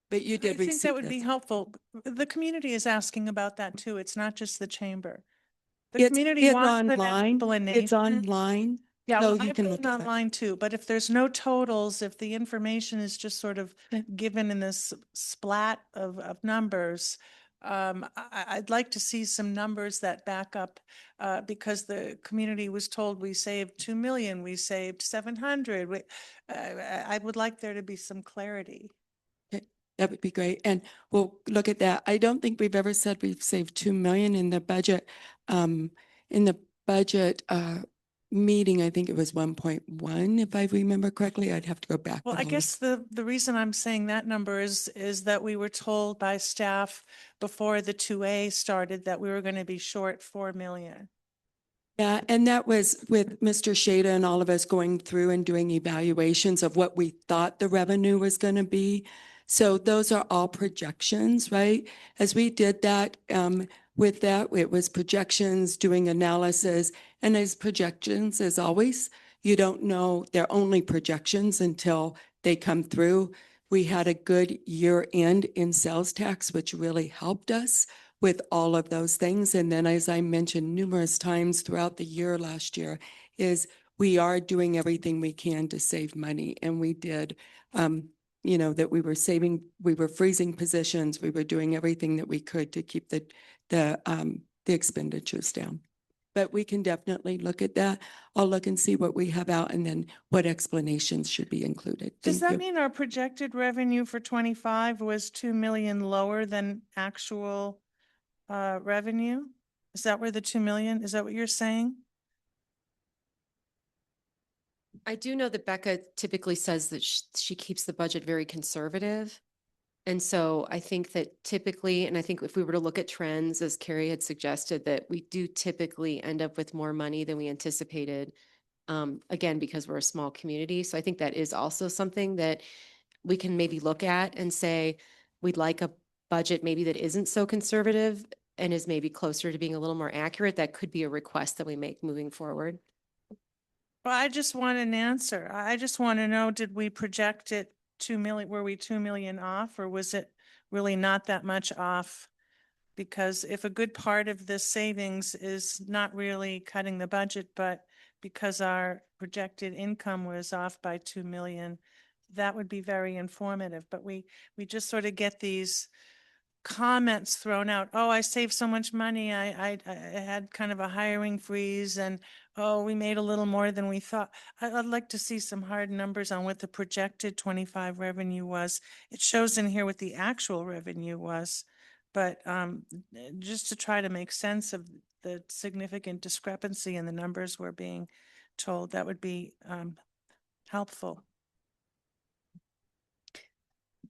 But you did I think receive that would be this. helpful. The community is asking about that too. It's not just the chamber. The It's community wants an online. explanation. It's online. Yeah, so well, you I've can been look at that. online too, but if there's no totals, if the information is just sort of given in this splat of numbers, I'd like to see some numbers that back up, because the community was told we saved 2 million, we saved 700. I would like there to be some clarity. That would be great. And we'll look at that. I don't think we've ever said we've saved 2 million in the budget. In the budget meeting, I think it was 1.1, if I remember correctly. I'd have to go back. Well, but I I'll guess the reason I'm saying that number is that we were told by staff before the 2A started that we were going to be short 4 million. Yeah, and that was with Mr. Shada and all of us going through and doing evaluations of what we thought the revenue was going to be. So those are all projections, right? As we did that, with that, it was projections, doing analysis, and as projections, as always, you don't know, they're only projections until they come through. We had a good year end in sales tax, which really helped us with all of those things. And then, as I mentioned numerous times throughout the year last year, is we are doing everything we can to save money. And we did, that we were saving, we were freezing positions, we were doing everything that we could to keep the expenditures down. But we can definitely look at that. I'll look and see what we have out and then what explanations should be included. Does Thank that you. mean our projected revenue for 25 was 2 million lower than actual revenue? Is that where the 2 million, is that what you're saying? I do know that Becca typically says that she keeps the budget very conservative. And so I think that typically, and I think if we were to look at trends, as Carrie had suggested, that we do typically end up with more money than we anticipated. Again, because we're a small community. So I think that is also something that we can maybe look at and say, we'd like a budget maybe that isn't so conservative and is maybe closer to being a little more accurate. That could be a request that we make moving forward. Well, I just want an answer. I just want to know, did we project it 2 million, were we 2 million off, or was it really not that much off? Because if a good part of this savings is not really cutting the budget, but because our projected income was off by 2 million, that would be very informative. But we just sort of get these comments thrown out. Oh, I saved so much money. I had kind of a hiring freeze and, oh, we made a little more than we thought. I'd like to see some hard numbers on what the projected 25 revenue was. It shows in here what the actual revenue was. But just to try to make sense of the significant discrepancy in the numbers we're being told, that would be helpful.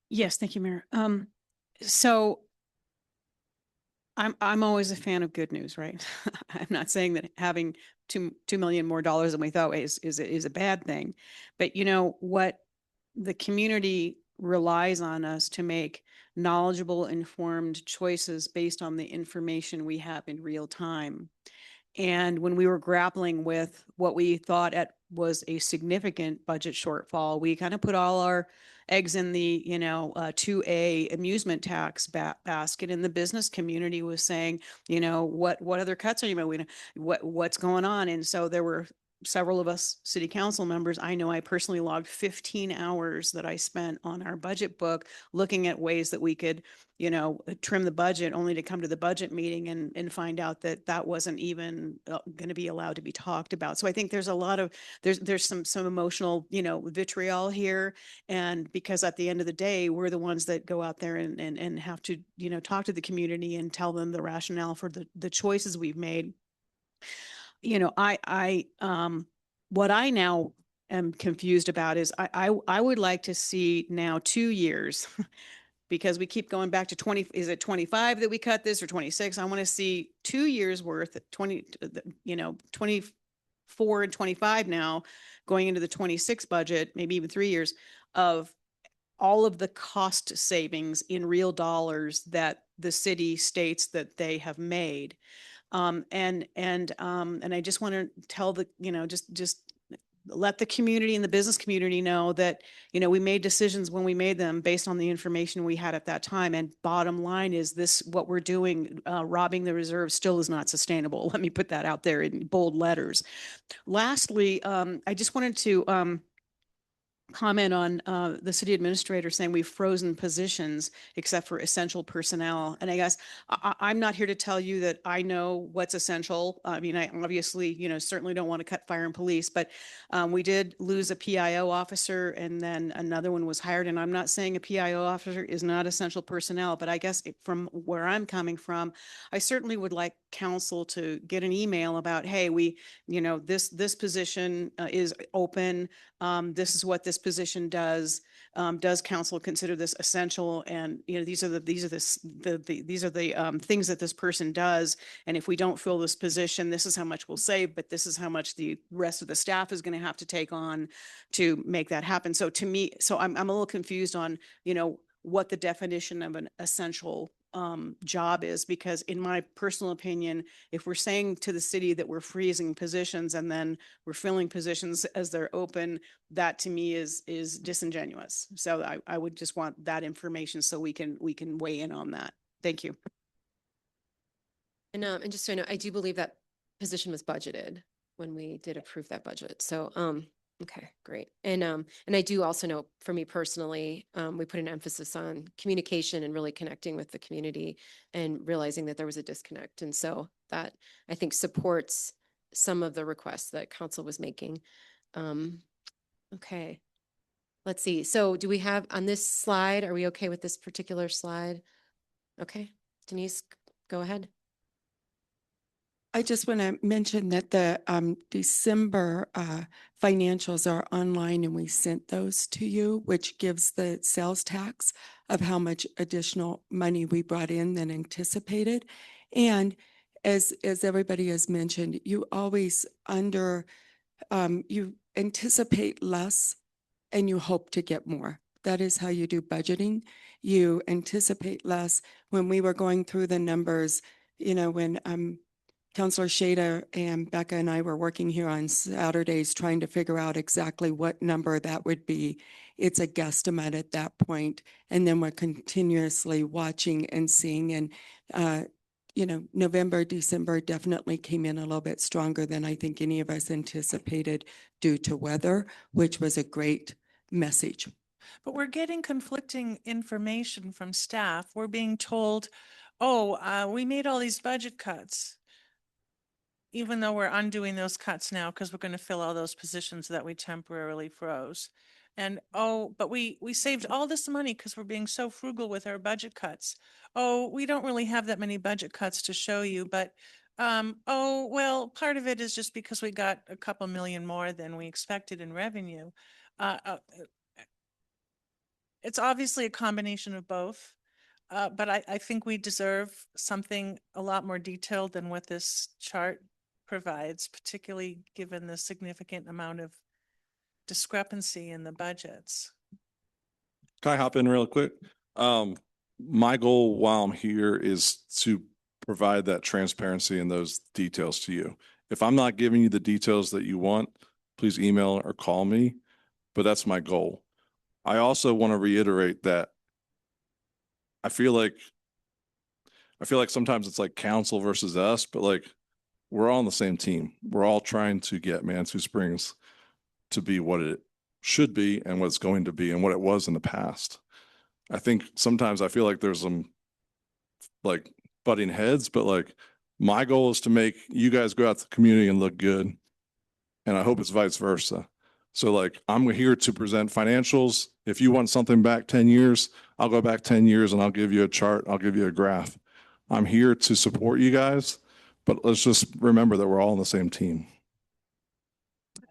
Yes, thank you, Mayor. So I'm always a fan of good news, right? I'm not saying that having $2 million more than we thought is a bad thing, but you know what, the community relies on us to make knowledgeable, informed choices based on the information we have in real time. And when we were grappling with what we thought was a significant budget shortfall, we kind of put all our eggs in the 2A amusement tax basket, and the business community was saying, what other cuts are you making? What's going on? And so there were several of us city council members. I know I personally logged 15 hours that I spent on our budget book looking at ways that we could trim the budget, only to come to the budget meeting and find out that that wasn't even going to be allowed to be talked about. So I think there's a lot of there's some emotional vitriol here, and because at the end of the day we're the ones that go out there and have to talk to the community and tell them the rationale for the choices we've made. What I now am confused about is I would like to see now 2 years because we keep going back to 20, is it 25 that we cut this or 26? I want to see 2 years worth, 24 and 25 now going into the 26 budget, maybe even 3 years of all of the cost savings in real dollars that the city states that they have made. And I just want to tell just let the community and the business community know that, we made decisions when we made them based on the information we had at that time. And bottom line is this, what we're doing, robbing the reserve still is not sustainable. Let me put that out there in bold letters. Lastly, I just wanted to, comment on the city administrator saying we've frozen positions except for essential personnel. And I guess I'm not here to tell you that I know what's essential. I mean, I obviously, certainly don't want to cut fire and police, but we did lose a PIO officer and then another one was hired. And I'm not saying a PIO officer is not essential personnel, but I guess from where I'm coming from, I certainly would like council to get an email about, hey, this position is open. This is what this position does. Does council consider this essential? And these are the things that this person does. And if we don't fill this position, this is how much we'll save, but this is how much the rest of the staff is going to have to take on to make that happen. So to me, I'm a little confused on what the definition of an essential job is, because in my personal opinion, if we're saying to the city that we're freezing positions and then we're filling positions as they're open, that to me is disingenuous. So I would just want that information so we can weigh in on that. Thank you. And just so I know, I do believe that position was budgeted when we did approve that budget. So okay, great. And I do also know, for me personally, we put an emphasis on communication and really connecting with the community and realizing that there was a disconnect. And so that, I think, supports some of the requests that council was making. Okay, let's see. So do we have on this slide, are we okay with this particular slide? Okay, Denise, go ahead. I just want to mention that the December financials are online and we sent those to you, which gives the sales tax of how much additional money we brought in than anticipated. And as everybody has mentioned, you always you anticipate less and you hope to get more. That is how you do budgeting. You anticipate less. When we were going through the numbers, when Councilor Shada and Becca and I were working here on Saturdays trying to figure out exactly what number that would be. It's a guesstimate at that point. And then we're continuously watching and seeing. And, November, December definitely came in a little bit stronger than I think any of us anticipated due to weather, which was a great message. But we're getting conflicting information from staff. We're being told, oh, we made all these budget cuts. Even though we're undoing those cuts now because we're going to fill all those positions that we temporarily froze. And oh, but we saved all this money because we're being so frugal with our budget cuts. Oh, we don't really have that many budget cuts to show you, but oh, well, part of it is just because we got a couple million more than we expected in revenue. It's obviously a combination of both. But I think we deserve something a lot more detailed than what this chart provides, particularly given the significant amount of discrepancy in the budgets. Can I hop in real quick? My goal while I'm here is to provide that transparency and those details to you. If I'm not giving you the details that you want, please email or call me, but that's my goal. I also want to reiterate that I feel like sometimes it's like council versus us, but like we're all on the same team. We're all trying to get Manitou Springs to be what it should be and what it's going to be and what it was in the past. I think sometimes I feel like there's some like butting heads, but like my goal is to make you guys go out to the community and look good. And I hope it's vice versa. So like I'm here to present financials. If you want something back 10 years, I'll go back 10 years and I'll give you a chart. I'll give you a graph. I'm here to support you guys, but let's just remember that we're all on the same team.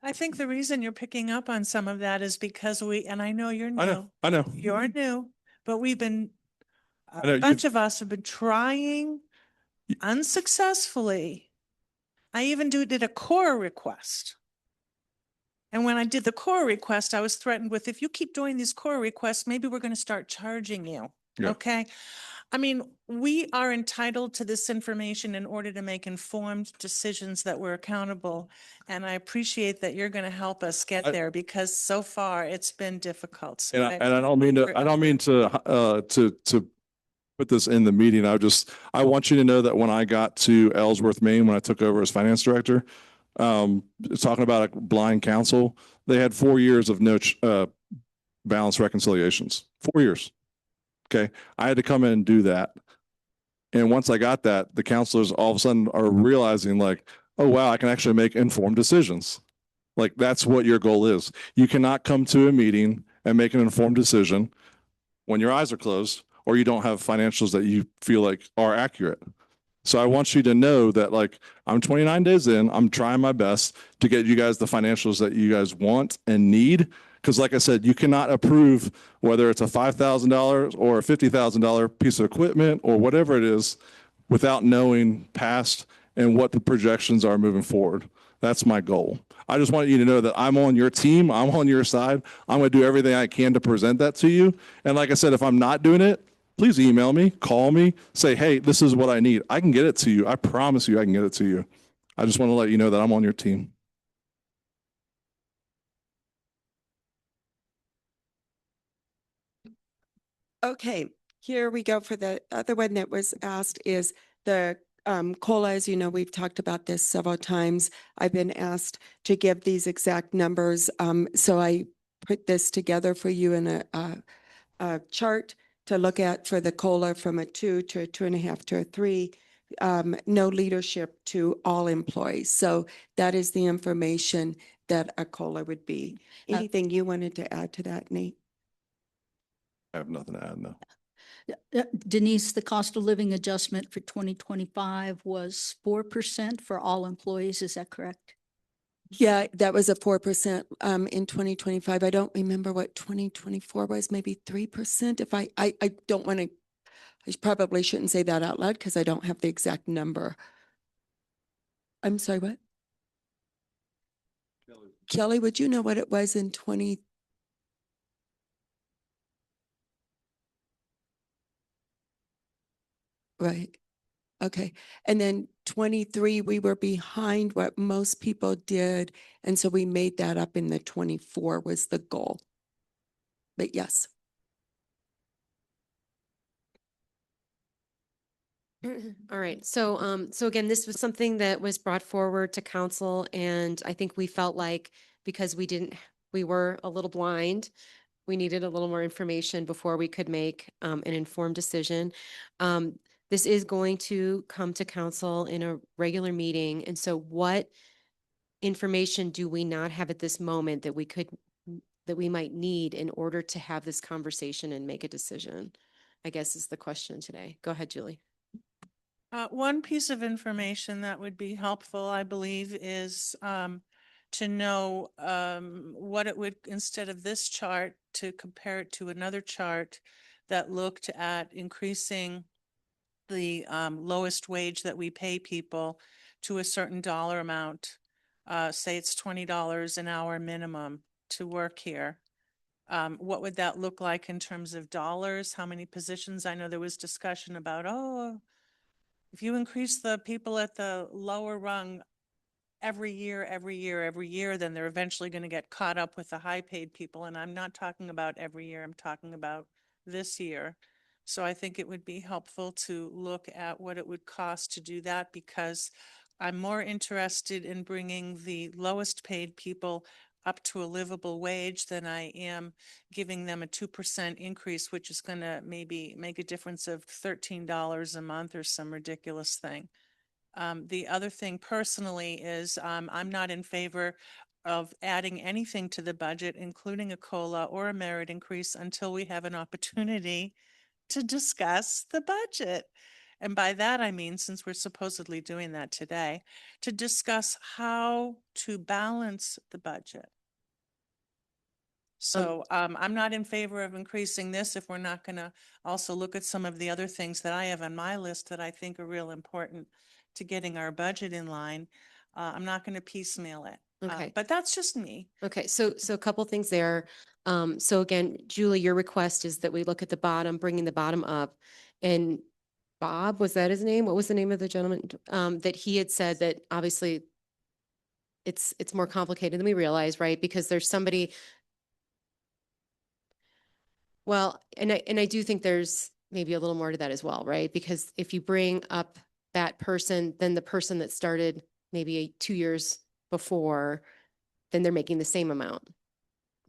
I think the reason you're picking up on some of that is because and I know you're new. I know. You're new, but we've been, I know, a bunch of us have been trying unsuccessfully. I even did a core request. And when I did the core request, I was threatened with, if you keep doing these core requests, maybe we're going to start charging you. Yeah. Okay. I mean, we are entitled to this information in order to make informed decisions that we're accountable. And I appreciate that you're going to help us get there because so far it's been difficult. So And I don't mean to put this in the meeting. I want you to know that when I got to Ellsworth, Maine, when I took over as finance director, talking about a blind council, they had 4 years of no balance reconciliations. 4 years. Okay. I had to come in and do that. And once I got that, the counselors all of a sudden are realizing like, oh, wow, I can actually make informed decisions. Like that's what your goal is. You cannot come to a meeting and make an informed decision when your eyes are closed or you don't have financials that you feel like are accurate. So I want you to know that like I'm 29 days in, I'm trying my best to get you guys the financials that you guys want and need. Because like I said, you cannot approve whether it's a $5,000 or a $50,000 piece of equipment or whatever it is without knowing past and what the projections are moving forward. That's my goal. I just want you to know that I'm on your team. I'm on your side. I'm going to do everything I can to present that to you. And like I said, if I'm not doing it, please email me, call me, say, hey, this is what I need. I can get it to you. I promise you I can get it to you. I just want to let you know that I'm on your team. Okay, here we go for the other one that was asked is the COLA. As you know, we've talked about this several times. I've been asked to give these exact numbers. So I put this together for you in a chart to look at for the COLA from a 2 to a 2.5 to a 3. No leadership to all employees. So that is the information that a COLA would be. Anything you wanted to add to that, Nate? I have nothing to add, no. Denise, the cost of living adjustment for 2025 was 4% for all employees. Is that correct? Yeah, that was a 4% in 2025. I don't remember what 2024 was, maybe 3%. If I don't want to, I probably shouldn't say that out loud because I don't have the exact number. I'm sorry, what? Kelly, would you know what it was in 20? Right. Okay. And then 23, we were behind what most people did. And so we made that up in the 24 was the goal. But yes. All right. So again, this was something that was brought forward to council, and I think we felt like because we were a little blind, we needed a little more information before we could make an informed decision. This is going to come to council in a regular meeting. And so what information do we not have at this moment that that we might need in order to have this conversation and make a decision? I guess is the question today. Go ahead, Julie. One piece of information that would be helpful, I believe, is to know what it would, instead of this chart, to compare it to another chart that looked at increasing the lowest wage that we pay people to a certain dollar amount. Say it's $20 an hour minimum to work here. What would that look like in terms of dollars? How many positions? I know there was discussion about, oh, if you increase the people at the lower rung every year, then they're eventually going to get caught up with the high paid people. And I'm not talking about every year, I'm talking about this year. So I think it would be helpful to look at what it would cost to do that, because I'm more interested in bringing the lowest paid people up to a livable wage than I am giving them a 2% increase, which is going to maybe make a difference of $13 a month or some ridiculous thing. The other thing personally is I'm not in favor of adding anything to the budget, including a COLA or a merit increase, until we have an opportunity to discuss the budget. And by that, I mean, since we're supposedly doing that today, to discuss how to balance the budget. So I'm not in favor of increasing this if we're not going to also look at some of the other things that I have on my list that I think are real important to getting our budget in line. I'm not going to piecemeal it. Okay. But that's just me. Okay, so a couple things there. So again, Julie, your request is that we look at the bottom, bringing the bottom up. And Bob, was that his name? What was the name of the gentleman? That he had said that obviously it's more complicated than we realize, right? Because there's somebody. Well, and I do think there's maybe a little more to that as well, right? Because if you bring up that person, then the person that started maybe 2 years before, then they're making the same amount.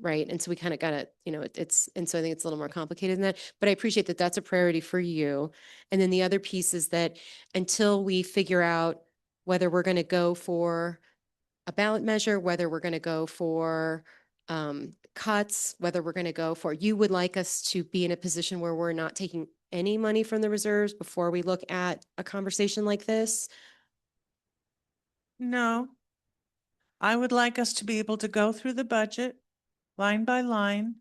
Right. And so we kind of got to, and so I think it's a little more complicated than that, but I appreciate that that's a priority for you. And then the other piece is that until we figure out whether we're going to go for a ballot measure, whether we're going to go for cuts, whether we're going to go for, you would like us to be in a position where we're not taking any money from the reserves before we look at a conversation like this? No. I would like us to be able to go through the budget line by line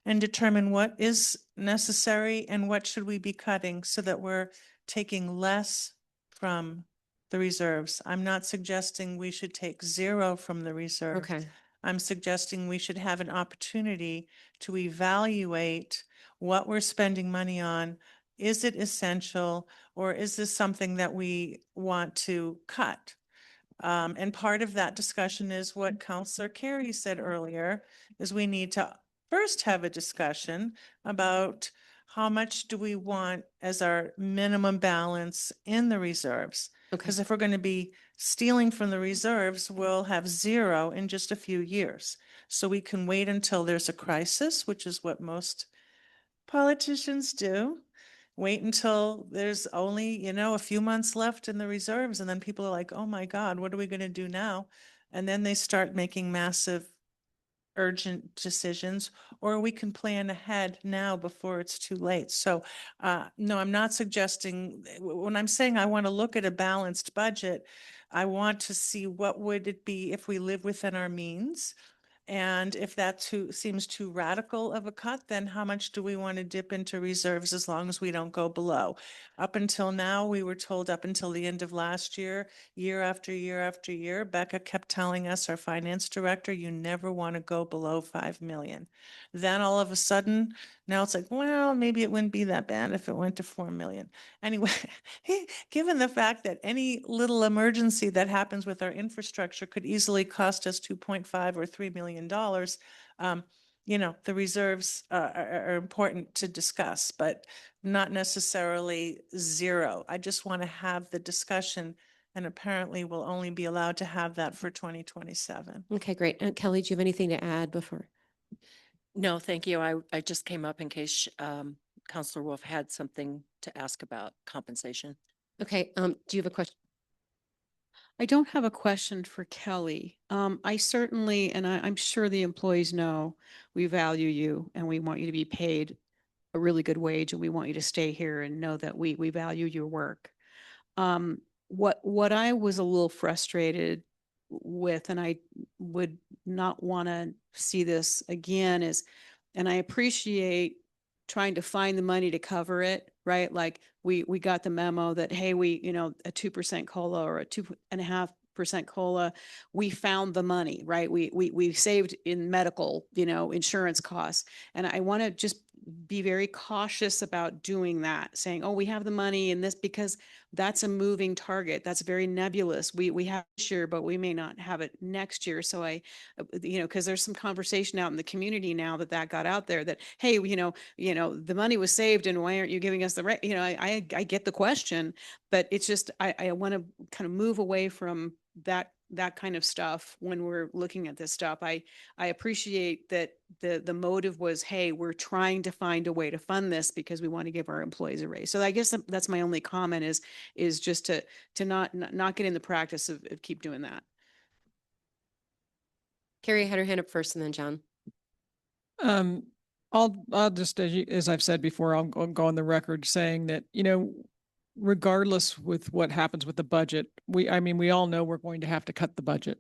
and determine what is necessary and what should we be cutting so that we're taking less from the reserves. I'm not suggesting we should take zero from the reserve. Okay. I'm suggesting we should have an opportunity to evaluate what we're spending money on. Is it essential, or is this something that we want to cut? And part of that discussion is what Counselor Carey said earlier, is we need to first have a discussion about how much do we want as our minimum balance in the reserves? Okay. Because if we're going to be stealing from the reserves, we'll have zero in just a few years. So we can wait until there's a crisis, which is what most politicians do. Wait until there's only, a few months left in the reserves, and then people are like, oh my God, what are we going to do now? And then they start making massive urgent decisions, or we can plan ahead now before it's too late. So no, I'm not suggesting, when I'm saying I want to look at a balanced budget, I want to see what would it be if we live within our means. And if that seems too radical of a cut, then how much do we want to dip into reserves as long as we don't go below? Up until now, we were told up until the end of last year, year after year after year, Becca kept telling us, our finance director, you never want to go below 5 million. Then all of a sudden, now it's like, well, maybe it wouldn't be that bad if it went to 4 million. Anyway, given the fact that any little emergency that happens with our infrastructure could easily cost us 2.5 or $3 million, the reserves are important to discuss, but not necessarily zero. I just want to have the discussion, and apparently we'll only be allowed to have that for 2027. Okay, great. Kelly, do you have anything to add before? No, thank you. I just came up in case Counselor Wolf had something to ask about compensation. Okay, do you have a question? I don't have a question for Kelly. I certainly, and I'm sure the employees know, we value you and we want you to be paid a really good wage and we want you to stay here and know that we value your work. What I was a little frustrated with, and I would not want to see this again is, and I appreciate trying to find the money to cover it, right? Like we got the memo that, hey, a 2% COLA or a 2.5% COLA, we found the money, right? We saved in medical, insurance costs. And I want to just be very cautious about doing that, saying, oh, we have the money in this, because that's a moving target. That's very nebulous. We have this year, but we may not have it next year. So because there's some conversation out in the community now that got out there that, hey, the money was saved and why aren't you giving us the right? I get the question, but it's just, I want to kind of move away from that kind of stuff when we're looking at this stuff. I appreciate that the motive was, hey, we're trying to find a way to fund this because we want to give our employees a raise. So I guess that's my only comment is just to not get in the practice of keep doing that. Carrie had her hand up first and then John. I'll just, as I've said before, I'll go on the record saying that, regardless with what happens with the budget, we all know we're going to have to cut the budget.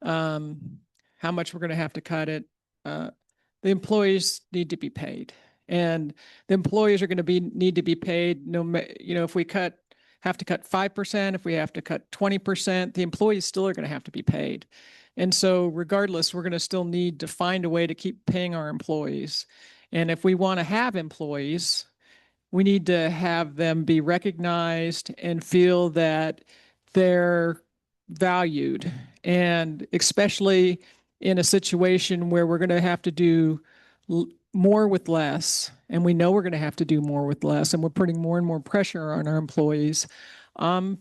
How much we're going to have to cut it. The employees need to be paid, and the employees are going to need to be paid. If we have to cut 5%, if we have to cut 20%, the employees still are going to have to be paid. And so regardless, we're going to still need to find a way to keep paying our employees. And if we want to have employees, we need to have them be recognized and feel that they're valued. And especially in a situation where we're going to have to do more with less, and we know we're going to have to do more with less, and we're putting more and more pressure on our employees, I'm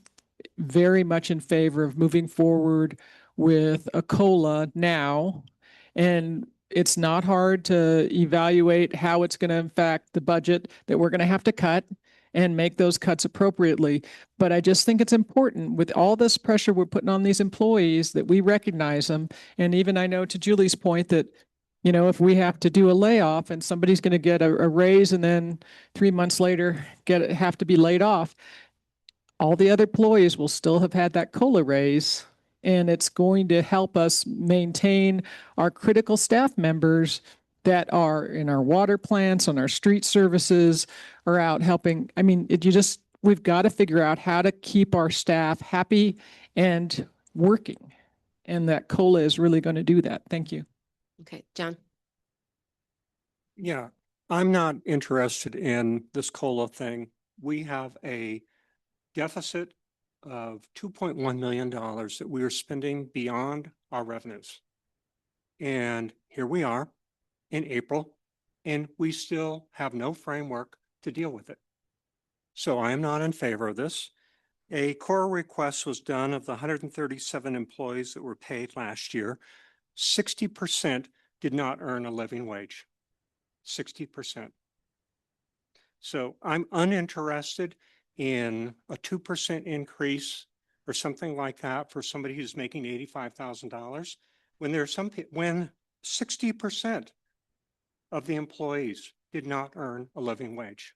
very much in favor of moving forward with a COLA now. And it's not hard to evaluate how it's going to impact the budget that we're going to have to cut and make those cuts appropriately. But I just think it's important with all this pressure we're putting on these employees that we recognize them. And even I know to Julie's point that, if we have to do a layoff and somebody's going to get a raise and then 3 months later have to be laid off, all the other employees will still have had that COLA raise. And it's going to help us maintain our critical staff members that are in our water plants, on our street services, are out helping. We've got to figure out how to keep our staff happy and working. And that COLA is really going to do that. Thank you. Okay, John. Yeah, I'm not interested in this COLA thing. We have a deficit of $2.1 million that we are spending beyond our revenues. And here we are in April, and we still have no framework to deal with it. So I am not in favor of this. A core request was done of the 137 employees that were paid last year. 60% did not earn a living wage. 60%. So I'm uninterested in a 2% increase or something like that for somebody who's making $85,000 when 60% of the employees did not earn a living wage.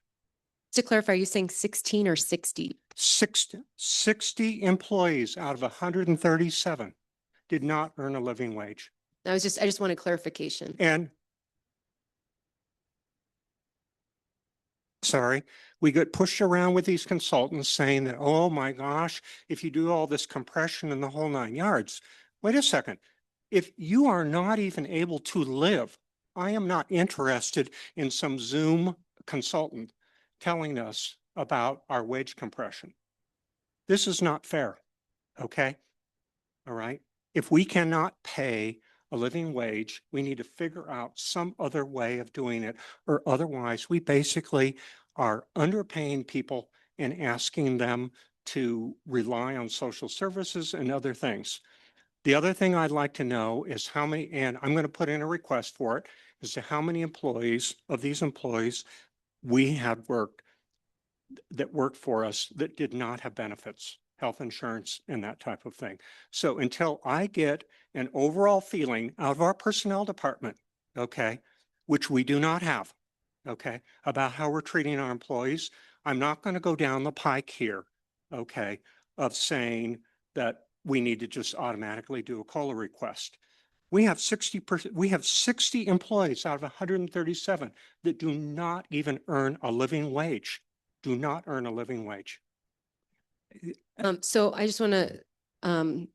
To clarify, are you saying 16 or 60? 60 employees out of 137 did not earn a living wage. I just wanted clarification. And sorry, we get pushed around with these consultants saying that, oh my gosh, if you do all this compression in the whole 9 yards, wait a second. If you are not even able to live, I am not interested in some Zoom consultant telling us about our wage compression. This is not fair, okay? All right? If we cannot pay a living wage, we need to figure out some other way of doing it, or otherwise we basically are underpaying people and asking them to rely on social services and other things. The other thing I'd like to know is how many, and I'm going to put in a request for it, as to how many employees of these employees we had that worked for us that did not have benefits, health insurance and that type of thing. So until I get an overall feeling out of our personnel department, okay, which we do not have, okay, about how we're treating our employees, I'm not going to go down the pike here, okay, of saying that we need to just automatically do a COLA request. We have 60 employees out of 137 that do not even earn a living wage, do not earn a living wage. So I just want to,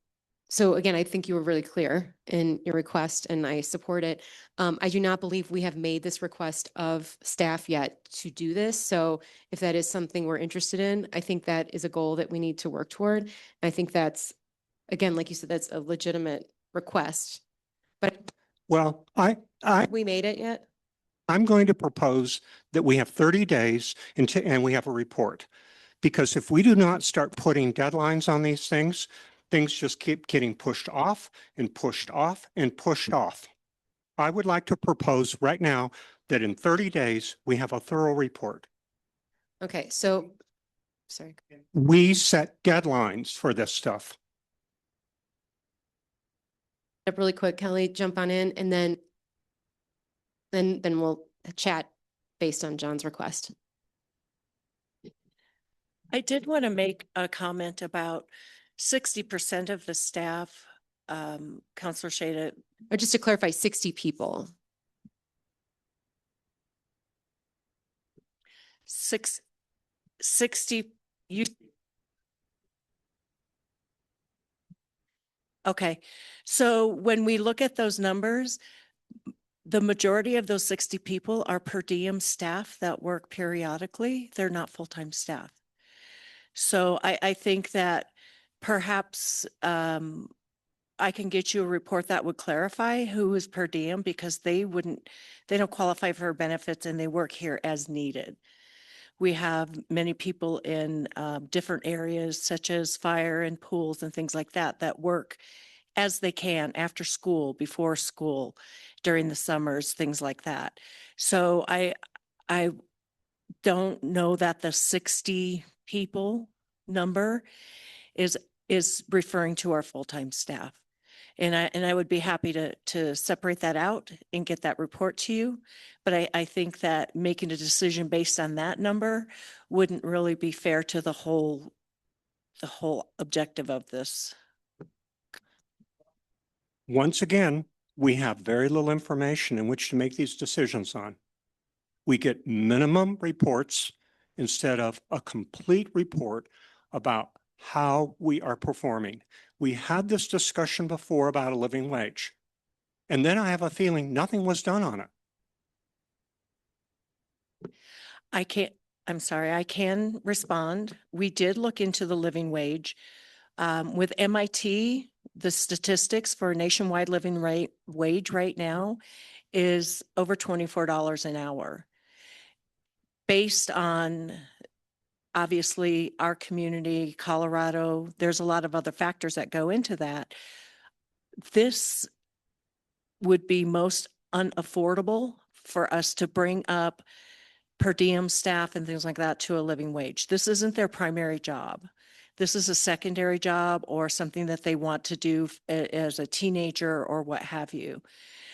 so again, I think you were really clear in your request and I support it. I do not believe we have made this request of staff yet to do this. So if that is something we're interested in, I think that is a goal that we need to work toward. I think that's, again, like you said, that's a legitimate request. But well, have we made it yet? I'm going to propose that we have 30 days and we have a report. Because if we do not start putting deadlines on these things just keep getting pushed off and pushed off and pushed off. I would like to propose right now that in 30 days, we have a thorough report. Okay, so, sorry. We set deadlines for this stuff. Up really quick, Kelly, jump on in and then we'll chat based on John's request. I did want to make a comment about 60% of the staff, Counselor Shada. Or just to clarify, 60 people. 60, you. Okay, so when we look at those numbers, the majority of those 60 people are per diem staff that work periodically. They're not full-time staff. So I think that perhaps I can get you a report that would clarify who is per diem because they don't qualify for benefits and they work here as needed. We have many people in different areas such as fire and pools and things like that that work as they can after school, before school, during the summers, things like that. So I don't know that the 60 people number is referring to our full-time staff. And I would be happy to separate that out and get that report to you. But I think that making a decision based on that number wouldn't really be fair to the whole objective of this. Once again, we have very little information in which to make these decisions on. We get minimum reports instead of a complete report about how we are performing. We had this discussion before about a living wage. And then I have a feeling nothing was done on it. I'm sorry, I can respond. We did look into the living wage. With MIT, the statistics for nationwide living wage right now is over $24 an hour. Based on obviously our community, Colorado, there's a lot of other factors that go into that. This would be most unaffordable for us to bring up per diem staff and things like that to a living wage. This isn't their primary job. This is a secondary job or something that they want to do as a teenager or what have you.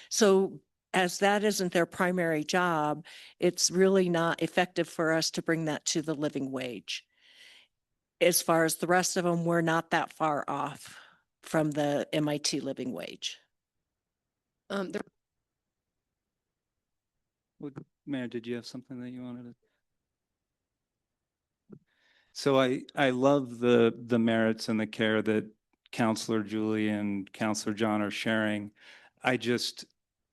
So as that isn't their primary job, it's really not effective for us to bring that to the living wage. As far as the rest of them, we're not that far off from the MIT living wage. Mayor, did you have something that you wanted to? So I love the merits and the care that Counselor Julie and Counselor John are sharing. I just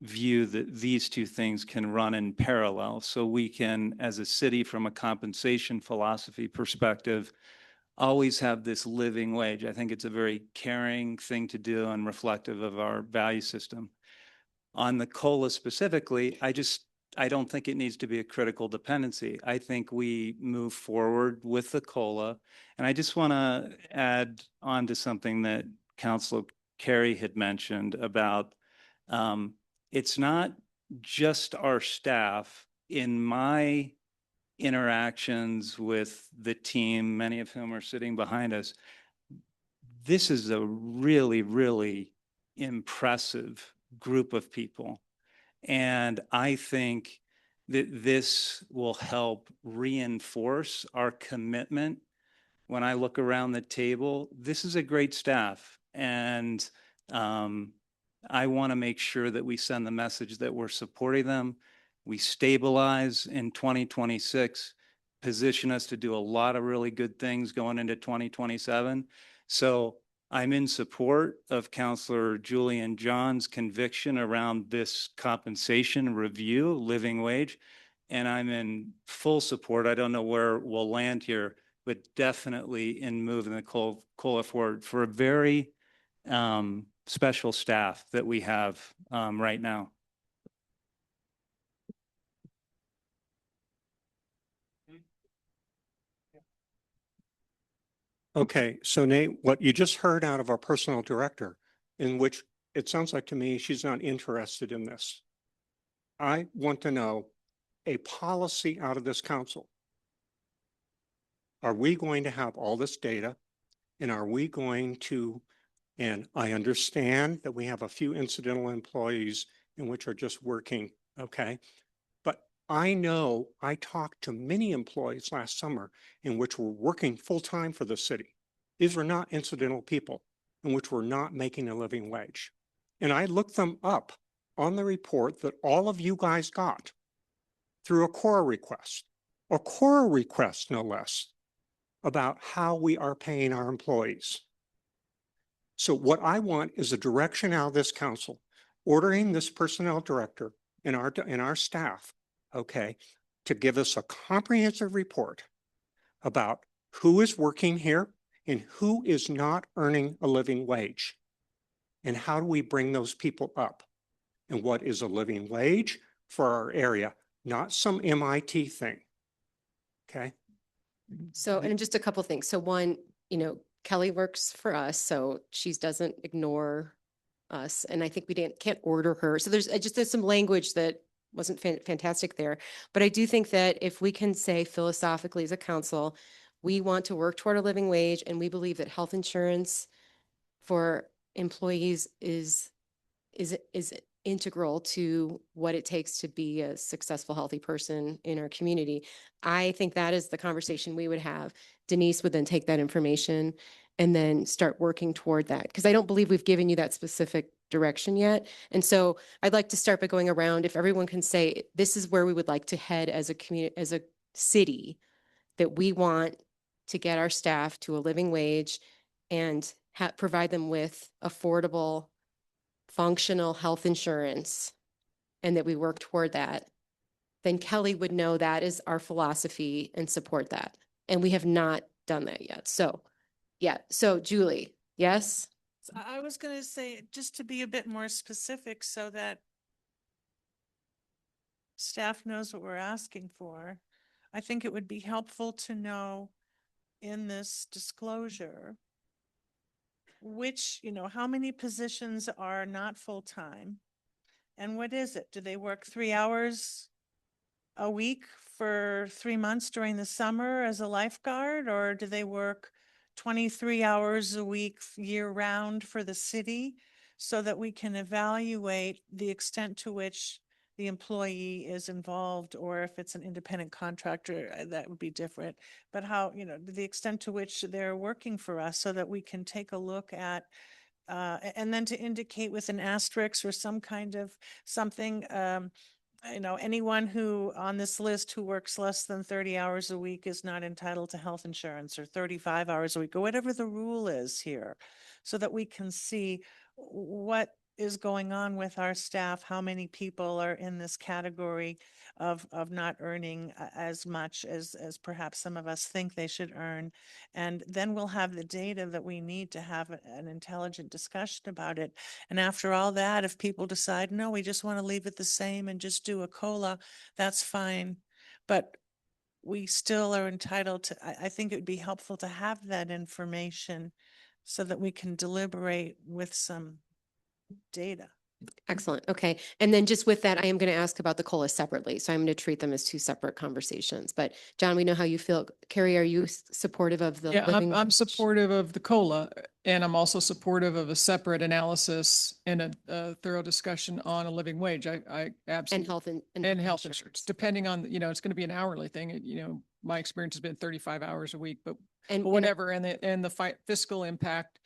view that these two things can run in parallel. So we can, as a city, from a compensation philosophy perspective, always have this living wage. I think it's a very caring thing to do and reflective of our value system. On the COLA specifically, I don't think it needs to be a critical dependency. I think we move forward with the COLA. And I just want to add on to something that Councilor Carey had mentioned about it's not just our staff, in my interactions with the team, many of whom are sitting behind us, this is a really, really impressive group of people. And I think that this will help reinforce our commitment. When I look around the table, this is a great staff. And I want to make sure that we send the message that we're supporting them. We stabilize in 2026, position us to do a lot of really good things going into 2027. So I'm in support of Counselor Julian John's conviction around this compensation review, living wage. And I'm in full support. I don't know where we'll land here, but definitely in moving the COLA forward for a very special staff that we have right now. Okay, so Nate, what you just heard out of our personnel director, in which it sounds like to me she's not interested in this. I want to know a policy out of this council. Are we going to have all this data? And are we going to, and I understand that we have a few incidental employees in which are just working, okay? But I know I talked to many employees last summer in which were working full-time for the city. These were not incidental people in which were not making a living wage. And I looked them up on the report that all of you guys got through a CORA request no less, about how we are paying our employees. So what I want is a direction out of this council, ordering this personnel director and our staff, okay, to give us a comprehensive report about who is working here and who is not earning a living wage. And how do we bring those people up? And what is a living wage for our area, not some MIT thing. Okay. So, and just a couple things. So one, Kelly works for us, so she doesn't ignore us. And I think we can't order her. So there's some language that wasn't fantastic there. But I do think that if we can say philosophically as a council, we want to work toward a living wage, and we believe that health insurance for employees is integral to what it takes to be a successful, healthy person in our community. I think that is the conversation we would have. Denise would then take that information and then start working toward that, because I don't believe we've given you that specific direction yet. And so I'd like to start by going around. If everyone can say, this is where we would like to head as a community, as a city, that we want to get our staff to a living wage and provide them with affordable, functional health insurance, and that we work toward that, then Kelly would know that is our philosophy and support that. And we have not done that yet. So, yeah. So Julie, yes? I was going to say, just to be a bit more specific so that staff knows what we're asking for, I think it would be helpful to know in this disclosure which, how many positions are not full-time? And what is it? Do they work 3 hours a week for 3 months during the summer as a lifeguard? Or do they work 23 hours a week year round for the city? So that we can evaluate the extent to which the employee is involved, or if it's an independent contractor, that would be different. But how, the extent to which they're working for us, so that we can take a look at, and then to indicate with an asterisk or some kind of something, anyone who on this list who works less than 30 hours a week is not entitled to health insurance, or 35 hours a week, or whatever the rule is here, so that we can see what is going on with our staff, how many people are in this category of not earning as much as perhaps some of us think they should earn. And then we'll have the data that we need to have an intelligent discussion about it. And after all that, if people decide, no, we just want to leave it the same and just do a COLA, that's fine. But we still are entitled to, I think it would be helpful to have that information so that we can deliberate with some data. Excellent. Okay. And then just with that, I am going to ask about the COLA separately. So I'm going to treat them as two separate conversations. But John, we know how you feel. Carrie, are you supportive of the Yeah, living? I'm supportive of the COLA, and I'm also supportive of a separate analysis and a thorough discussion on a living wage. I And absolutely. health And health insurance, depending on, it's going to be an hourly thing. My experience has been 35 hours a week, but And whatever. And the fiscal impact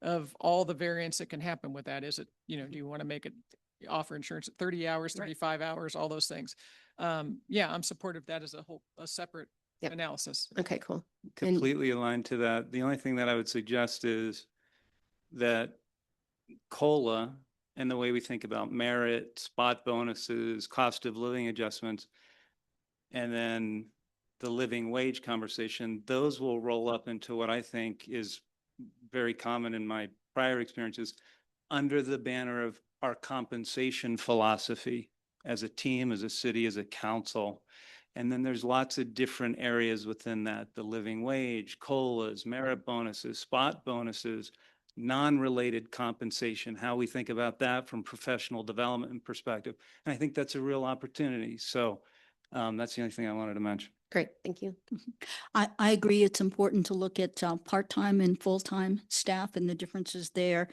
of all the variance that can happen with that. Is it, do you want to make it offer insurance at 30 hours, 35 hours, all those things? Yeah, I'm supportive of that as a separate analysis. Okay, cool. Completely aligned to that. The only thing that I would suggest is that COLA and the way we think about merit, spot bonuses, cost of living adjustments, and then the living wage conversation, those will roll up into what I think is very common in my prior experiences under the banner of our compensation philosophy as a team, as a city, as a council. And then there's lots of different areas within that, the living wage, COLAs, merit bonuses, spot bonuses, non-related compensation, how we think about that from professional development perspective. And I think that's a real opportunity. So that's the only thing I wanted to mention. Great. Thank you. I agree. It's important to look at part-time and full-time staff and the differences there.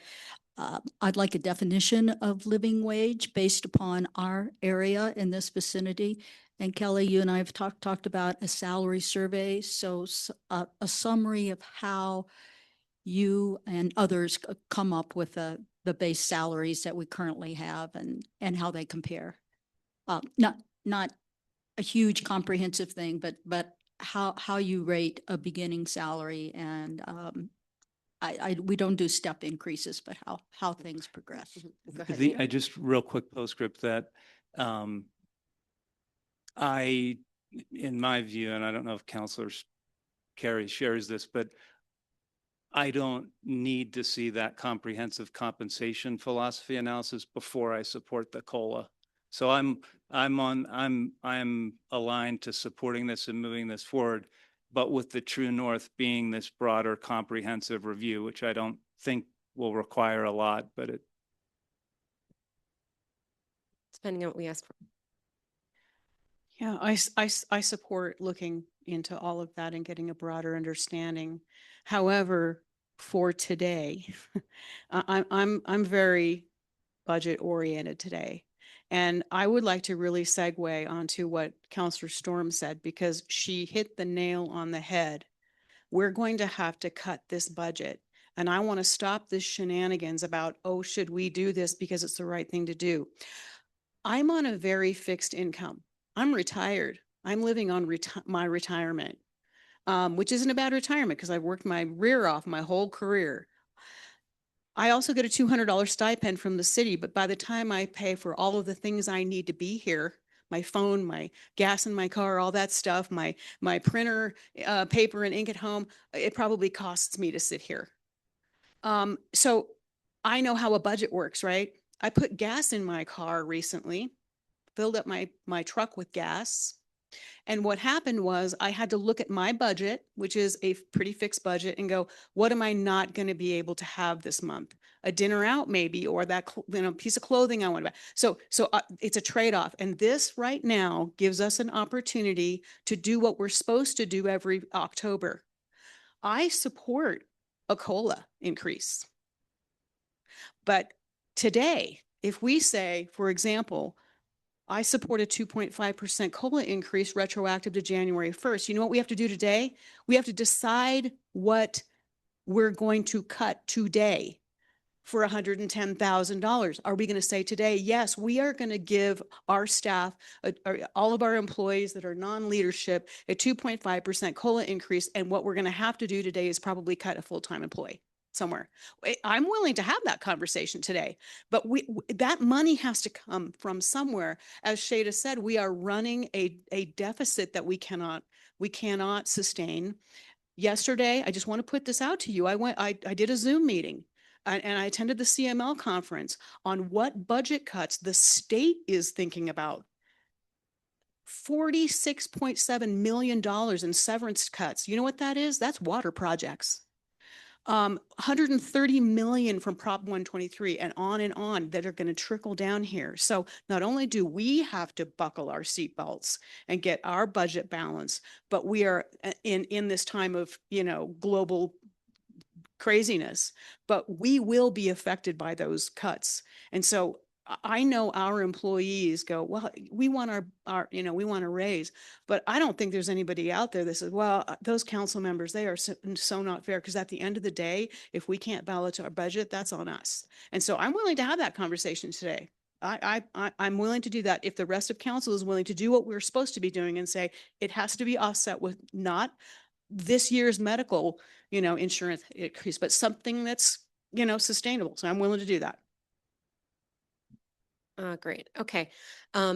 I'd like a definition of living wage based upon our area in this vicinity. And Kelly, you and I have talked about a salary survey. So a summary of how you and others come up with the base salaries that we currently have and how they compare. Not a huge comprehensive thing, but how you rate a beginning salary, and we don't do step increases, but how things progress. Go ahead. I just real quick postscript that in my view, and I don't know if Councilor Carey shares this, but I don't need to see that comprehensive compensation philosophy analysis before I support the COLA. So I'm aligned to supporting this and moving this forward, but with the true north being this broader comprehensive review, which I don't think will require a lot, but it. Depending on what we ask for. Yeah, I support looking into all of that and getting a broader understanding. However, for today, I'm very budget oriented today. And I would like to really segue onto what Councilor Storm said, because she hit the nail on the head. We're going to have to cut this budget. And I want to stop this shenanigans about, oh, should we do this because it's the right thing to do? I'm on a very fixed income. I'm retired. I'm living on my retirement, which isn't a bad retirement because I've worked my rear off my whole career. I also get a $200 stipend from the city, but by the time I pay for all of the things I need to be here, my phone, my gas in my car, all that stuff, my printer, paper and ink at home, it probably costs me to sit here. So I know how a budget works, right? I put gas in my car recently, filled up my truck with gas. And what happened was I had to look at my budget, which is a pretty fixed budget, and go, what am I not going to be able to have this month? A dinner out maybe, or that piece of clothing I want to buy. So it's a trade-off. And this right now gives us an opportunity to do what we're supposed to do every October. I support a COLA increase. But today, if we say, for example, I support a 2.5% COLA increase retroactive to January 1st. You know what we have to do today? We have to decide what we're going to cut today for $110,000. Are we going to say today, yes, we are going to give our staff, all of our employees that are non-leadership, a 2.5% COLA increase, and what we're going to have to do today is probably cut a full-time employee somewhere. I'm willing to have that conversation today, but that money has to come from somewhere. As Shada said, we are running a deficit that we cannot sustain. Yesterday, I just want to put this out to you. I did a Zoom meeting and I attended the CML conference on what budget cuts the state is thinking about. $46.7 million in severance cuts. You know what that is? That's water projects. 130 million from Prop 123 and on that are going to trickle down here. So not only do we have to buckle our seatbelts and get our budget balance, but we are in this time of, you know, global craziness, but we will be affected by those cuts. And so I know our employees go, well, we want you know, we want a raise, but I don't think there's anybody out there that says, well, those council members, they are so not fair. Because at the end of the day, if we can't balance our budget, that's on us. And so I'm willing to have that conversation today. I'm willing to do that if the rest of council is willing to do what we're supposed to be doing and say it has to be offset with not this year's medical, you know, insurance increase, but something that's, you know, sustainable. So I'm willing to do that. Great. Okay.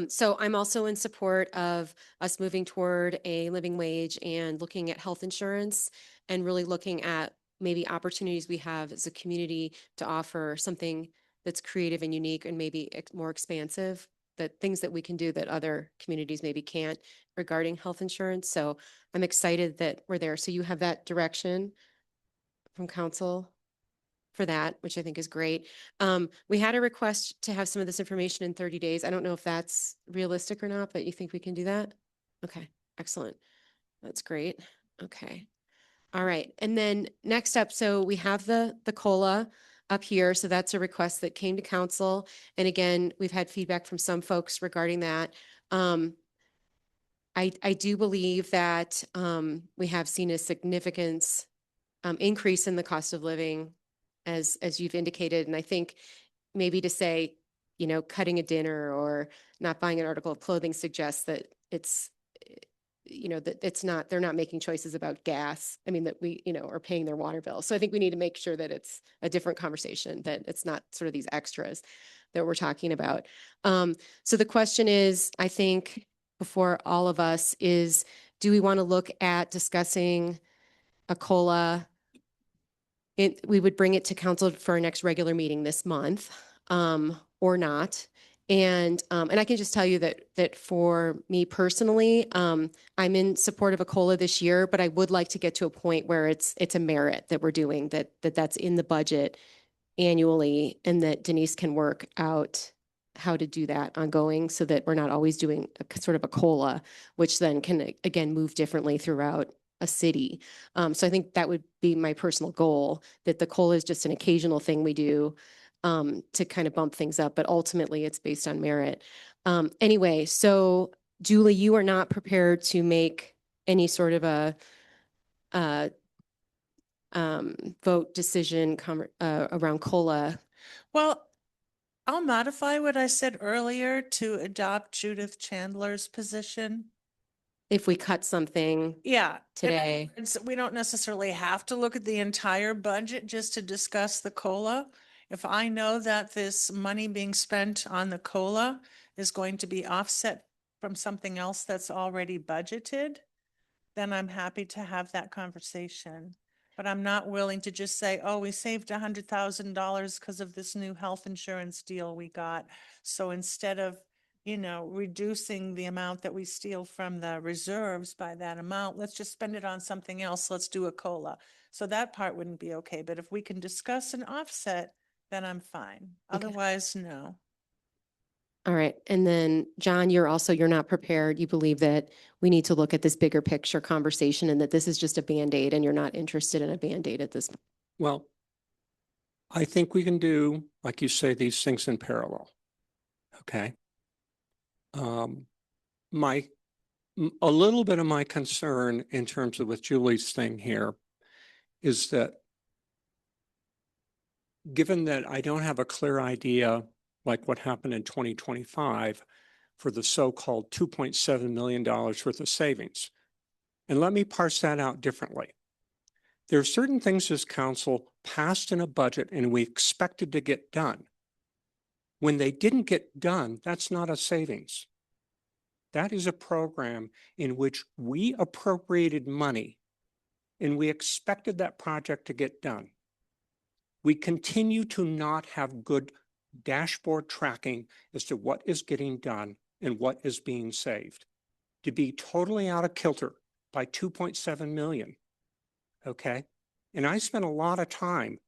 So I'm also in support of us moving toward a living wage and looking at health insurance and really looking at maybe opportunities we have as a community to offer something that's creative and unique and maybe more expansive, that things that we can do that other communities maybe can't regarding health insurance. So I'm excited that we're there. So you have that direction from council for that, which I think is great. We had a request to have some of this information in 30 days. I don't know if that's realistic or not, but you think we can do that? Okay, excellent. That's great. Okay. All right. And then next up, so we have the COLA up here. So that's a request that came to council. And again, we've had feedback from some folks regarding that. I do believe that we have seen a significant increase in the cost of living as you've indicated. And I think maybe to say, you know, cutting a dinner or not buying an article of clothing suggests that it's, you know, that it's not, they're not making choices about gas. I mean, that we, you know, are paying their water bill. So I think we need to make sure that it's a different conversation, that it's not sort of these extras that we're talking about. So the question is, I think before all of us is, do we want to look at discussing a COLA? We would bring it to council for our next regular meeting this month, or not. And I can just tell you that for me personally, I'm in support of a COLA this year, but I would like to get to a point where it's a merit that we're doing, that's in the budget annually, and that Denise can work out how to do that ongoing so that we're not always doing a sort of a COLA, which then can again move differently throughout a city. So I think that would be my personal goal, that the COLA is just an occasional thing we do to kind of bump things up, but ultimately it's based on merit. Anyway, so Julie, you are not prepared to make any sort of a vote decision around COLA. Well, I'll modify what I said earlier to adopt Judith Chandler's position. If we cut something today. We don't necessarily have to look at the entire budget just to discuss the COLA. If I know that this money being spent on the COLA is going to be offset from something else that's already budgeted, then I'm happy to have that conversation. But I'm not willing to just say, oh, we saved $100,000 because of this new health insurance deal we got. So instead of, you know, reducing the amount that we steal from the reserves by that amount, let's just spend it on something else. Let's do a COLA. So that part wouldn't be okay. But if we can discuss an offset, then I'm fine. Otherwise, no. All right. And then John, you're not prepared. You believe that we need to look at this bigger picture conversation and that this is just a Band-Aid and you're not interested in a Band-Aid at this. Well, I think we can do, like you say, these things in parallel. Okay. A little bit of my concern in terms of with Julie's thing here is that given that I don't have a clear idea like what happened in 2025 for the so-called $2.7 million worth of savings. And let me parse that out differently. There are certain things this council passed in a budget and we expected to get done. When they didn't get done, that's not a savings. That is a program in which we appropriated money and we expected that project to get done. We continue to not have good dashboard tracking as to what is getting done and what is being saved. To be totally out of kilter by 2.7 million, okay? And I spent a lot of time,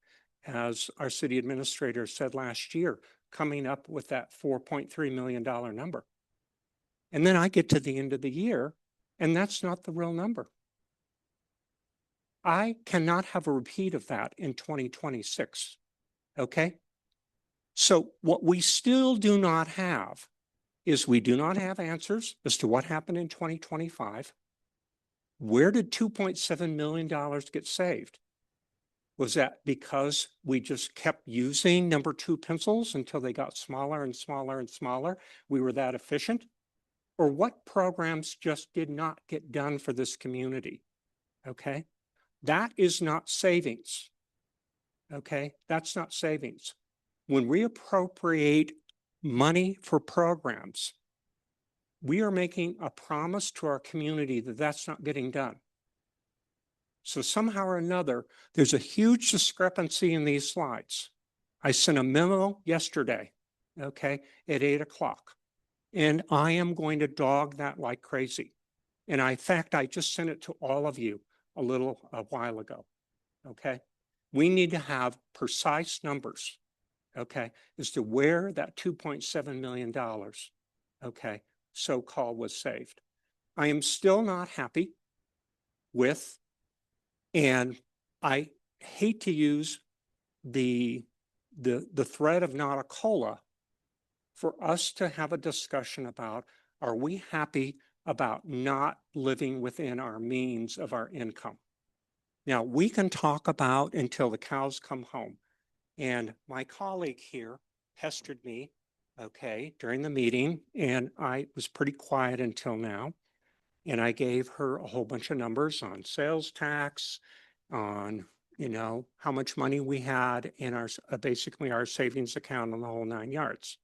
as our city administrator said last year, coming up with that $4.3 million number. And then I get to the end of the year, and that's not the real number. I cannot have a repeat of that in 2026. Okay? So what we still do not have is we do not have answers as to what happened in 2025. Where did $2.7 million get saved? Was that because we just kept using number 2 pencils until they got smaller and smaller and smaller? We were that efficient? Or what programs just did not get done for this community? Okay? That is not savings. Okay? That's not savings. When we appropriate money for programs, we are making a promise to our community that that's not getting done. So somehow or another, there's a huge discrepancy in these slides. I sent a memo yesterday, okay, at 8 o'clock, and I am going to dog that like crazy. And in fact, I just sent it to all of you a while ago, okay? We need to have precise numbers, okay, as to where that $2.7 million, okay, so-called was saved. I am still not happy with, and I hate to use the thread of not a COLA for us to have a discussion about, are we happy about not living within our means of our income? Now, we can talk about until the cows come home. And my colleague here pestered me, okay, during the meeting, and I was pretty quiet until now. And I gave her a whole bunch of numbers on sales tax, on, you know, how much money we had in our, basically our savings account on the whole 9 yards.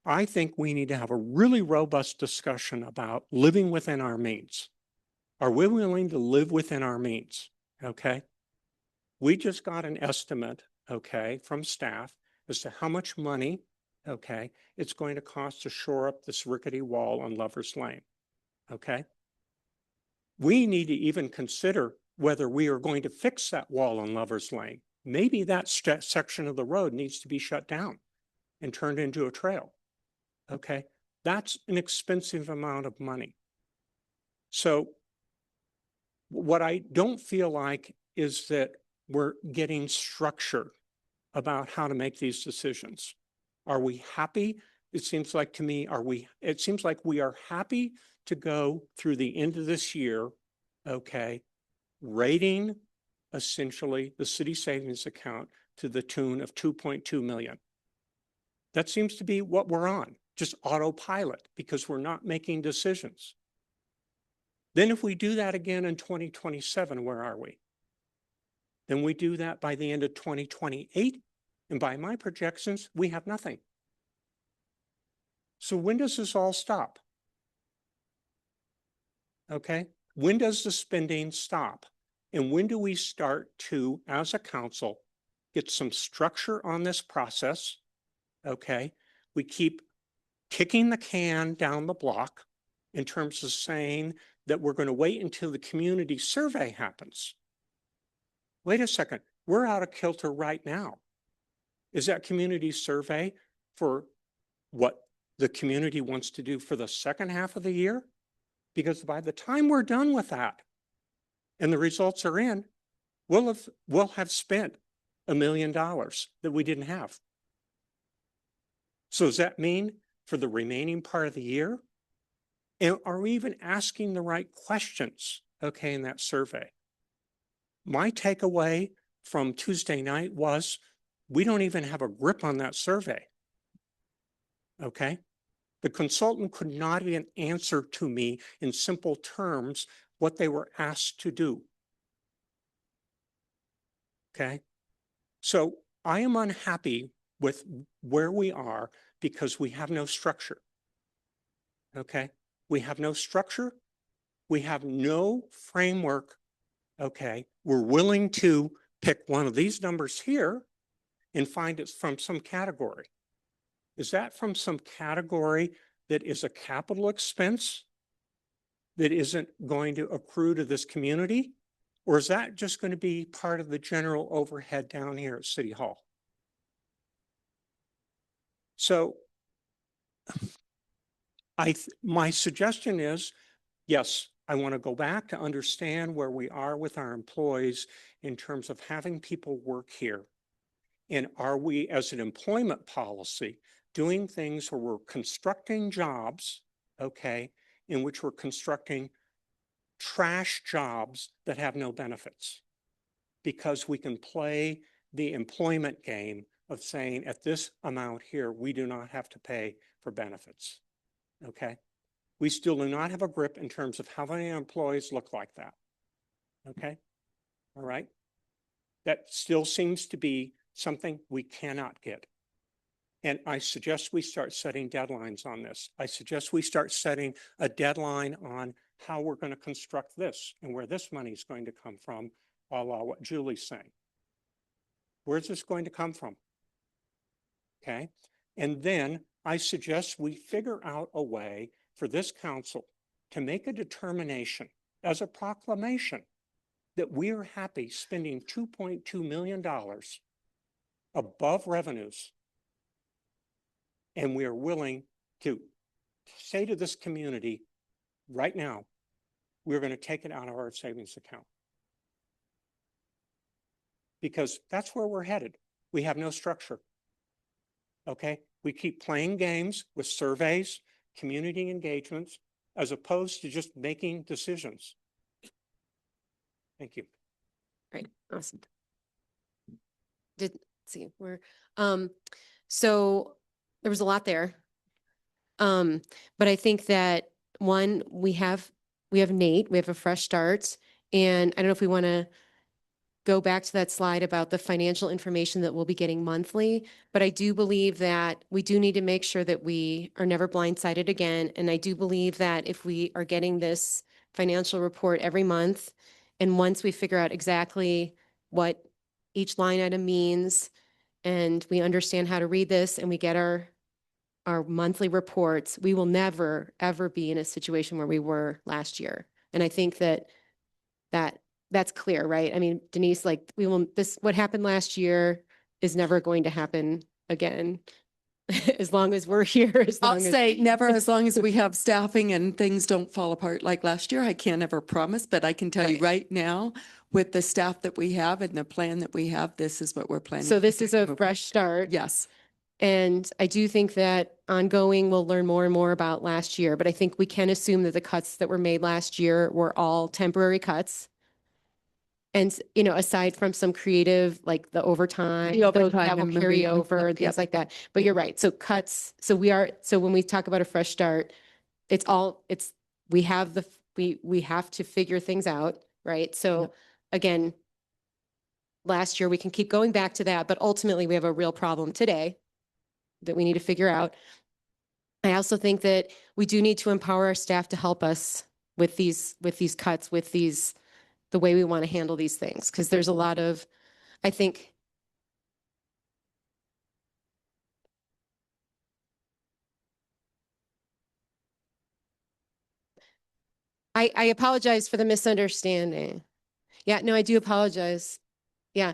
I think we need to have a really robust discussion about living within our means. Are we willing to live within our means? Okay. We just got an estimate, okay, from staff as to how much money, okay, it's going to cost to shore up this rickety wall on Lover's Lane. Okay. We need to even consider whether we are going to fix that wall on Lover's Lane. Maybe that section of the road needs to be shut down and turned into a trail. Okay. That's an expensive amount of money. So what I don't feel like is that we're getting structure about how to make these decisions. Are we happy? It seems like to me, it seems like we are happy to go through the end of this year, okay, rating essentially the city savings account to the tune of 2.2 million. That seems to be what we're on, just autopilot, because we're not making decisions. Then if we do that again in 2027, where are we? Then we do that by the end of 2028, and by my projections, we have nothing. So when does this all stop? Okay, when does the spending stop? And when do we start to, as a council, get some structure on this process? Okay, we keep kicking the can down the block in terms of saying that we're going to wait until the community survey happens. Wait a second, we're out of kilter right now. Is that community survey for what the community wants to do for the second half of the year? Because by the time we're done with that and the results are in, we'll have spent $1 million that we didn't have. So does that mean for the remaining part of the year? And are we even asking the right questions, okay, in that survey? My takeaway from Tuesday night was we don't even have a grip on that survey, okay? The consultant could not even answer to me in simple terms what they were asked to do, okay? So I am unhappy with where we are because we have no structure, okay? We have no structure. We have no framework, okay? We're willing to pick one of these numbers here and find it from some category. Is that from some category that is a capital expense that isn't going to accrue to this community? Or is that just going to be part of the general overhead down here at City Hall? So my suggestion is, yes, I want to go back to understand where we are with our employees in terms of having people work here. And are we, as an employment policy, doing things where we're constructing jobs, okay, in which we're constructing trash jobs that have no benefits? Because we can play the employment game of saying at this amount here, we do not have to pay for benefits, okay? We still do not have a grip in terms of how many employees look like that, okay? All right? That still seems to be something we cannot get. And I suggest we start setting deadlines on this. I suggest we start setting a deadline on how we're going to construct this and where this money is going to come from, a la what Julie's saying. Where's this going to come from? Okay. And then I suggest we figure out a way for this council to make a determination as a proclamation that we are happy spending $2.2 million above revenues. And we are willing to say to this community right now, we're going to take it out of our savings account. Because that's where we're headed. We have no structure. Okay? We keep playing games with surveys, community engagements, as opposed to just making decisions. Thank you. Great, awesome. So there was a lot there. But I think that one, we have Nate, we have a fresh start. And I don't know if we want to go back to that slide about the financial information that we'll be getting monthly, but I do believe that we do need to make sure that we are never blindsided again. And I do believe that if we are getting this financial report every month, and once we figure out exactly what each line item means, and we understand how to read this, and we get our monthly reports, we will never, ever be in a situation where we were last year. And I think that's clear, right? I mean, Denise, like what happened last year is never going to happen again. As long as we're here, I'll say never, as long as we have staffing and things don't fall apart like last year. I can't ever promise, but I can tell you right now, with the staff that we have and the plan that we have, this is what we're planning. So this is a fresh start. Yes. And I do think that ongoing, we'll learn more and more about last year, but I think we can assume that the cuts that were made last year were all temporary cuts. And, aside from some creative, like the overtime, those that will carry over, things like that. But you're right. So cuts, so when we talk about a fresh start, we have to figure things out, right? So again, last year, we can keep going back to that, but ultimately we have a real problem today that we need to figure out. I also think that we do need to empower our staff to help us with these cuts, the way we want to handle these things, because there's a lot of, I think, I apologize for the misunderstanding. Yeah, no, I do apologize. Yeah.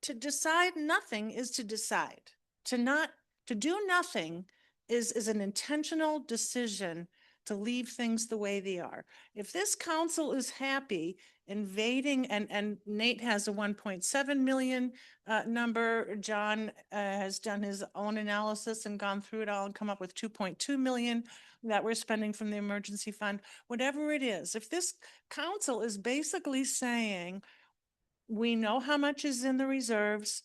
To decide nothing is to decide. To do nothing is an intentional decision to leave things the way they are. If this council is happy invading, and Nate has a 1.7 million number, John has done his own analysis and gone through it all and come up with 2.2 million that we're spending from the emergency fund, whatever it is. If this council is basically saying, we know how much is in the reserves,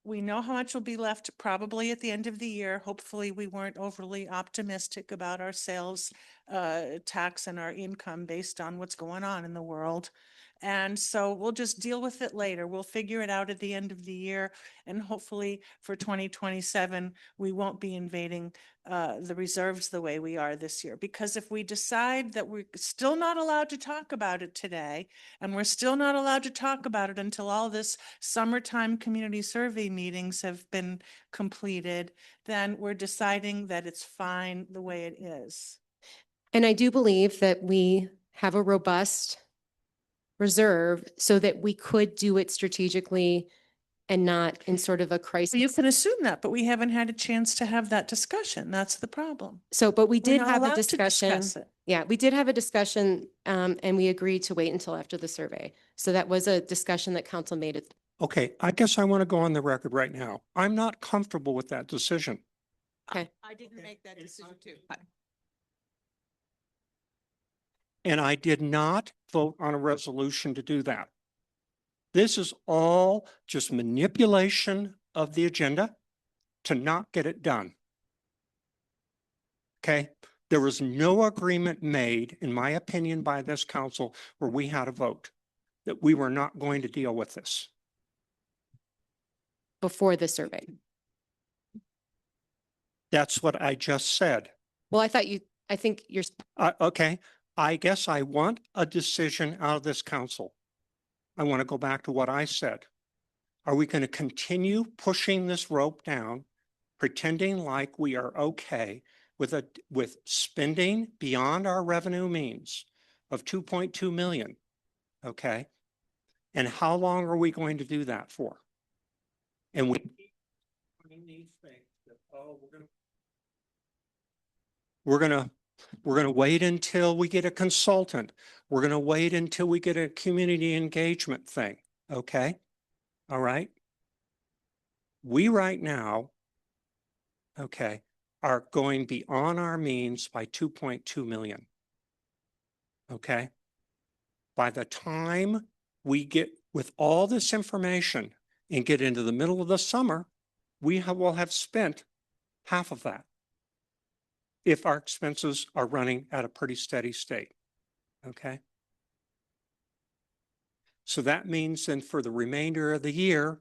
we know how much will be left probably at the end of the year. Hopefully, we weren't overly optimistic about our sales tax and our income based on what's going on in the world. And so we'll just deal with it later. We'll figure it out at the end of the year. And hopefully for 2027, we won't be invading the reserves the way we are this year. Because if we decide that we're still not allowed to talk about it today, and we're still not allowed to talk about it until all this summertime community survey meetings have been completed, then we're deciding that it's fine the way it is. And I do believe that we have a robust reserve so that we could do it strategically and not in sort of a crisis. You can assume that, but we haven't had a chance to have that discussion. That's the problem. So, but we We're did not have a allowed to discussion. discuss it. Yeah, we did have a discussion, and we agreed to wait until after the survey. So that was a discussion that council made it. Okay, I guess I want to go on the record right now. I'm not comfortable with that decision. Okay. I didn't make that decision too. And I did not vote on a resolution to do that. This is all just manipulation of the agenda to not get it done. Okay, there was no agreement made, in my opinion, by this council where we had a vote that we were not going to deal with this. Before the survey. That's what I just said. Well, I think you're, Okay, I guess I want a decision out of this council. I want to go back to what I said. Are we going to continue pushing this rope down, pretending like we are okay with spending beyond our revenue means of 2.2 million? Okay. And how long are we going to do that for? And we keep putting these things that, oh, we're gonna wait until we get a consultant. We're gonna wait until we get a community engagement thing. Okay. All right. We right now, okay, are going beyond our means by 2.2 million. Okay. By the time we get with all this information and get into the middle of the summer, will have spent half of that if our expenses are running at a pretty steady state. Okay. So that means then for the remainder of the year,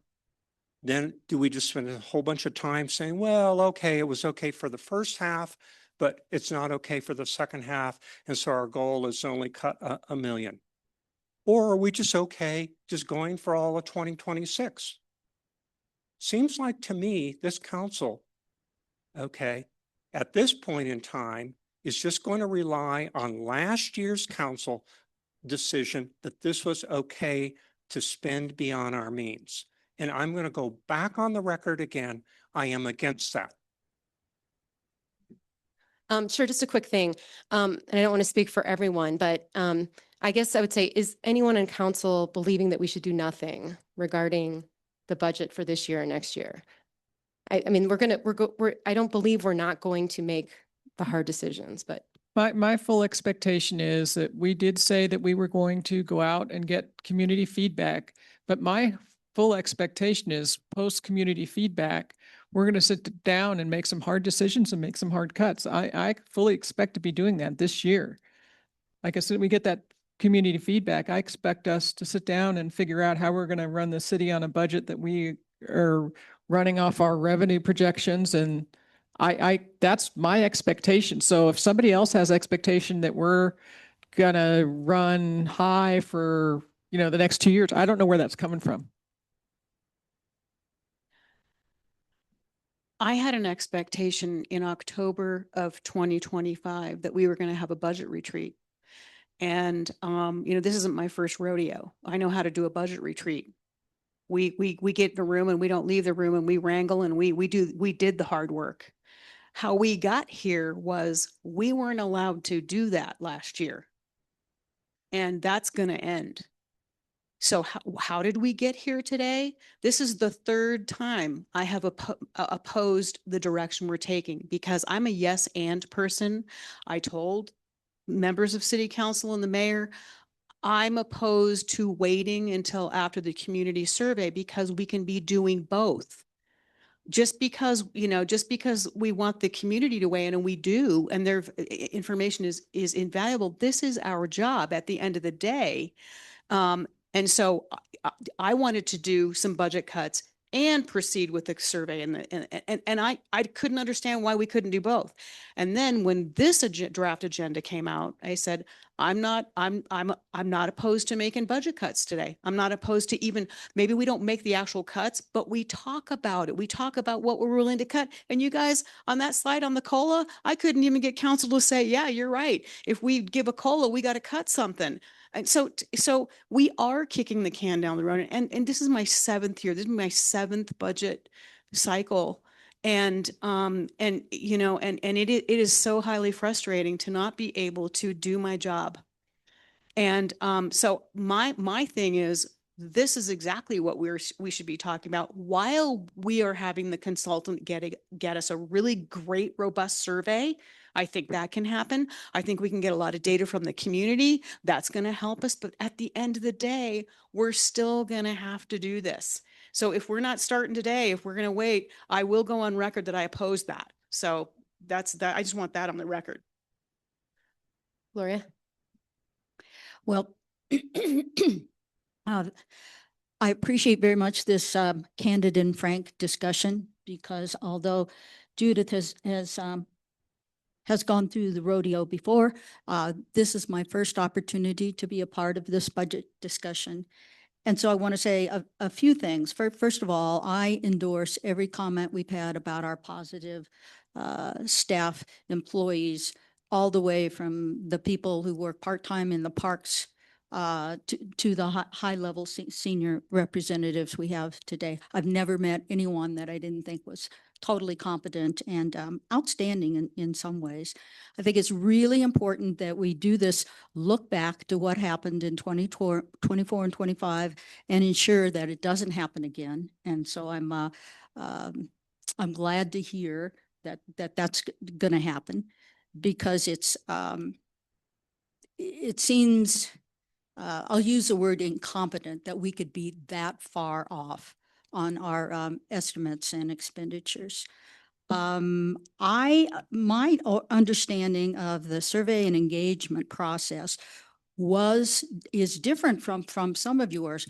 then do we just spend a whole bunch of time saying, well, okay, it was okay for the first half, but it's not okay for the second half. And so our goal is only cut a million. Or are we just okay just going for all of 2026? Seems like to me, this council, okay, at this point in time is just going to rely on last year's council decision that this was okay to spend beyond our means. And I'm going to go back on the record again. I am against that. sure, just a quick thing. And I don't want to speak for everyone, but I guess I would say, is anyone in council believing that we should do nothing regarding the budget for this year or next year? I mean, I don't believe we're not going to make the hard decisions, but. My full expectation is that we did say that we were going to go out and get community feedback, but my full expectation is post-community feedback, we're going to sit down and make some hard decisions and make some hard cuts. I fully expect to be doing that this year. Like I said, we get that community feedback. I expect us to sit down and figure out how we're going to run the city on a budget that we are running off our revenue projections. And that's my expectation. So if somebody else has expectation that we're going to run high for, the next 2 years, I don't know where that's coming from. I had an expectation in October of 2025 that we were going to have a budget retreat. And, this isn't my first rodeo. I know how to do a budget retreat. We get in a room and we don't leave the room and we wrangle and we did the hard work. How we got here was we weren't allowed to do that last year. And that's going to end. So how did we get here today? This is the third time I have opposed the direction we're taking because I'm a yes and person. I told members of city council and the mayor, I'm opposed to waiting until after the community survey because we can be doing both. Just because we want the community to weigh in, and we do, and their information is invaluable. This is our job at the end of the day. And so I wanted to do some budget cuts and proceed with the survey and I couldn't understand why we couldn't do both. And then when this draft agenda came out, I said, I'm not opposed to making budget cuts today. I'm not opposed to even, maybe we don't make the actual cuts, but we talk about it. We talk about what we're willing to cut. And you guys on that slide on the COLA, I couldn't even get council to say, yeah, you're right. If we give a COLA, we got to cut something. And so we are kicking the can down the road. And this is my 7th year. This is my 7th budget cycle. And you know, and it is so highly frustrating to not be able to do my job. And so my thing is, this is exactly what we should be talking about while we are having the consultant get us a really great, robust survey. I think that can happen. I think we can get a lot of data from the community. That's going to help us. But at the end of the day, we're still going to have to do this. So if we're not starting today, if we're going to wait, I will go on record that I oppose that. So that's that. I just want that on the record. Gloria? Well, I appreciate very much this candid and frank discussion, because although Judith has gone through the rodeo before, this is my first opportunity to be a part of this budget discussion. And so I want to say a few things. First of all, I endorse every comment we've had about our positive staff employees, all the way from the people who work part-time in the parks to the high-level senior representatives we have today. I've never met anyone that I didn't think was totally competent and outstanding in some ways. I think it's really important that we do this look back to what happened in 24 and 25 and ensure that it doesn't happen again. And so I'm glad to hear that's going to happen, because it seems, I'll use the word incompetent, that we could be that far off on our estimates and expenditures. My understanding of the survey and engagement process is different from some of yours.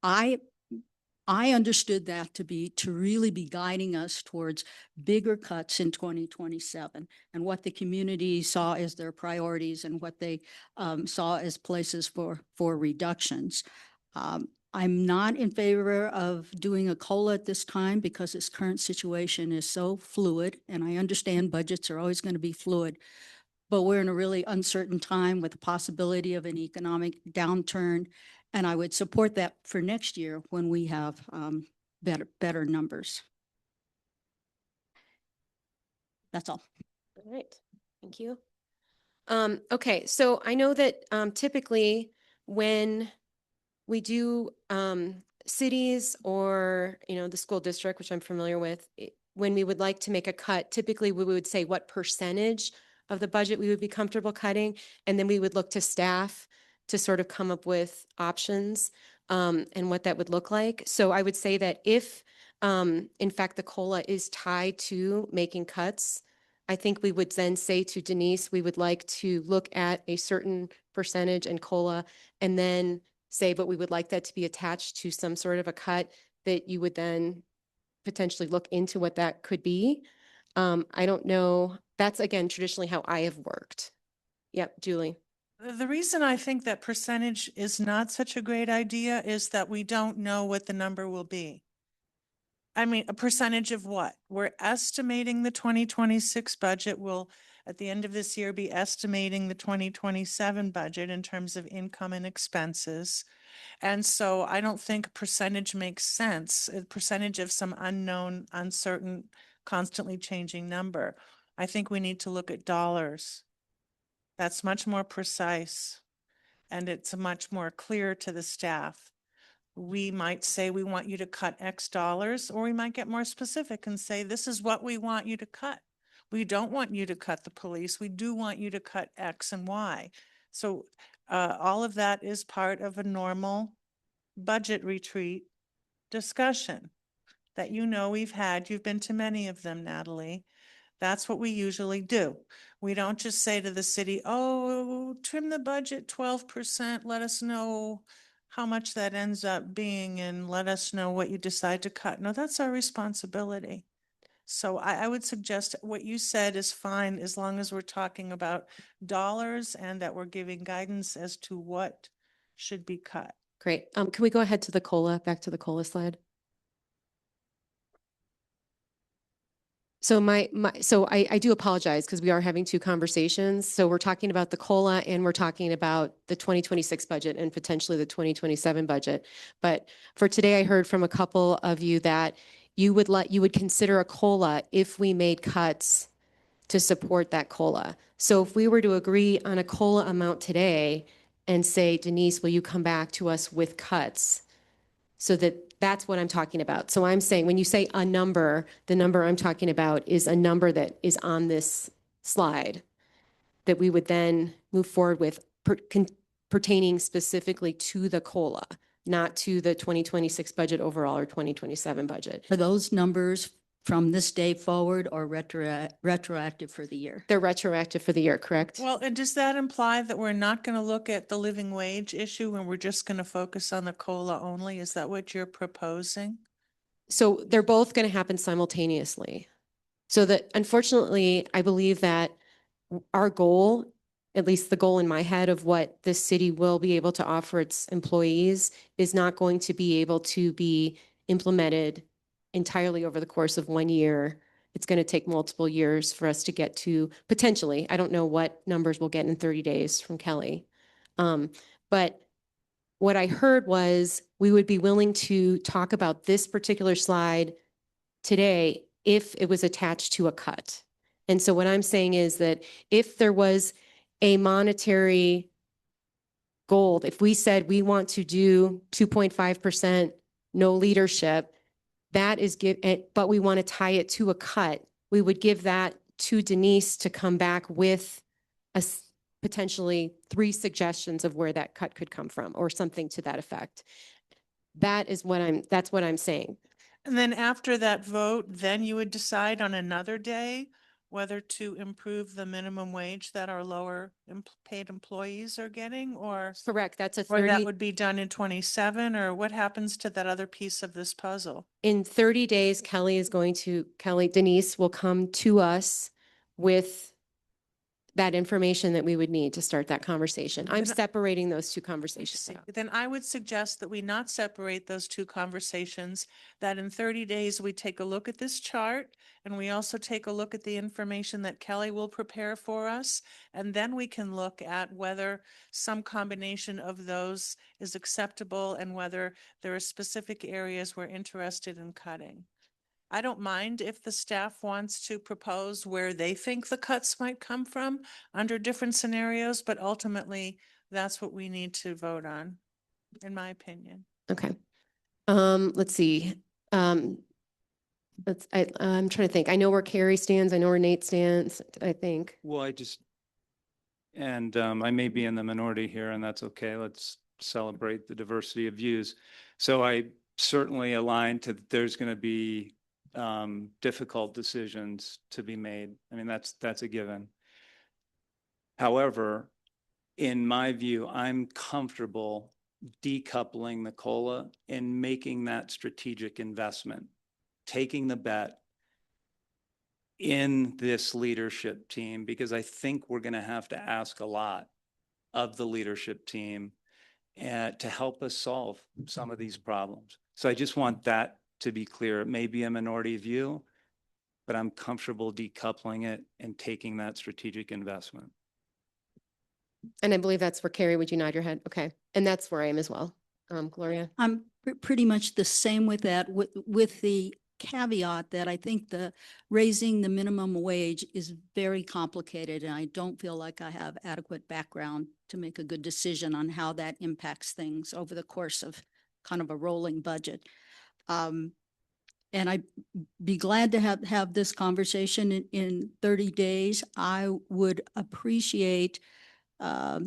I understood that to really be guiding us towards bigger cuts in 2027 and what the community saw as their priorities and what they saw as places for reductions. I'm not in favor of doing a COLA at this time, because this current situation is so fluid, and I understand budgets are always going to be fluid, but we're in a really uncertain time with the possibility of an economic downturn. And I would support that for next year when we have better numbers. That's all. All right, thank you. Okay, so I know that typically when we do cities or, the school district, which I'm familiar with, when we would like to make a cut, typically we would say what percentage of the budget we would be comfortable cutting, and then we would look to staff to sort of come up with options and what that would look like. So I would say that if, in fact, the COLA is tied to making cuts, I think we would then say to Denise, we would like to look at a certain percentage in COLA and then say, but we would like that to be attached to some sort of a cut that you would then potentially look into what that could be. I don't know. That's, again, traditionally how I have worked. Yep, Julie. The reason I think that percentage is not such a great idea is that we don't know what the number will be. I mean, a percentage of what? We're estimating the 2026 budget will, at the end of this year, be estimating the 2027 budget in terms of income and expenses. And so I don't think percentage makes sense, a percentage of some unknown, uncertain, constantly changing number. I think we need to look at dollars. That's much more precise, and it's much more clear to the staff. We might say we want you to cut X dollars, or we might get more specific and say, this is what we want you to cut. We don't want you to cut the police. We do want you to cut X and Y. So all of that is part of a normal budget retreat discussion that we've had. You've been to many of them, Natalie. That's what we usually do. We don't just say to the city, oh, trim the budget 12%, let us know how much that ends up being and let us know what you decide to cut. No, that's our responsibility. So I would suggest what you said is fine as long as we're talking about dollars and that we're giving guidance as to what should be cut. Great. Can we go ahead to the COLA, back to the COLA slide? So I do apologize because we are having two conversations. So we're talking about the COLA and we're talking about the 2026 budget and potentially the 2027 budget. But for today, I heard from a couple of you that you would consider a COLA if we made cuts to support that COLA. So if we were to agree on a COLA amount today and say, Denise, will you come back to us with cuts? So that's what I'm talking about. So I'm saying, when you say a number, the number I'm talking about is a number that is on this slide that we would then move forward with pertaining specifically to the COLA, not to the 2026 budget overall or 2027 budget. Are those numbers from this day forward or retroactive for the year? They're retroactive for the year, correct? Well, and does that imply that we're not going to look at the living wage issue and we're just going to focus on the COLA only? Is that what you're proposing? So they're both going to happen simultaneously. So that unfortunately, I believe that our goal, at least the goal in my head of what this city will be able to offer its employees, is not going to be able to be implemented entirely over the course of 1 year. It's going to take multiple years for us to get to potentially, I don't know what numbers we'll get in 30 days from Kelly. But what I heard was we would be willing to talk about this particular slide today if it was attached to a cut. And so what I'm saying is that if there was a monetary goal, if we said we want to do 2.5% no leadership, that is but we want to tie it to a cut, we would give that to Denise to come back with potentially 3 suggestions of where that cut could come from or something to that effect. That's what I'm saying. And then after that vote, then you would decide on another day whether to improve the minimum wage that our lower paid employees are getting, or Correct. That's a or 30. that would be done in 27, or what happens to that other piece of this puzzle? In 30 days, Denise will come to us with that information that we would need to start that conversation. I'm separating those two conversations out. Then I would suggest that we not separate those two conversations, that in 30 days, we take a look at this chart and we also take a look at the information that Kelly will prepare for us. And then we can look at whether some combination of those is acceptable and whether there are specific areas we're interested in cutting. I don't mind if the staff wants to propose where they think the cuts might come from under different scenarios, but ultimately that's what we need to vote on, in my opinion. Okay. Let's see. I'm trying to think. I know where Carrie stands. I know where Nate stands, I think. Well, I may be in the minority here, and that's okay. Let's celebrate the diversity of views. So I certainly align to there's going to be difficult decisions to be made. I mean, that's a given. However, in my view, I'm comfortable decoupling the COLA and making that strategic investment, taking the bet in this leadership team, because I think we're going to have to ask a lot of the leadership team to help us solve some of these problems. So I just want that to be clear. It may be a minority view, but I'm comfortable decoupling it and taking that strategic investment. And I believe that's where Carrie, would you nod your head? Okay. And that's where I am as well. Gloria? I'm pretty much the same with that, with the caveat that I think the raising the minimum wage is very complicated, and I don't feel like I have adequate background to make a good decision on how that impacts things over the course of kind of a rolling budget. And I'd be glad to have this conversation in 30 days. I would appreciate a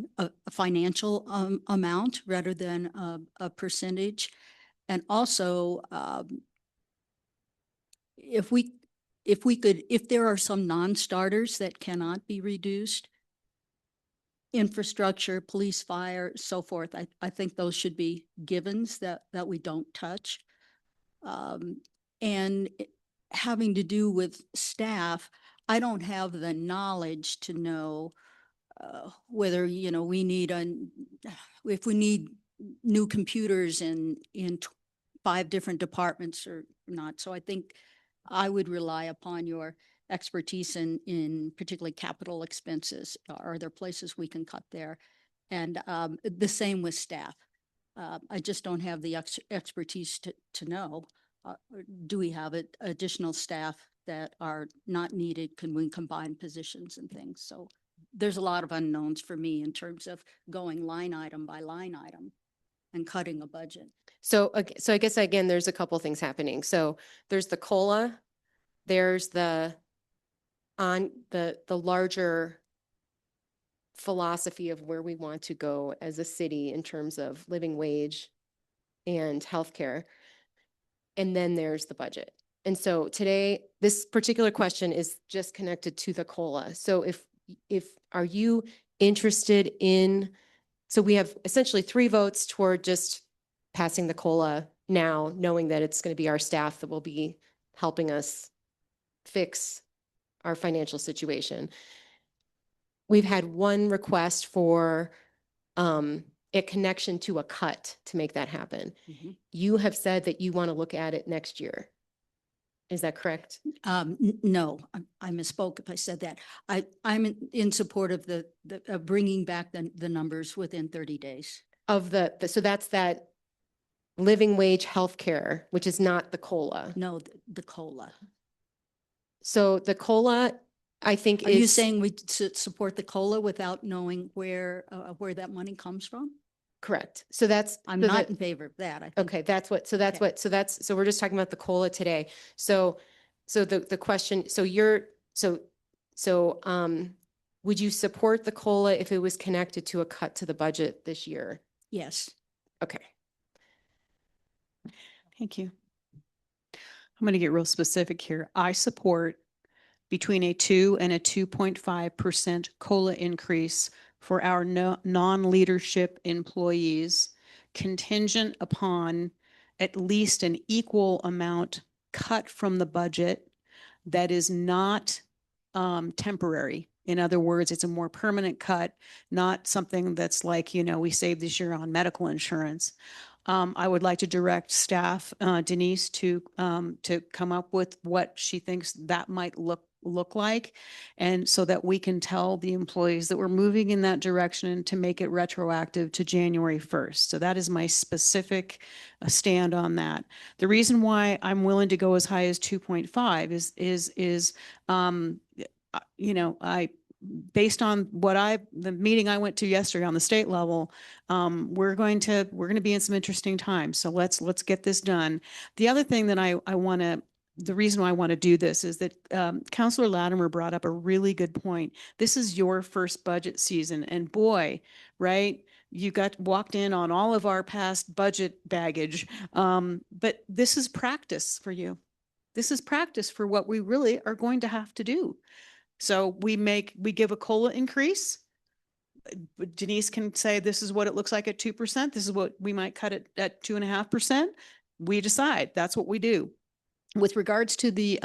financial amount rather than a percentage. And also, if there are some non-starters that cannot be reduced, infrastructure, police, fire, so forth. I think those should be givens that we don't touch. And having to do with staff, I don't have the knowledge to know whether, we need if we need new computers in 5 different departments or not. So I think I would rely upon your expertise in particularly capital expenses. Are there places we can cut there? And the same with staff. I just don't have the expertise to know. Do we have additional staff that are not needed? Can we combine positions and things? So there's a lot of unknowns for me in terms of going line item by line item and cutting a budget. So I guess again, there's a couple things happening. So there's the COLA, there's the larger philosophy of where we want to go as a city in terms of living wage and healthcare. And then there's the budget. And so today, this particular question is just connected to the COLA. So are you interested in, so we have essentially 3 votes toward just passing the COLA now, knowing that it's going to be our staff that will be helping us fix our financial situation. We've had 1 request for a connection to a cut to make that happen. You have said that you want to look at it next year. Is that correct? No, I misspoke if I said that. I'm in support of the bringing back the numbers within 30 days. Of so that's that living wage healthcare, which is not the COLA. No, the COLA. So the COLA, I think Are you saying we support the COLA without knowing where that money comes from? Correct. So that's. I'm not in favor of that. I think. Okay, so we're just talking about the COLA today. So the question, would you support the COLA if it was connected to a cut to the budget this year? Yes. Okay. Thank you. I'm going to get real specific here. I support between a 2 and a 2.5% COLA increase for our non-leadership employees, contingent upon at least an equal amount cut from the budget that is not temporary. In other words, it's a more permanent cut, not something that's like, we saved this year on medical insurance. I would like to direct staff, Denise, to come up with what she thinks that might look like, and so that we can tell the employees that we're moving in that direction to make it retroactive to January 1st. So that is my specific stand on that. The reason why I'm willing to go as high as 2.5 is based on the meeting I went to yesterday on the state level, we're going to be in some interesting times. So let's get this done. The other thing that the reason why I want to do this is that Councilor Latimer brought up a really good point. This is your first budget season, and boy, right? You got walked in on all of our past budget baggage, but this is practice for you. This is practice for what we really are going to have to do. So we give a COLA increase. Denise can say, this is what it looks like at 2%. This is what we might cut it at 2.5%. We decide. That's what we do. With regards to the,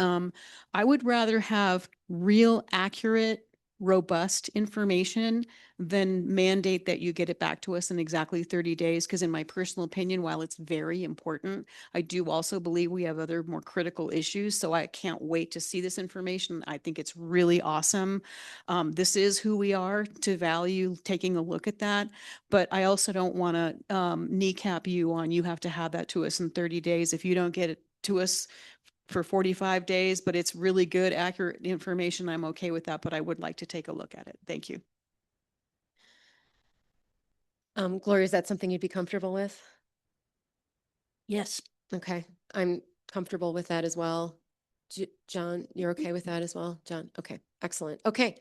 I would rather have real, accurate, robust information than mandate that you get it back to us in exactly 30 days. Because in my personal opinion, while it's very important, I do also believe we have other more critical issues. So I can't wait to see this information. I think it's really awesome. This is who we are, to value taking a look at that. But I also don't want to kneecap you on, you have to have that to us in 30 days. If you don't get it to us for 45 days, but it's really good, accurate information, I'm okay with that, but I would like to take a look at it. Thank you. Gloria, is that something you'd be comfortable with? Yes. Okay, I'm comfortable with that as well. John, you're okay with that as well? John, okay, excellent. Okay,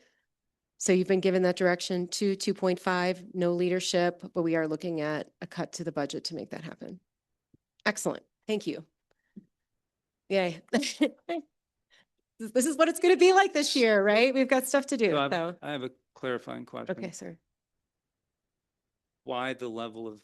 so you've been given that direction to 2.5, no leadership, but we are looking at a cut to the budget to make that happen. Excellent, thank you. Yay. This is what it's going to be like this year, right? We've got stuff to do. So I have a clarifying question. Okay, sir. why the level of,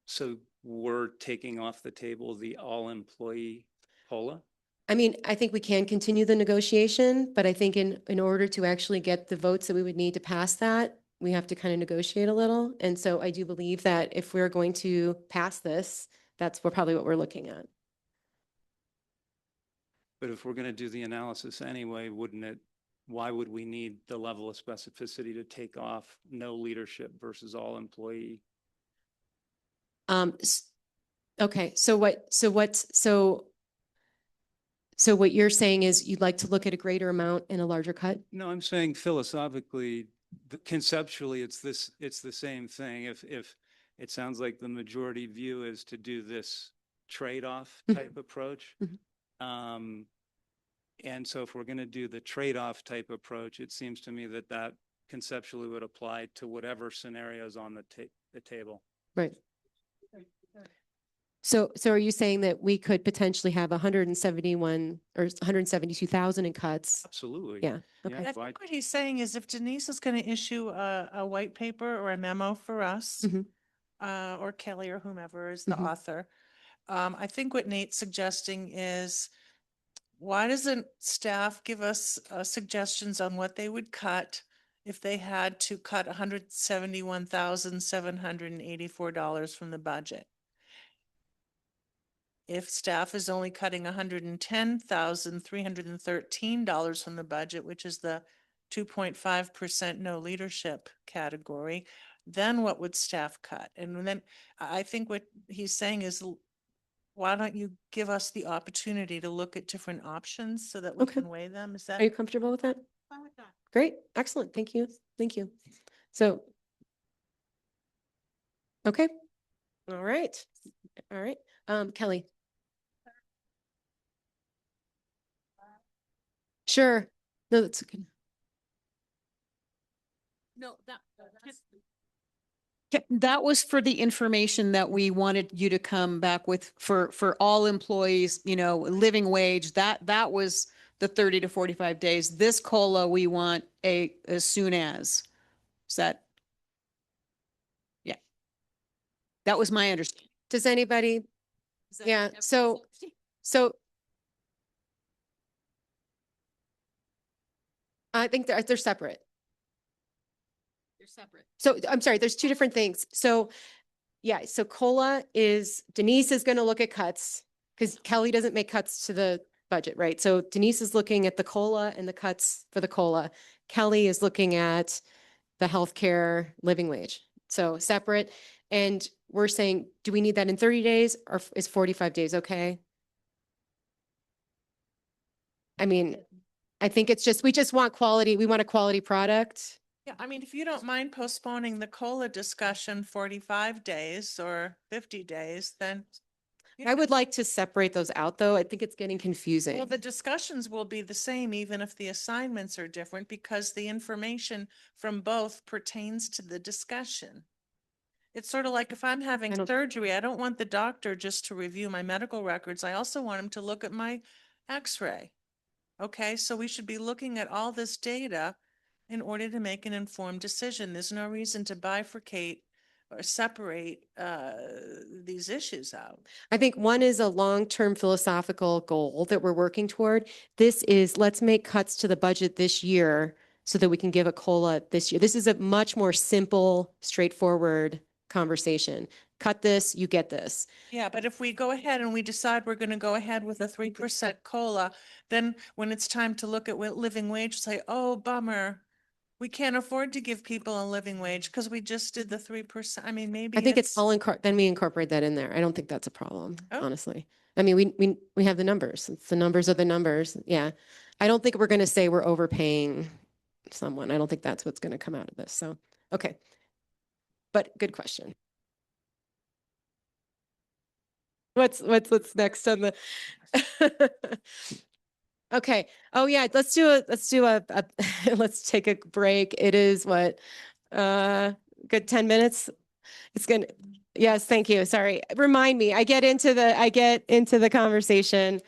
so we're taking off the table the all-employee COLA? I mean, I think we can continue the negotiation, but I think in order to actually get the votes that we would need to pass that, we have to kind of negotiate a little. And so I do believe that if we're going to pass this, that's probably what we're looking at. But if we're going to do the analysis anyway, wouldn't it, why would we need the level of specificity to take off no leadership versus all employee? Okay, so what you're saying is you'd like to look at a greater amount in a larger cut? No, I'm saying philosophically, conceptually, it's the same thing. If it sounds like the majority view is to do this trade-off type approach. And so if we're going to do the trade-off type approach, it seems to me that that conceptually would apply to whatever scenarios on the table. Right. So are you saying that we could potentially have 171 or 172,000 in cuts? Absolutely. Yeah. Okay. I think what he's saying is if Denise is going to issue a white paper or a memo for us, or Kelly or whomever is the author, I think what Nate's suggesting is, why doesn't staff give us suggestions on what they would cut if they had to cut $171,784 from the budget? If staff is only cutting $110,313 from the budget, which is the 2.5% no leadership category, then what would staff cut? And then I think what he's saying is, why don't you give us the opportunity to look at different options so that we can weigh them? Is that? Are you comfortable with that? Fine with that. Great. Excellent. Thank you. Thank you. So, okay. All right. All right. Kelly. Sure. No, that's okay. No, that was for the information that we wanted you to come back with for all employees, living wage. That was the 30 to 45 days. This COLA, we want as soon as. Is that? Yeah. That was my understanding. Does anybody? Yeah. So I think they're separate. They're separate. So I'm sorry, there's two different things. So yeah, so COLA is, Denise is going to look at cuts because Kelly doesn't make cuts to the budget, right? So Denise is looking at the COLA and the cuts for the COLA. Kelly is looking at the healthcare living wage. So separate. And we're saying, do we need that in 30 days or is 45 days okay? I mean, I think it's just, we just want quality. We want a quality product. Yeah, I mean, if you don't mind postponing the COLA discussion 45 days or 50 days, then. I would like to separate those out though. I think it's getting confusing. Well, the discussions will be the same, even if the assignments are different, because the information from both pertains to the discussion. It's sort of like if I'm having surgery, I don't want the doctor just to review my medical records. I also want him to look at my x-ray. Okay, so we should be looking at all this data in order to make an informed decision. There's no reason to bifurcate or separate these issues out. I think one is a long-term philosophical goal that we're working toward. This is, let's make cuts to the budget this year so that we can give a COLA this year. This is a much more simple, straightforward conversation. Cut this, you get this. Yeah, but if we go ahead and we decide we're going to go ahead with a 3% COLA, then when it's time to look at living wage, say, oh, bummer. We can't afford to give people a living wage because we just did the 3%. I mean, maybe I think it's all then we incorporate that in there. I don't think that's a problem, honestly. I mean, we have the numbers. The numbers are the numbers. Yeah. I don't think we're going to say we're overpaying someone. I don't think that's what's going to come out of this. So, okay. But good question. What's next on the Okay. Oh yeah, let's take a break. It is what good 10 minutes. It's gonna yes, thank you. Sorry. Remind me. I get into the conversation.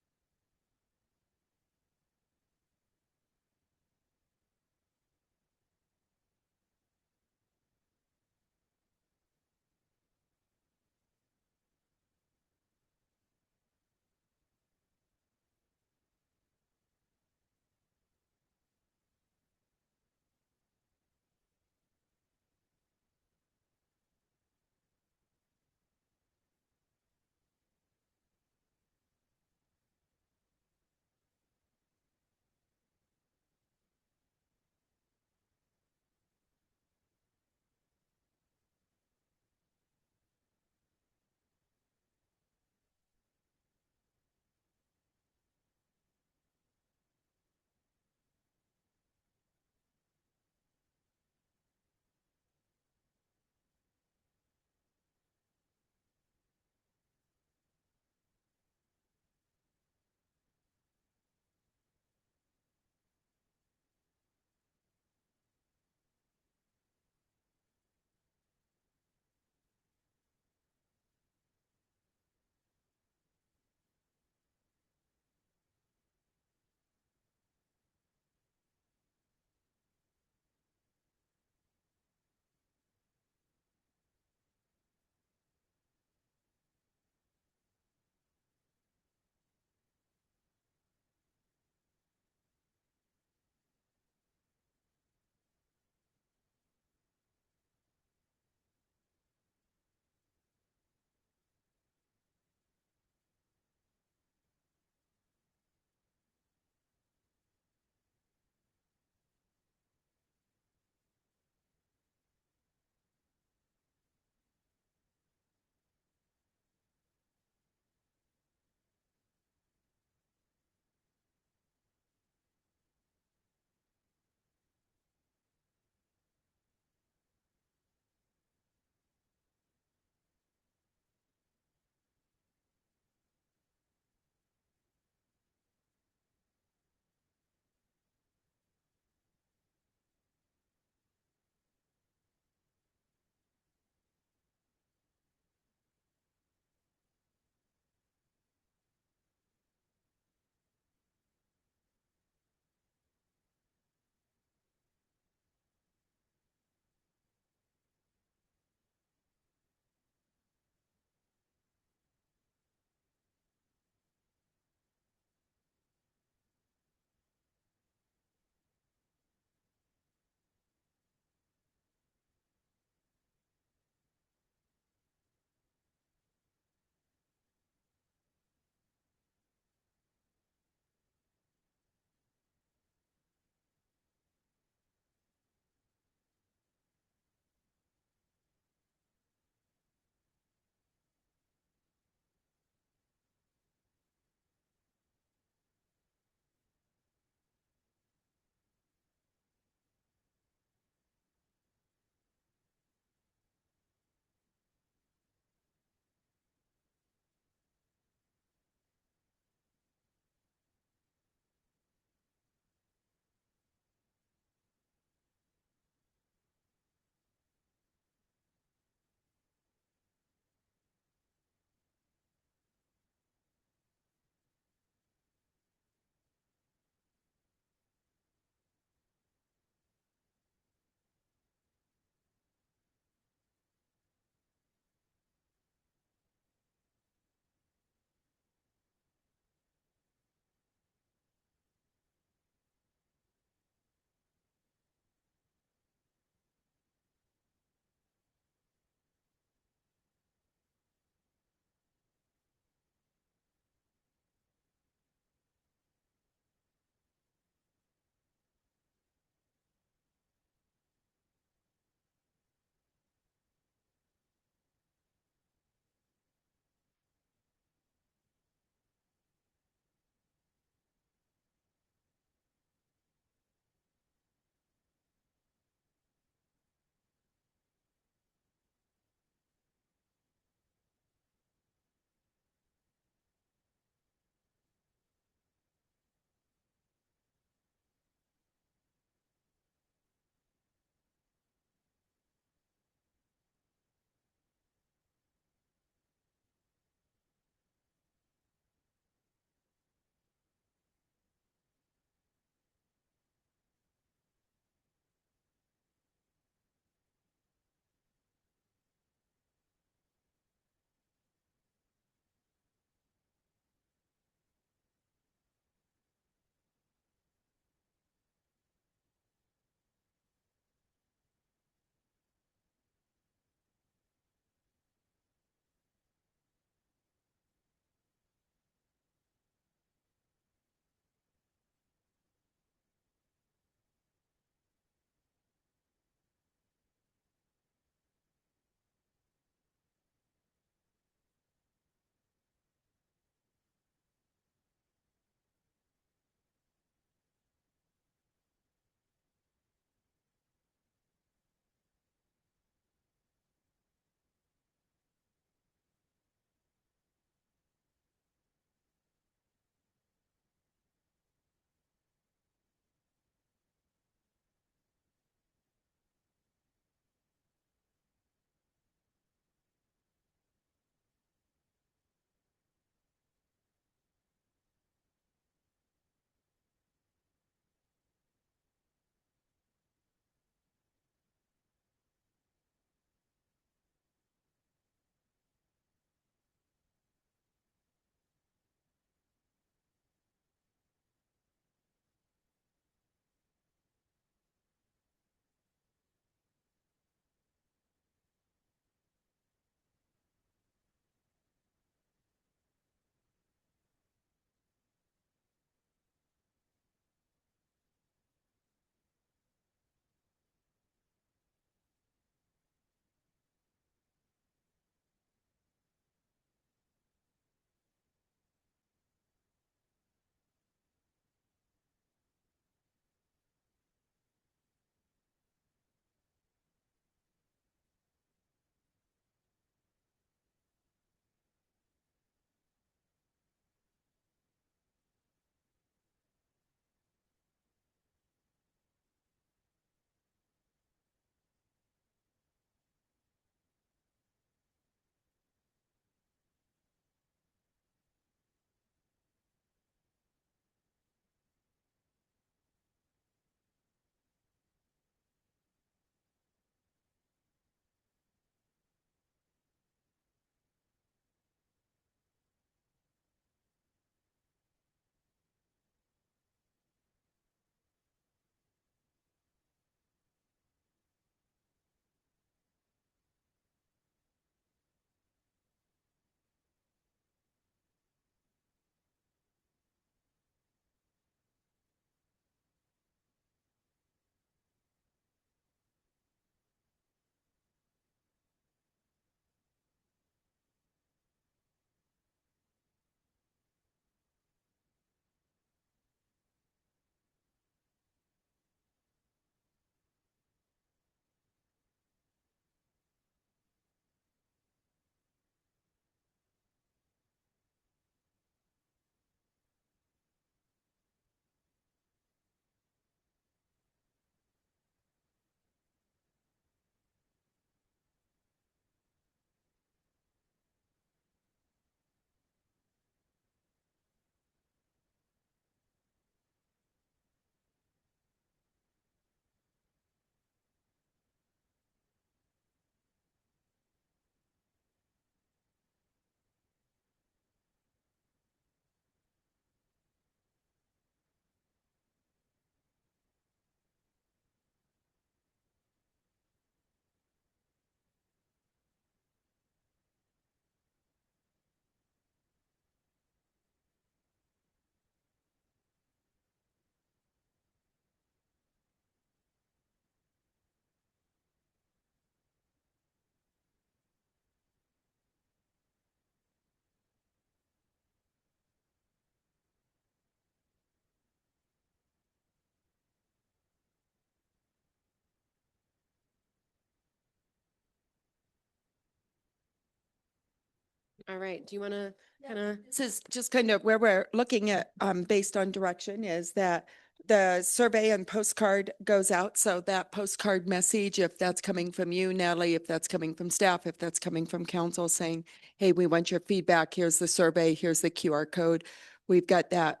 All right. Do you want to kind of? This is just kind of where we're looking at, based on direction, is that the survey and postcard goes out. So that postcard message, if that's coming from you, Natalie, if that's coming from staff, if that's coming from council saying, hey, we want your feedback. Here's the survey. Here's the QR code. We've got that.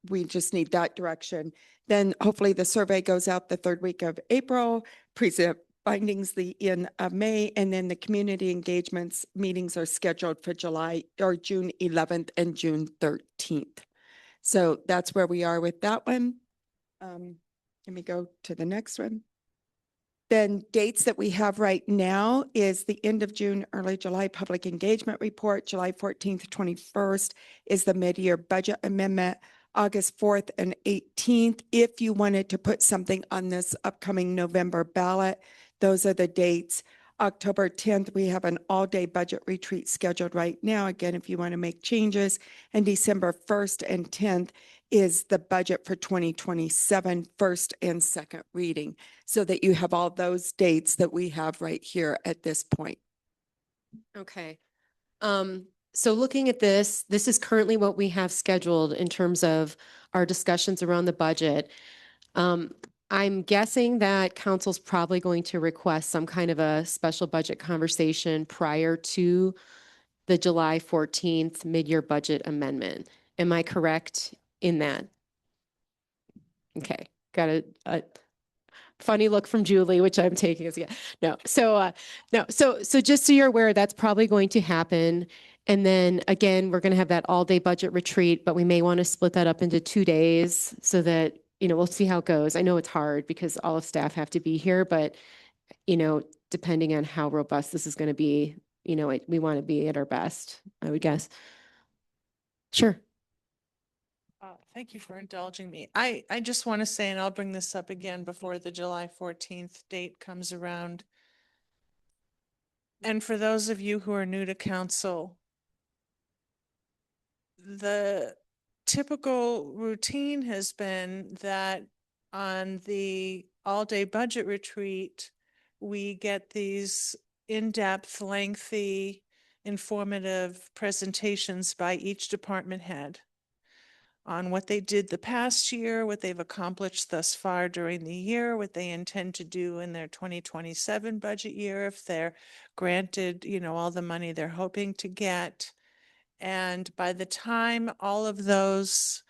We just need that direction. Then hopefully the survey goes out the third week of April, present findings the in May, and then the community engagements meetings are scheduled for July or June 11th and June 13th. So that's where we are with that one. Let me go to the next one. Then dates that we have right now is the end of June, early July public engagement report. July 14th, 21st is the mid-year budget amendment. August 4th and 18th. If you wanted to put something on this upcoming November ballot, those are the dates. October 10th, we have an all-day budget retreat scheduled right now. Again, if you want to make changes. And December 1st and 10th is the budget for 2027, first and second reading, so that you have all those dates that we have right here at this point. Okay. So looking at this is currently what we have scheduled in terms of our discussions around the budget. I'm guessing that council's probably going to request some kind of a special budget conversation prior to the July 14th mid-year budget amendment. Am I correct in that? Okay, got a funny look from Julie, which I'm taking as, yeah, no. So, no, so just so you're aware, that's probably going to happen. And then again, we're going to have that all-day budget retreat, but we may want to split that up into 2 days so that, we'll see how it goes. I know it's hard because all of staff have to be here, but, depending on how robust this is going to be, we want to be at our best, I would guess. Sure. Thank you for indulging me. I just want to say, and I'll bring this up again before the July 14th date comes around. And for those of you who are new to council, the typical routine has been that on the all-day budget retreat, we get these in-depth, lengthy, informative presentations by each department head on what they did the past year, what they've accomplished thus far during the year, what they intend to do in their 2027 budget year if they're granted, all the money they're hoping to get. And by the time all of those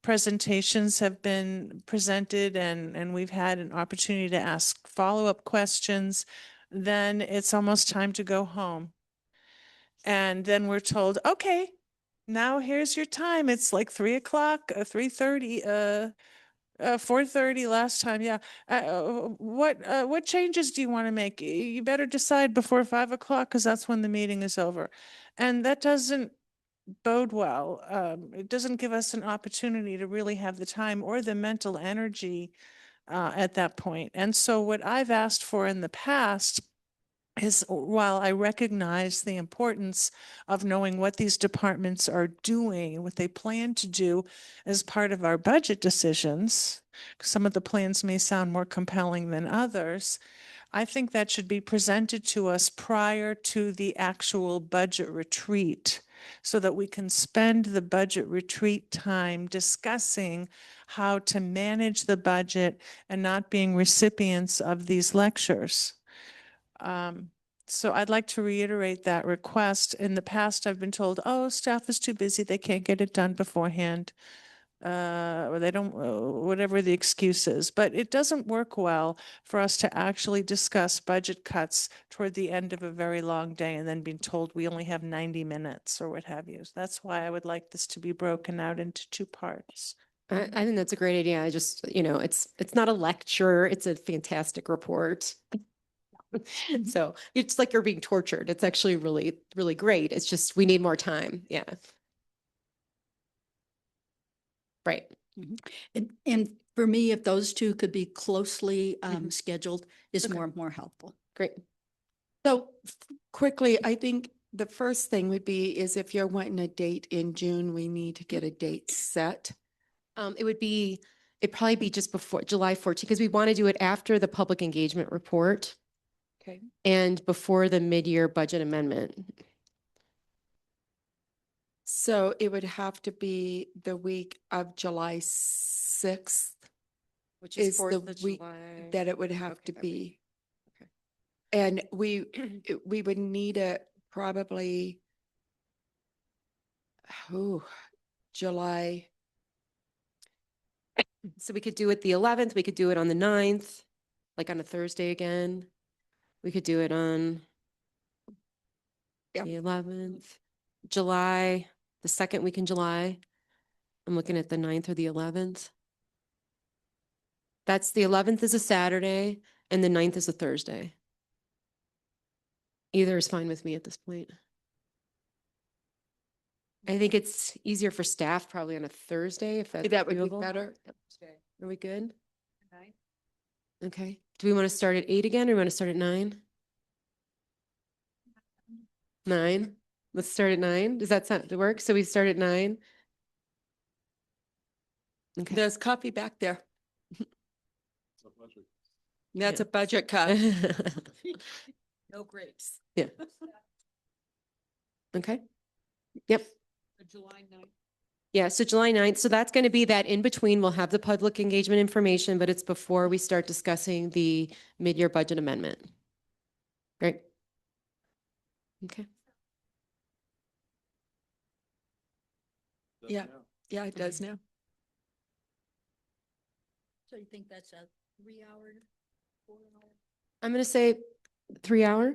presentations have been presented and we've had an opportunity to ask follow-up questions, then it's almost time to go home. And then we're told, okay, now here's your time. It's like 3 o'clock, 3:30, 4:30 last time. Yeah. What changes do you want to make? You better decide before 5 o'clock because that's when the meeting is over. And that doesn't bode well. It doesn't give us an opportunity to really have the time or the mental energy at that point. And so what I've asked for in the past is, while I recognize the importance of knowing what these departments are doing, what they plan to do as part of our budget decisions, some of the plans may sound more compelling than others, I think that should be presented to us prior to the actual budget retreat so that we can spend the budget retreat time discussing how to manage the budget and not being recipients of these lectures. So I'd like to reiterate that request. In the past, I've been told, oh, staff is too busy. They can't get it done beforehand. Or they don't, whatever the excuse is. But it doesn't work well for us to actually discuss budget cuts toward the end of a very long day and then being told we only have 90 minutes or what have you. That's why I would like this to be broken out into 2 parts. I think that's a great idea. I just, it's not a lecture. It's a fantastic report. So it's like you're being tortured. It's actually really, really great. It's just, we need more time. Yeah. Right. And for me, if those 2 could be closely scheduled, is Okay. more and more helpful. Great. So quickly, I think the first thing would be is if you're wanting a date in June, we need to get a date set. It'd probably be just before July 14th, because we want to do it after the public engagement report Okay. and before the mid-year budget amendment. So it would have to be the week of July 6th Which is the 4th of week July. that it would have Okay, to that week. be. Okay. And we would need it probably, July. So we could do it the 11th, we could do it on the 9th, like on a Thursday again. We could do it on Yep. the 11th, July, the second week in July. I'm looking at the 9th or the 11th. That's the 11th is a Saturday and the 9th is a Thursday. Either is fine with me at this point. I think it's easier for staff probably on a Thursday if that's That would be doable. better. Are we good? Okay. Do we want to start at 8 again or we want to start at 9? 9? Let's start at 9. Does that sound to work? So we start at 9? Okay. There's coffee back there. That's Yeah. a budget cut. No grapes. Yeah. Okay. Yep. July 9th. Yeah, so July 9th. So that's going to be that in between. We'll have the public engagement information, but it's before we start discussing the mid-year budget amendment. Great. Okay. Yeah, yeah, it does now. So you think that's a 3-hour, 4-hour? I'm going to say 3 hour.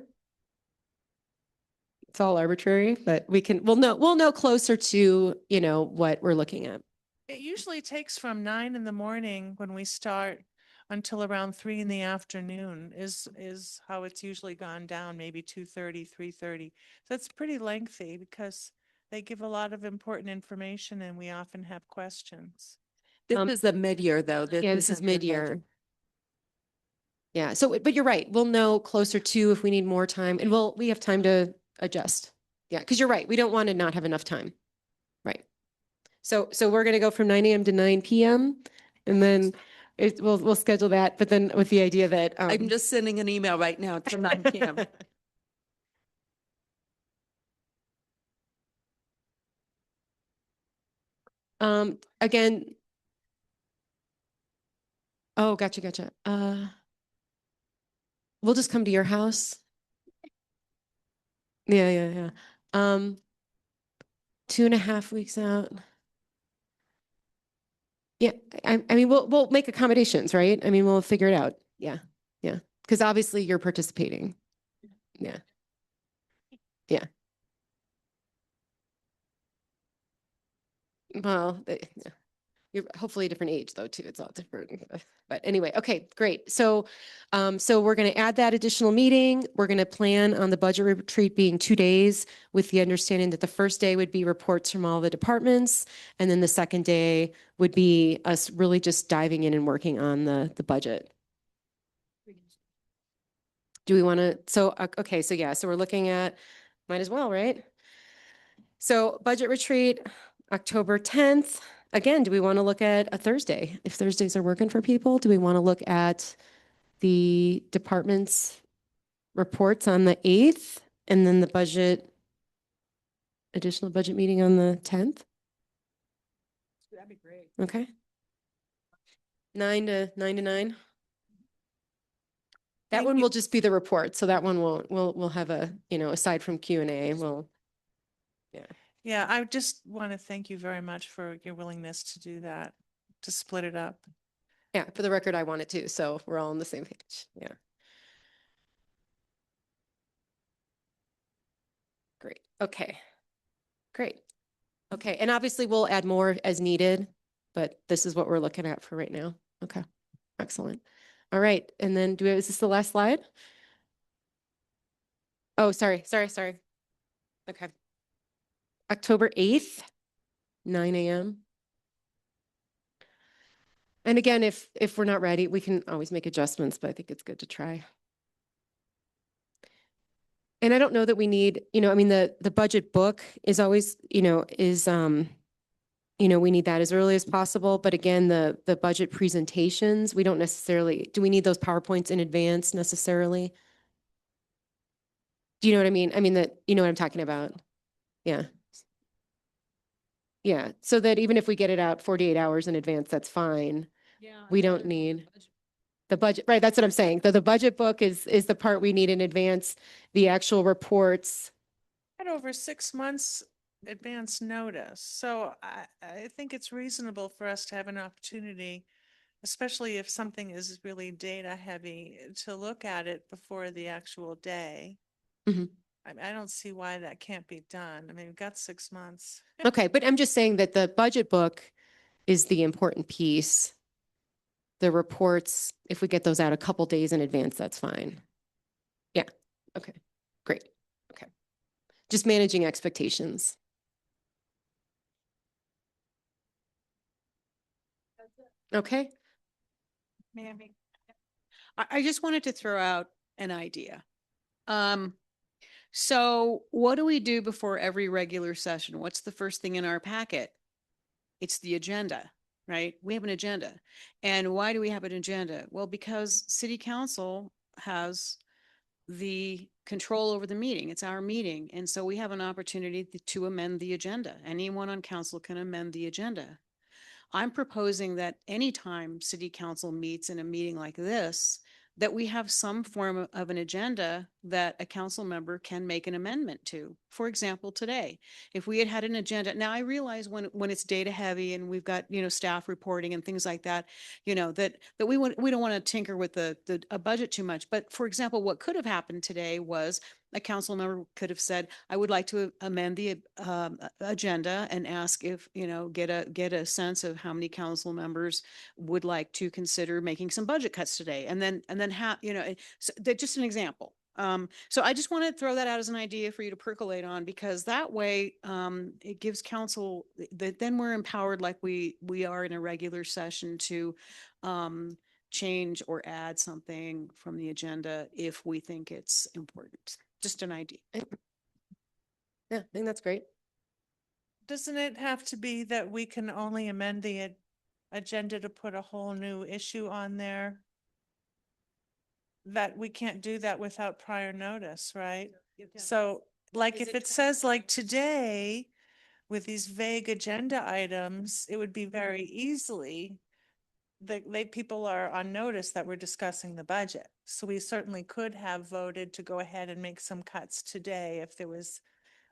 It's all arbitrary, but we'll know closer to, what we're looking at. It usually takes from 9 in the morning when we start until around 3 in the afternoon is how it's usually gone down, maybe 2:30, 3:30. So it's pretty lengthy because they give a lot of important information and we often have questions. This is the mid-year though. Yeah, this is isn't the mid-year. budget. Yeah, so, but you're right. We'll know closer to if we need more time and we have time to adjust. Yeah, because you're right. We don't want to not have enough time. Right. So we're going to go from 9 a.m. to 9 p.m. and then we'll schedule that, but then with the idea that I'm just sending an email right now to 9 p.m. Again. Oh, gotcha. We'll just come to your house. Yeah. 2.5 weeks out. Yeah, I mean, we'll make accommodations, right? I mean, we'll figure it out. Yeah. Because obviously you're participating. Yeah. Well, you're hopefully a different age though, too. It's all different. But anyway, okay, great. So we're going to add that additional meeting. We're going to plan on the budget retreat being 2 days with the understanding that the first day would be reports from all the departments. And then the second day would be us really just diving in and working on the budget. Do we want to, so we're looking at, might as well, right? So budget retreat, October 10th. Again, do we want to look at a Thursday? If Thursdays are working for people, do we want to look at the department's reports on the 8th and then the additional budget meeting on the 10th? That'd be great. Okay. 9 to 9. That Thank one you. will just be the report. So that one we'll have aside from Q&A, Yeah, I just want to thank you very much for your willingness to do that, to split it up. yeah, for the record, I want it too. So we're all on the same page. Yeah. Great. Okay. Great. Okay. And obviously we'll add more as needed, but this is what we're looking at for right now. Okay. Excellent. All right. And then is this the last slide? Oh, sorry. Okay. October 8th, 9 a.m. And again, if we're not ready, we can always make adjustments, but I think it's good to try. And I don't know that we need, the budget book is always, we need that as early as possible. But again, the budget presentations, we don't necessarily, do we need those PowerPoints in advance necessarily? Do you know what I mean? I mean, you know what I'm talking about? Yeah. Yeah, so that even if we get it out 48 hours in advance, that's fine. We don't need the budget, right? That's what I'm saying. The budget book is the part we need in advance. The actual reports. Had over 6 months advance notice. So I think it's reasonable for us to have an opportunity, especially if something is really data heavy, to look at it before the actual day. Mhm. I don't see why that can't be done. I mean, we've got 6 months. Okay, but I'm just saying that the budget book is the important piece. The reports, if we get those out a couple days in advance, that's fine. Yeah, okay, great, okay. Just managing expectations. Okay, I just wanted to throw out an idea. So what do we do before every regular session? What's the first thing in our packet? It's the agenda, right? We have an agenda. And why do we have an agenda? Well, because city council has the control over the meeting. It's our meeting. And so we have an opportunity to amend the agenda. Anyone on council can amend the agenda. I'm proposing that anytime city council meets in a meeting like this, that we have some form of an agenda that a council member can make an amendment to. For example, today, if we had an agenda, now I realize when it's data heavy and we've got, staff reporting and things like that, that we don't want to tinker with a budget too much. But for example, what could have happened today was a council member could have said, I would like to amend the agenda and ask if, get a sense of how many council members would like to consider making some budget cuts today. And then have, so just an example. So I just want to throw that out as an idea for you to percolate on, because that way it gives council that then we're empowered like we are in a regular session to change or add something from the agenda if we think it's important. Just an idea. yeah, I think that's great. Doesn't it have to be that we can only amend the agenda to put a whole new issue on there? That we can't do that without prior notice, right? So like if it says like today with these vague agenda items, it would be very easily people are on notice that we're discussing the budget. So we certainly could have voted to go ahead and make some cuts today if there was,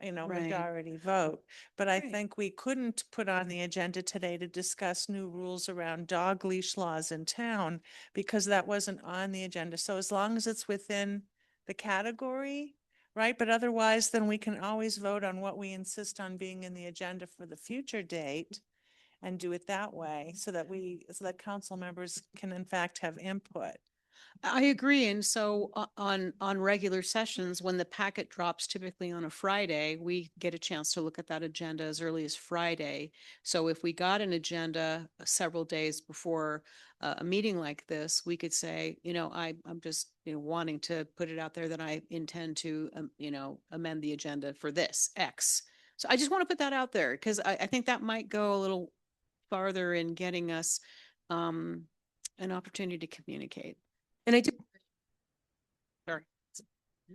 Right. majority vote. But I Right. think we couldn't put on the agenda today to discuss new rules around dog leash laws in town because that wasn't on the agenda. So as long as it's within the category, right? But otherwise, then we can always vote on what we insist on being in the agenda for the future date and do it that way so that council members can in fact have input. I agree. And so on regular sessions, when the packet drops typically on a Friday, we get a chance to look at that agenda as early as Friday. So if we got an agenda several days before a meeting like this, we could say, I'm just, wanting to put it out there that I intend to, amend the agenda for this X. So I just want to put that out there because I think that might go a little farther in getting us an opportunity to communicate. And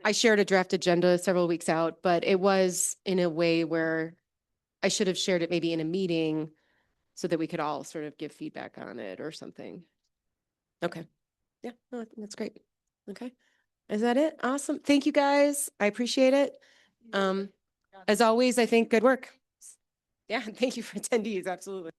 I shared a draft agenda several weeks out, but it was in a way where I should have shared it maybe in a meeting so that we could all sort of give feedback on it or something. Okay. Yeah, no, I think that's great. Okay. Is that it? Awesome. Thank you guys. I appreciate it. As always, I think good work. Yeah, thank you for attendees. Absolutely.